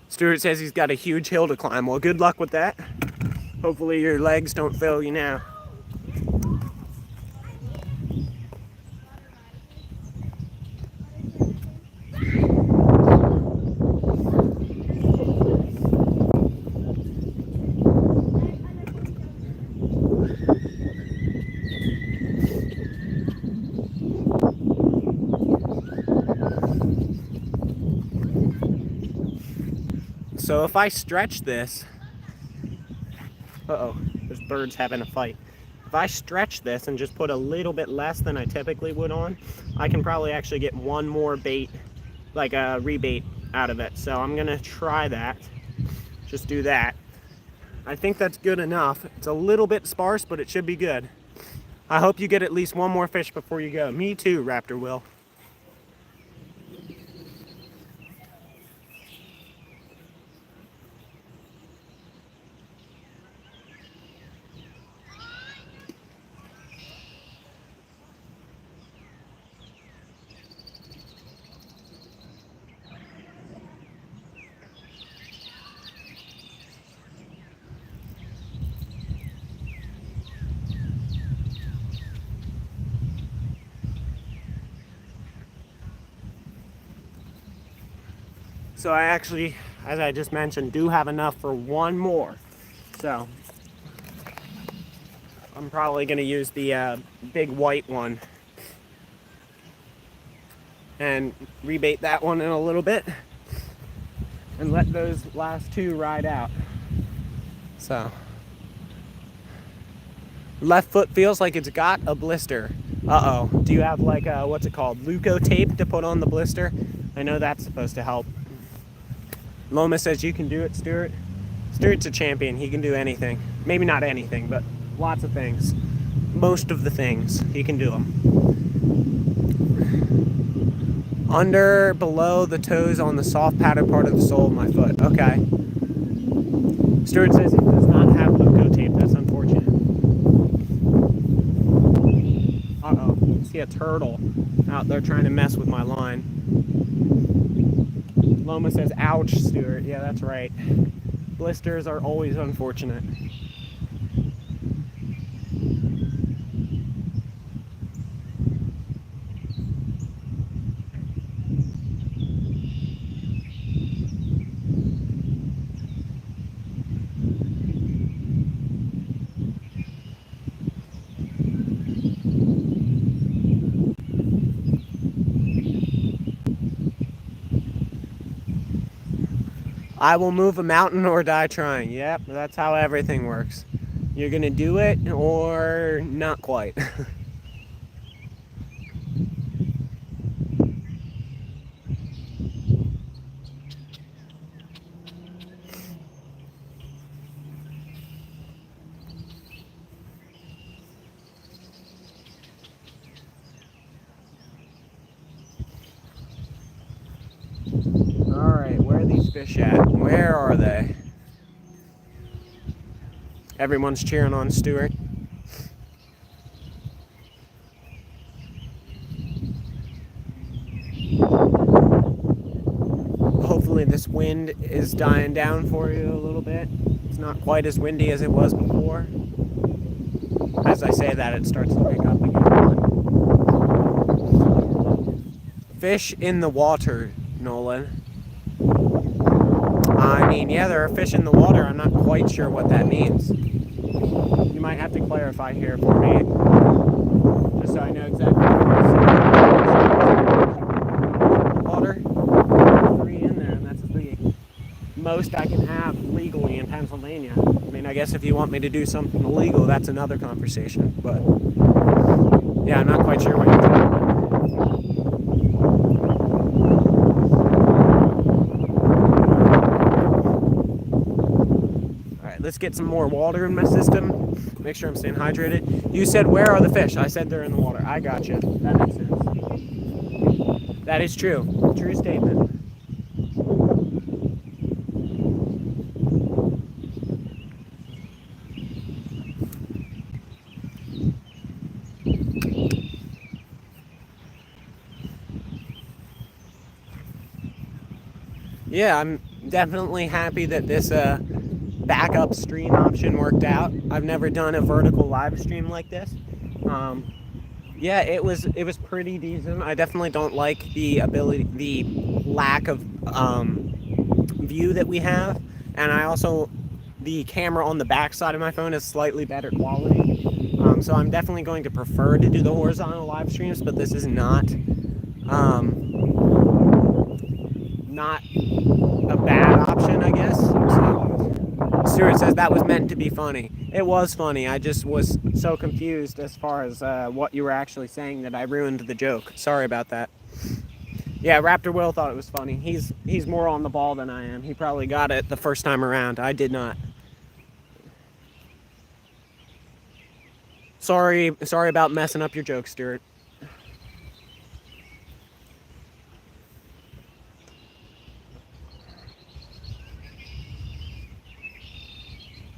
A: Stuart says he's got a huge hill to climb. Well, good luck with that. Hopefully your legs don't fail you now. So if I stretch this, there's birds having a fight. If I stretch this and just put a little bit less than I typically would on, I can probably actually get one more bait, like a rebait out of it. So I'm gonna try that, just do that. I think that's good enough. It's a little bit sparse, but it should be good. I hope you get at least one more fish before you go. Me too, Raptor Will. So I actually, as I just mentioned, do have enough for one more. So I'm probably going to use the big white one and rebait that one in a little bit and let those last two ride out. So left foot feels like it's got a blister. Uh-oh. Do you have like what's it called? Leuco tape to put on the blister? I know that's supposed to help. Loma says you can do it, Stuart. Stuart's a champion. He can do anything. Maybe not anything, but lots of things. Most of the things. He can do them. Under, below the toes on the soft padded part of the sole of my foot. Okay. Stuart says he does not have Leuco tape. That's unfortunate. Uh-oh. See a turtle out there trying to mess with my line. Loma says, ouch, Stuart. Yeah, that's right. Blisters are always unfortunate. I will move a mountain or die trying. Yep, that's how everything works. You're gonna do it or not quite. Alright, where are these fish at? Where are they? Everyone's cheering on Stuart. Hopefully this wind is dying down for you a little bit. It's not quite as windy as it was before. As I say that, it starts to pick up again. Fish in the water, Nolan. I mean, yeah, there are fish in the water. I'm not quite sure what that means. You might have to clarify here for me, just so I know exactly what water. 3 in there, and that's the most I can have legally in Pennsylvania. I mean, I guess if you want me to do something illegal, that's another conversation. But yeah, I'm not quite sure what you're talking about. Let's get some more water in my system. Make sure I'm staying hydrated. You said, where are the fish? I said they're in the water. I got you. That makes sense. That is true. True statement. Yeah, I'm definitely happy that this backup stream option worked out. I've never done a vertical live stream like this. Yeah, it was pretty decent. I definitely don't like the lack of view that we have, and I also, the camera on the back side of my phone is slightly better quality. So I'm definitely going to prefer to do the horizontal live streams, but this is not a bad option, I guess. So, Stuart says that was meant to be funny. It was funny. I just was so confused as far as what you were actually saying that I ruined the joke. Sorry about that. Yeah, Raptor Will thought it was funny. He's more on the ball than I am. He probably got it the first time around. I did not. Sorry about messing up your joke, Stuart.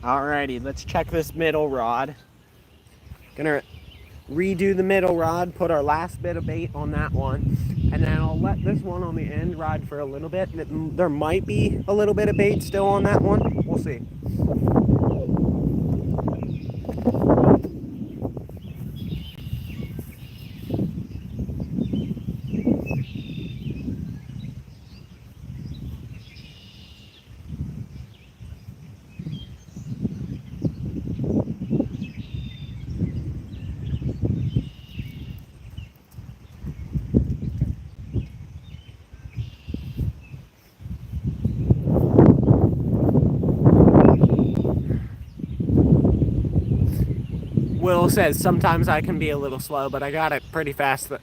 A: Alrighty, let's check this middle rod. Gonna redo the middle rod, put our last bit of bait on that one, and then I'll let this one on the end ride for a little bit. There might be a little bit of bait still on that one. We'll see. Will says sometimes I can be a little slow, but I got it pretty fast. But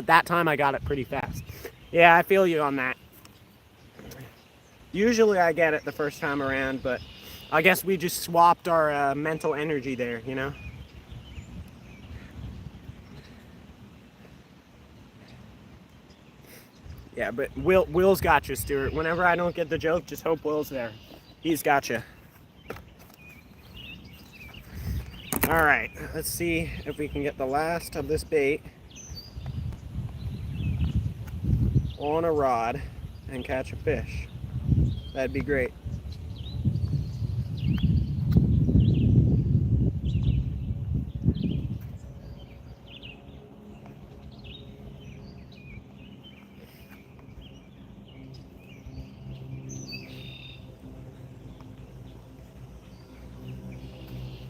A: that time I got it pretty fast. Yeah, I feel you on that. Usually I get it the first time around, but I guess we just swapped our mental energy there, you know? Yeah, but Will's got you, Stuart. Whenever I don't get the joke, just hope Will's there. He's got you. All right, let's see if we can get the last of this bait on a rod and catch a fish. That'd be great.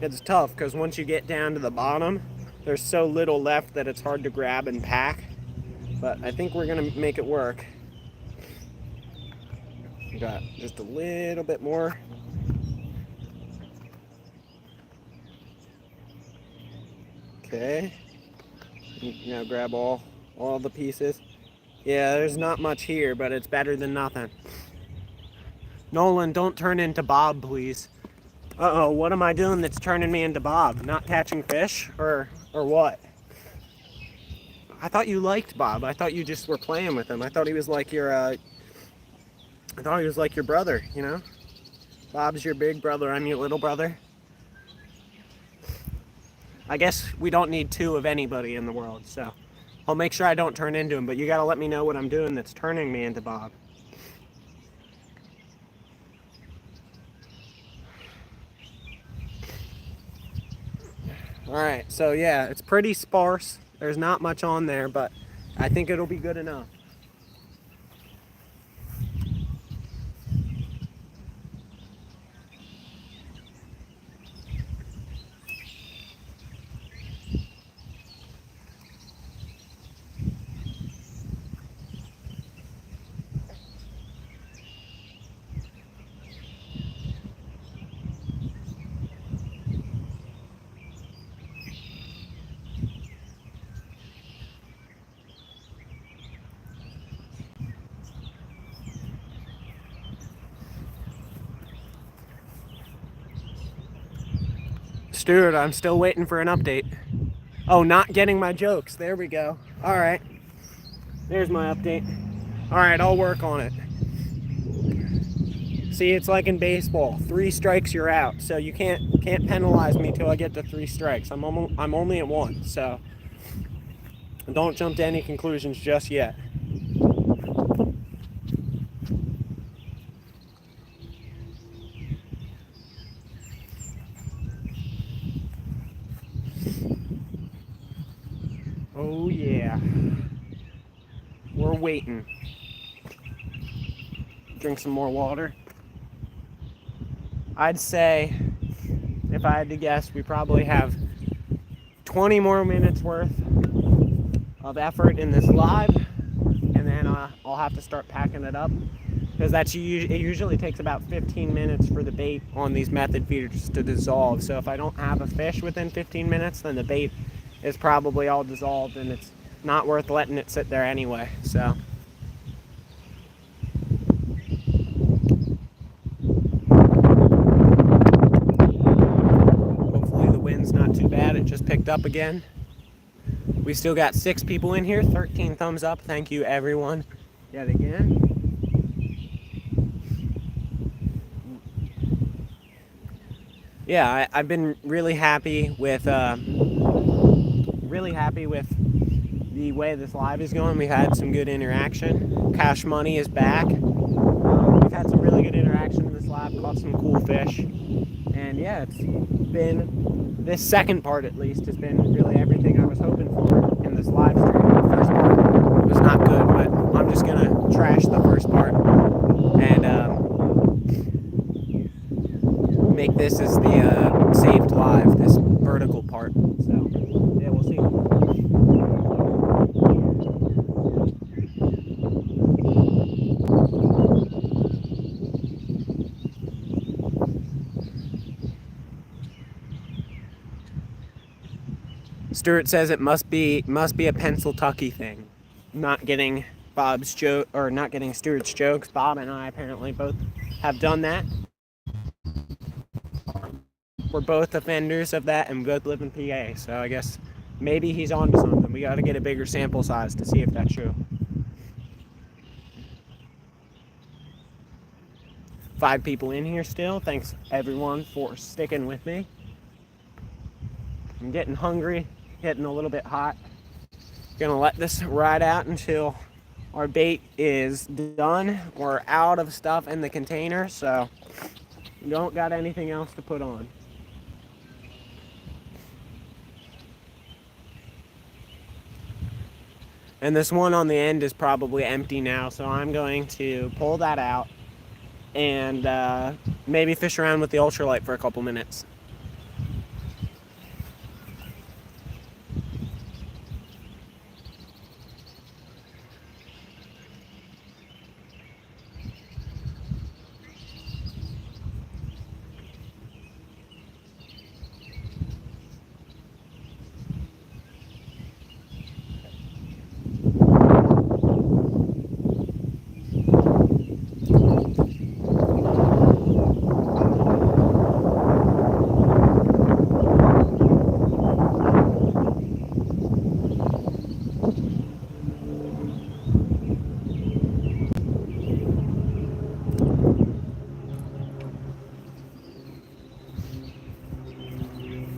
A: It's tough because once you get down to the bottom, there's so little left that it's hard to grab and pack. But I think we're gonna make it work. We got just a little bit more. Okay. Now grab all the pieces. Yeah, there's not much here, but it's better than nothing. Nolan, don't turn into Bob, please. Uh-oh, what am I doing that's turning me into Bob? Not catching fish or what? I thought you liked Bob. I thought you just were playing with him. I thought he was like your brother, you know? Bob's your big brother, I'm your little brother. I guess we don't need two of anybody in the world, so I'll make sure I don't turn into him, but you gotta let me know what I'm doing that's turning me into Bob. Alright, so yeah, it's pretty sparse. There's not much on there, but I think it'll be good enough. Stuart, I'm still waiting for an update. Oh, not getting my jokes. There we go. All right. There's my update. All right, I'll work on it. See, it's like in baseball. 3 strikes, you're out. So you can't penalize me till I get to 3 strikes. I'm only at 1. So don't jump to any conclusions just yet. Oh yeah. We're waiting. Drink some more water. I'd say, if I had to guess, we probably have 20 more minutes worth of effort in this live, and then I'll have to start packing it up, because it usually takes about 15 minutes for the bait on these method feeders to dissolve. So if I don't have a fish within 15 minutes, then the bait is probably all dissolved, and it's not worth letting it sit there anyway. So hopefully the wind's not too bad. It just picked up again. We still got 6 people in here. 13 thumbs up. Thank you, everyone, yet again. Yeah, I've been really happy with the way this live is going. We've had some good interaction. Cash Money is back. We've had some really good interaction in this live. Caught some cool fish, and yeah, it's been, this second part at least, has been really everything I was hoping for in this live stream. The first part was not good, but I'm just gonna trash the first part and make this as the saved live, this vertical part. So yeah, we'll see. Stuart says it must be a Pennsylvania thing. Not getting Bob's joke, or not getting Stuart's jokes. Bob and I apparently both have done that. We're both offenders of that, and we both live in PA. So I guess maybe he's on to something. We got to get a bigger sample size to see if that's true. 5 people in here still. Thanks everyone for sticking with me. I'm getting hungry, getting a little bit hot. Gonna let this ride out until our bait is done. We're out of stuff in the container, so we don't got anything else to put on. And this one on the end is probably empty now, so I'm going to pull that out and maybe fish around with the ultralight for a couple minutes.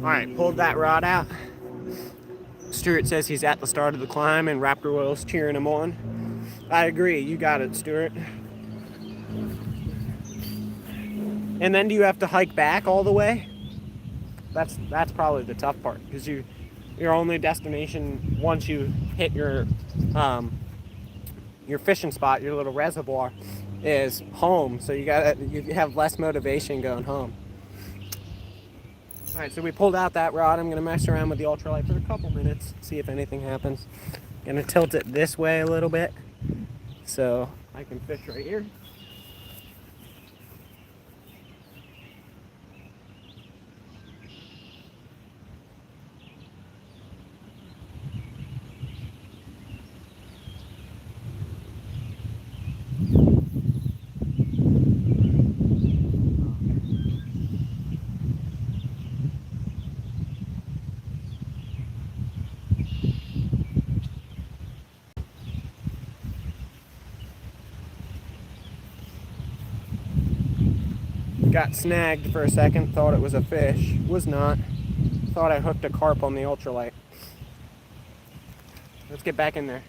A: Alright, pulled that rod out. Stuart says he's at the start of the climb and Raptor Oil's cheering him on. I agree, you got it, Stuart. And then do you have to hike back all the way? That's probably the tough part, because your only destination once you hit your fishing spot, your little reservoir, is home. So you have less motivation going home. All right, so we pulled out that rod. I'm gonna mess around with the ultralight for a couple minutes, see if anything happens. Gonna tilt it this way a little bit so I can fish right here. Got snagged for a second, thought it was a fish. Was not. Thought I hooked a carp on the ultralight. Let's get back in there.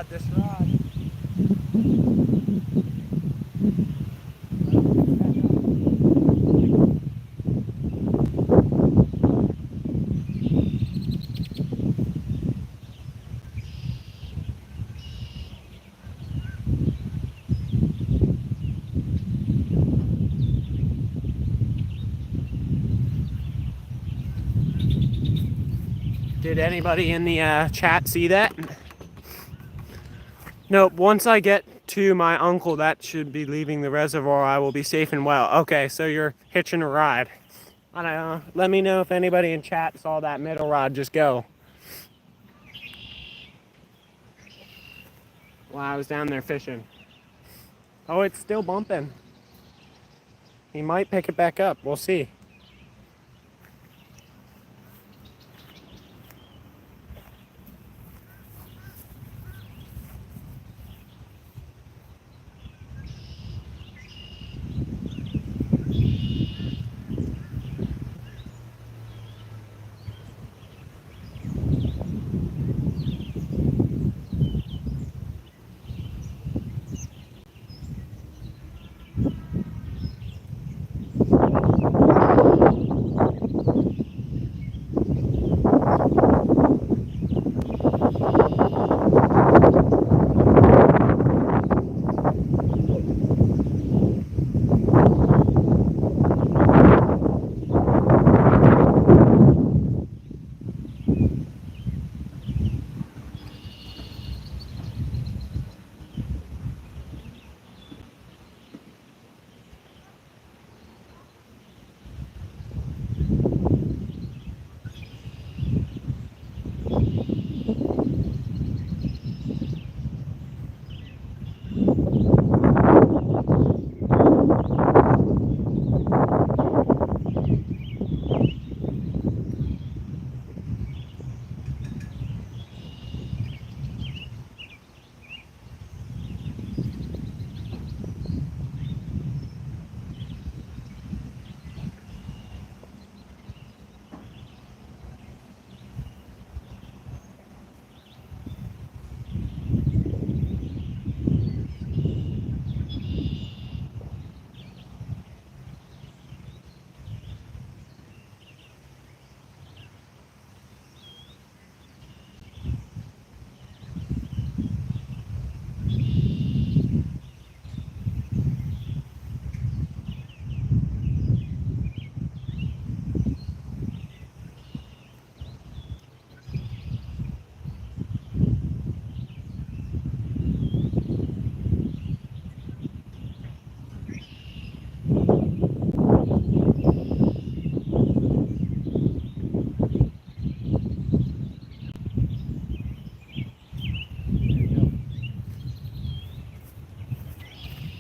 A: This rod. Did anybody in the chat see that? Nope, once I get to my uncle that should be leaving the reservoir, I will be safe and well. Okay, so you're hitching a ride. I don't know. Let me know if anybody in chat saw that middle rod just go. While I was down there fishing. Oh, it's still bumping. He might pick it back up. We'll see.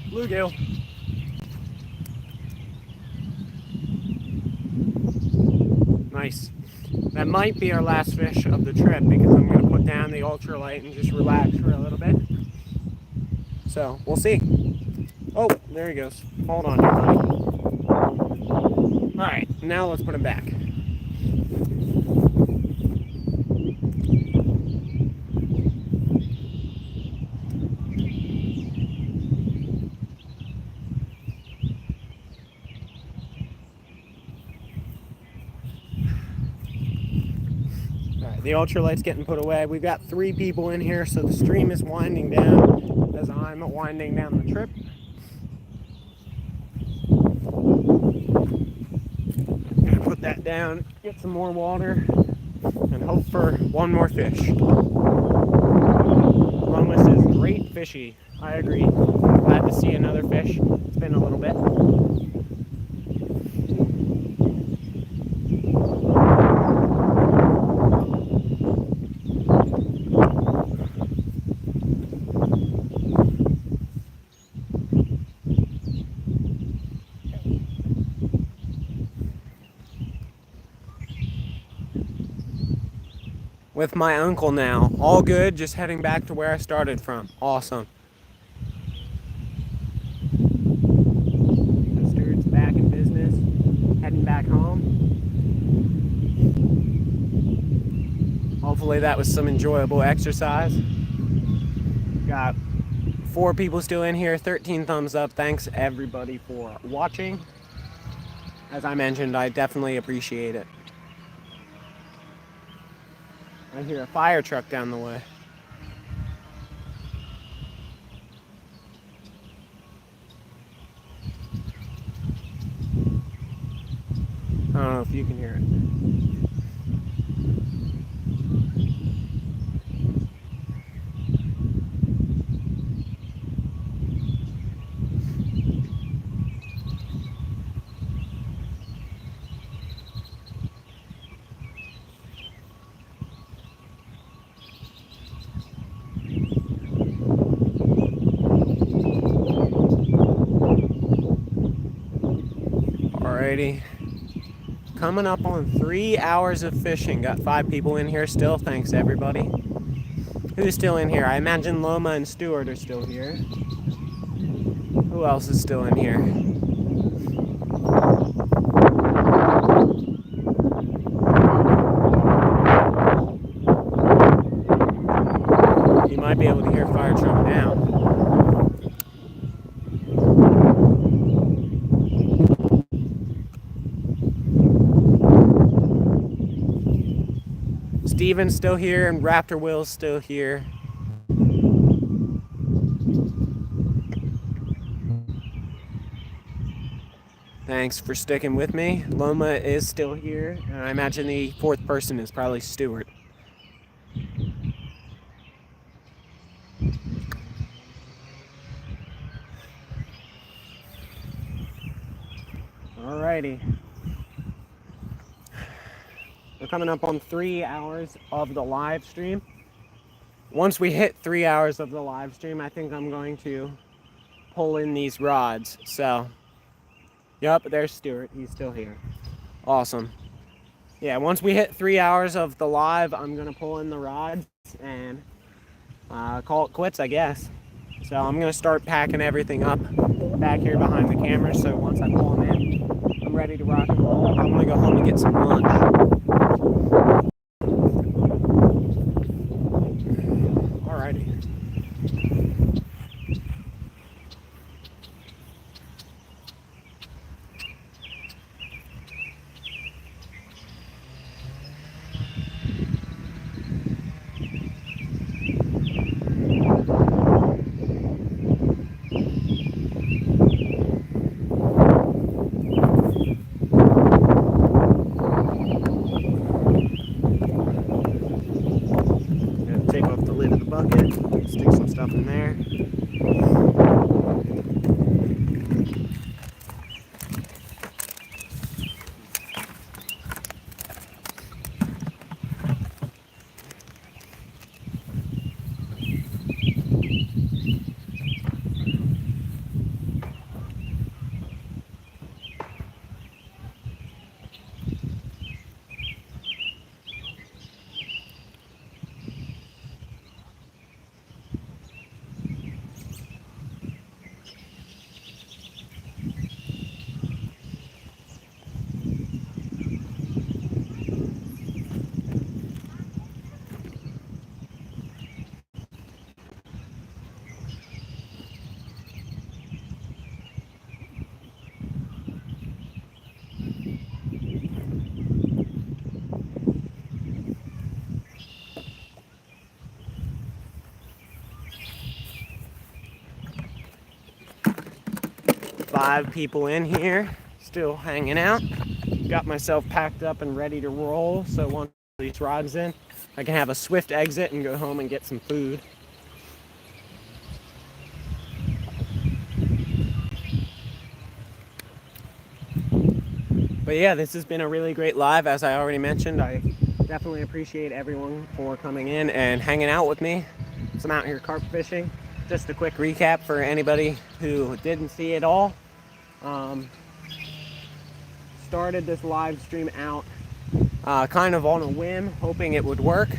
A: Bluegill. Nice. That might be our last fish of the trip because I'm going to put down the ultralight and just relax for a little bit. So, we'll see. Oh, there he goes. Hold on here, buddy. Alright, now let's put him back. The ultralight's getting put away. We've got 3 people in here, so the stream is winding down as I'm winding down the trip. I'm gonna put that down, get some more water, and hope for one more fish. Lomas is great fishy. I agree. I'm glad to see another fish. It's been a little bit. With my uncle now. All good, just heading back to where I started from. Awesome. The steward's back in business, heading back home. Hopefully that was some enjoyable exercise. Got 4 people still in here, 13 thumbs up. Thanks everybody for watching. As I mentioned, I definitely appreciate it. I hear a fire truck down the way. I don't know if you can hear it. Alrighty. Coming up on 3 hours of fishing. Got 5 people in here still. Thanks, everybody. Who's still in here? I imagine Loma and Stewart are still here. Who else is still in here? You might be able to hear fire truck now. Steven's still here and Raptor Will's still here. Thanks for sticking with me. Loma is still here, and I imagine the 4th person is probably Stewart. Alrighty. We're coming up on 3 hours of the live stream. Once we hit 3 hours of the live stream, I think I'm going to pull in these rods. So, yep, there's Stuart. He's still here. Awesome. Yeah, once we hit 3 hours of the live, I'm going to pull in the rods and call it quits, I guess. So I'm going to start packing everything up back here behind the camera. So once I pull them in, I'm ready to rock and roll. I'm going to go home and get some lunch. Alrighty. Take off the lid of the bucket, stick some stuff in there. 5 people in here, still hanging out. Got myself packed up and ready to roll, so once these rods in, I can have a swift exit and go home and get some food. But yeah, this has been a really great live, as I already mentioned. I definitely appreciate everyone for coming in and hanging out with me. So I'm out here carp fishing. Just a quick recap for anybody who didn't see it all. Started this live stream out kind of on a whim, hoping it would work,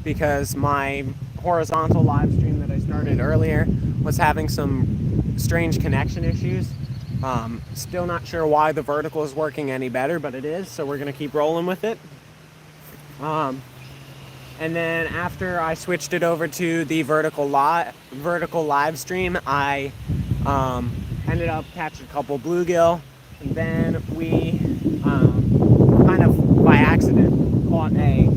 A: because my horizontal live stream that I started earlier was having some strange connection issues. Still not sure why the vertical is working any better, but it is, so we're gonna keep rolling with it. And then after I switched it over to the vertical live stream, I ended up catching a couple bluegill, and then we kind of by accident caught a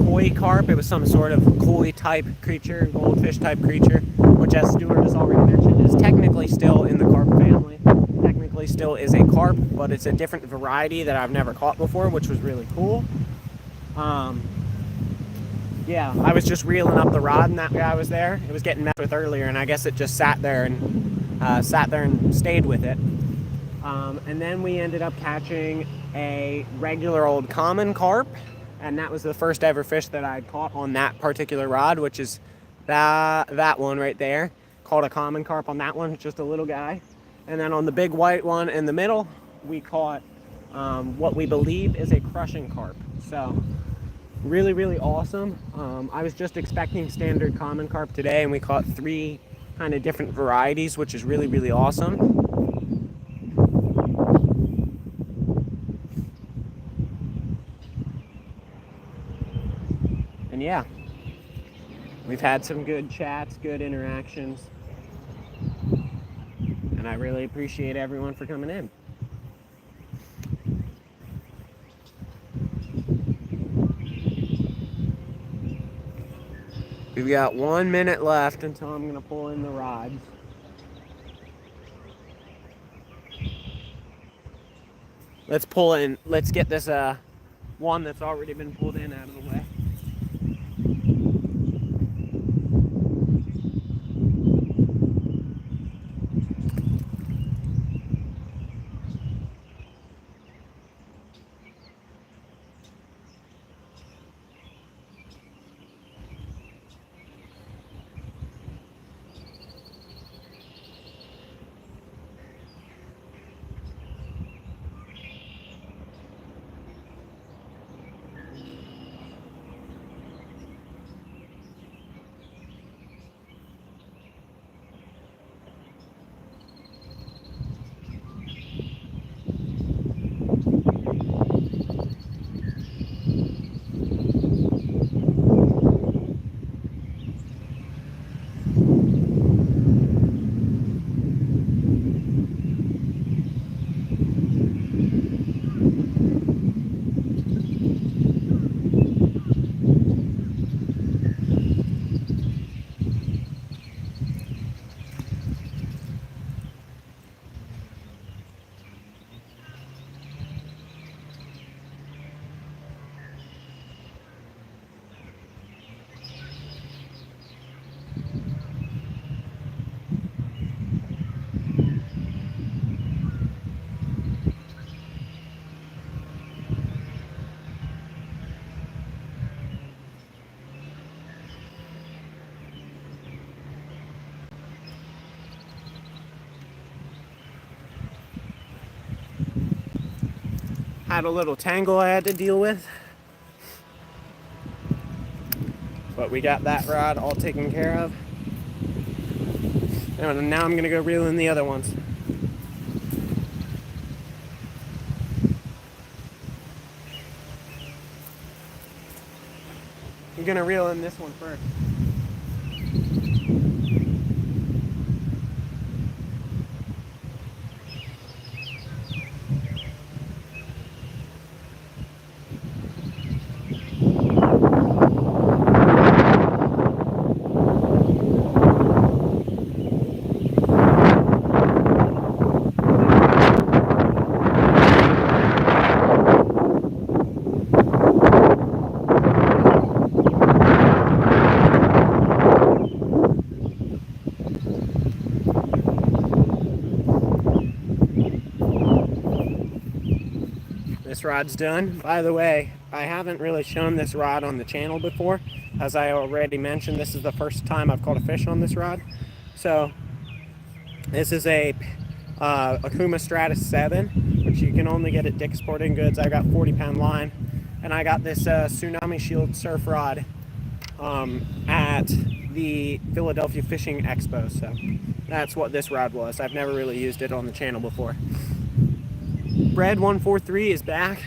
A: koi carp. It was some sort of koi type creature, goldfish type creature, which, as Stuart has already mentioned, is technically still in the carp family. Technically still is a carp, but it's a different variety that I've never caught before, which was really cool. Yeah, I was just reeling up the rod and that guy was there. It was getting messed with earlier, and I guess it just sat there and stayed with it. And then we ended up catching a regular old common carp, and that was the first ever fish that I caught on that particular rod, which is that one right there. Caught a common carp on that one, just a little guy. And then on the big white one in the middle, we caught what we believe is a crushing carp. So really, really awesome. I was just expecting standard common carp today, and we caught 3 kind of different varieties, which is really, really awesome. And yeah, we've had some good chats, good interactions, and I really appreciate everyone for coming in. We've got 1 minute left until I'm going to pull in the rods. Let's pull in. Let's get this one that's already been pulled in out of the way. Had a little tangle I had to deal with, but we got that rod all taken care of. And now I'm going to go reel in the other ones. I'm going to reel in this one first. This rod's done. By the way, I haven't really shown this rod on the channel before. As I already mentioned, this is the first time I've caught a fish on this rod. So this is a Akuma Stratus 7, which you can only get at Dick's Sporting Goods. I got 40-pound line, and I got this Tsunami Shield surf rod at the Philadelphia Fishing Expo. So that's what this rod was. I've never really used it on the channel before. Bread 143 is back.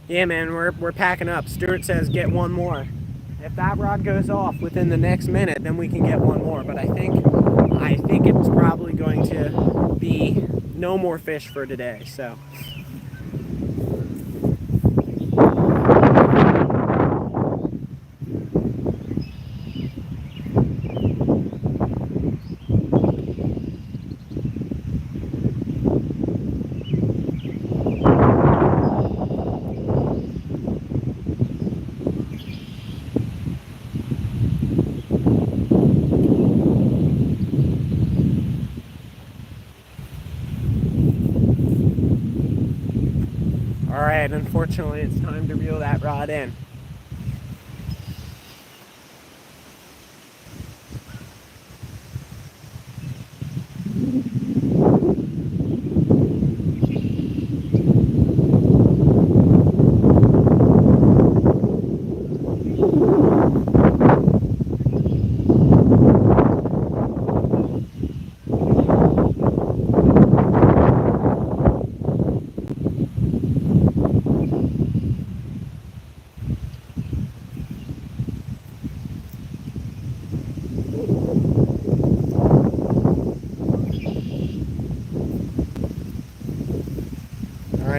A: Yeah, man, we're packing up. Stuart says get one more. If that rod goes off within the next minute, then we can get one more. But I think it's probably going to be no more fish for today. So. Alright, unfortunately it's time to reel that rod in.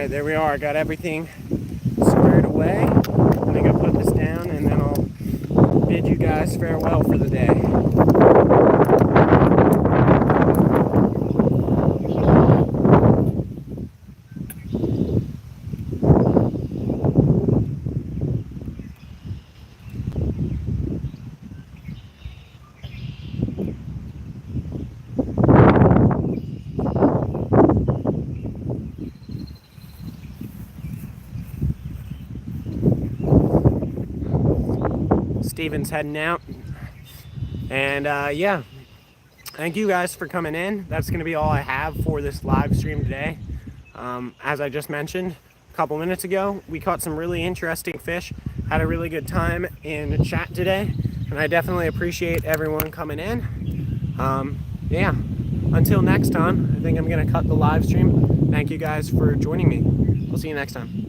A: right, there we are. Got everything squared away. I'm gonna go put this down and then I'll bid you guys farewell for the day. Steven's heading out. And yeah, thank you guys for coming in. That's going to be all I have for this live stream today. As I just mentioned a couple minutes ago, we caught some really interesting fish, had a really good time in chat today, and I definitely appreciate everyone coming in. Yeah, until next time, I think I'm going to cut the live stream. Thank you guys for joining me. We'll see you next time.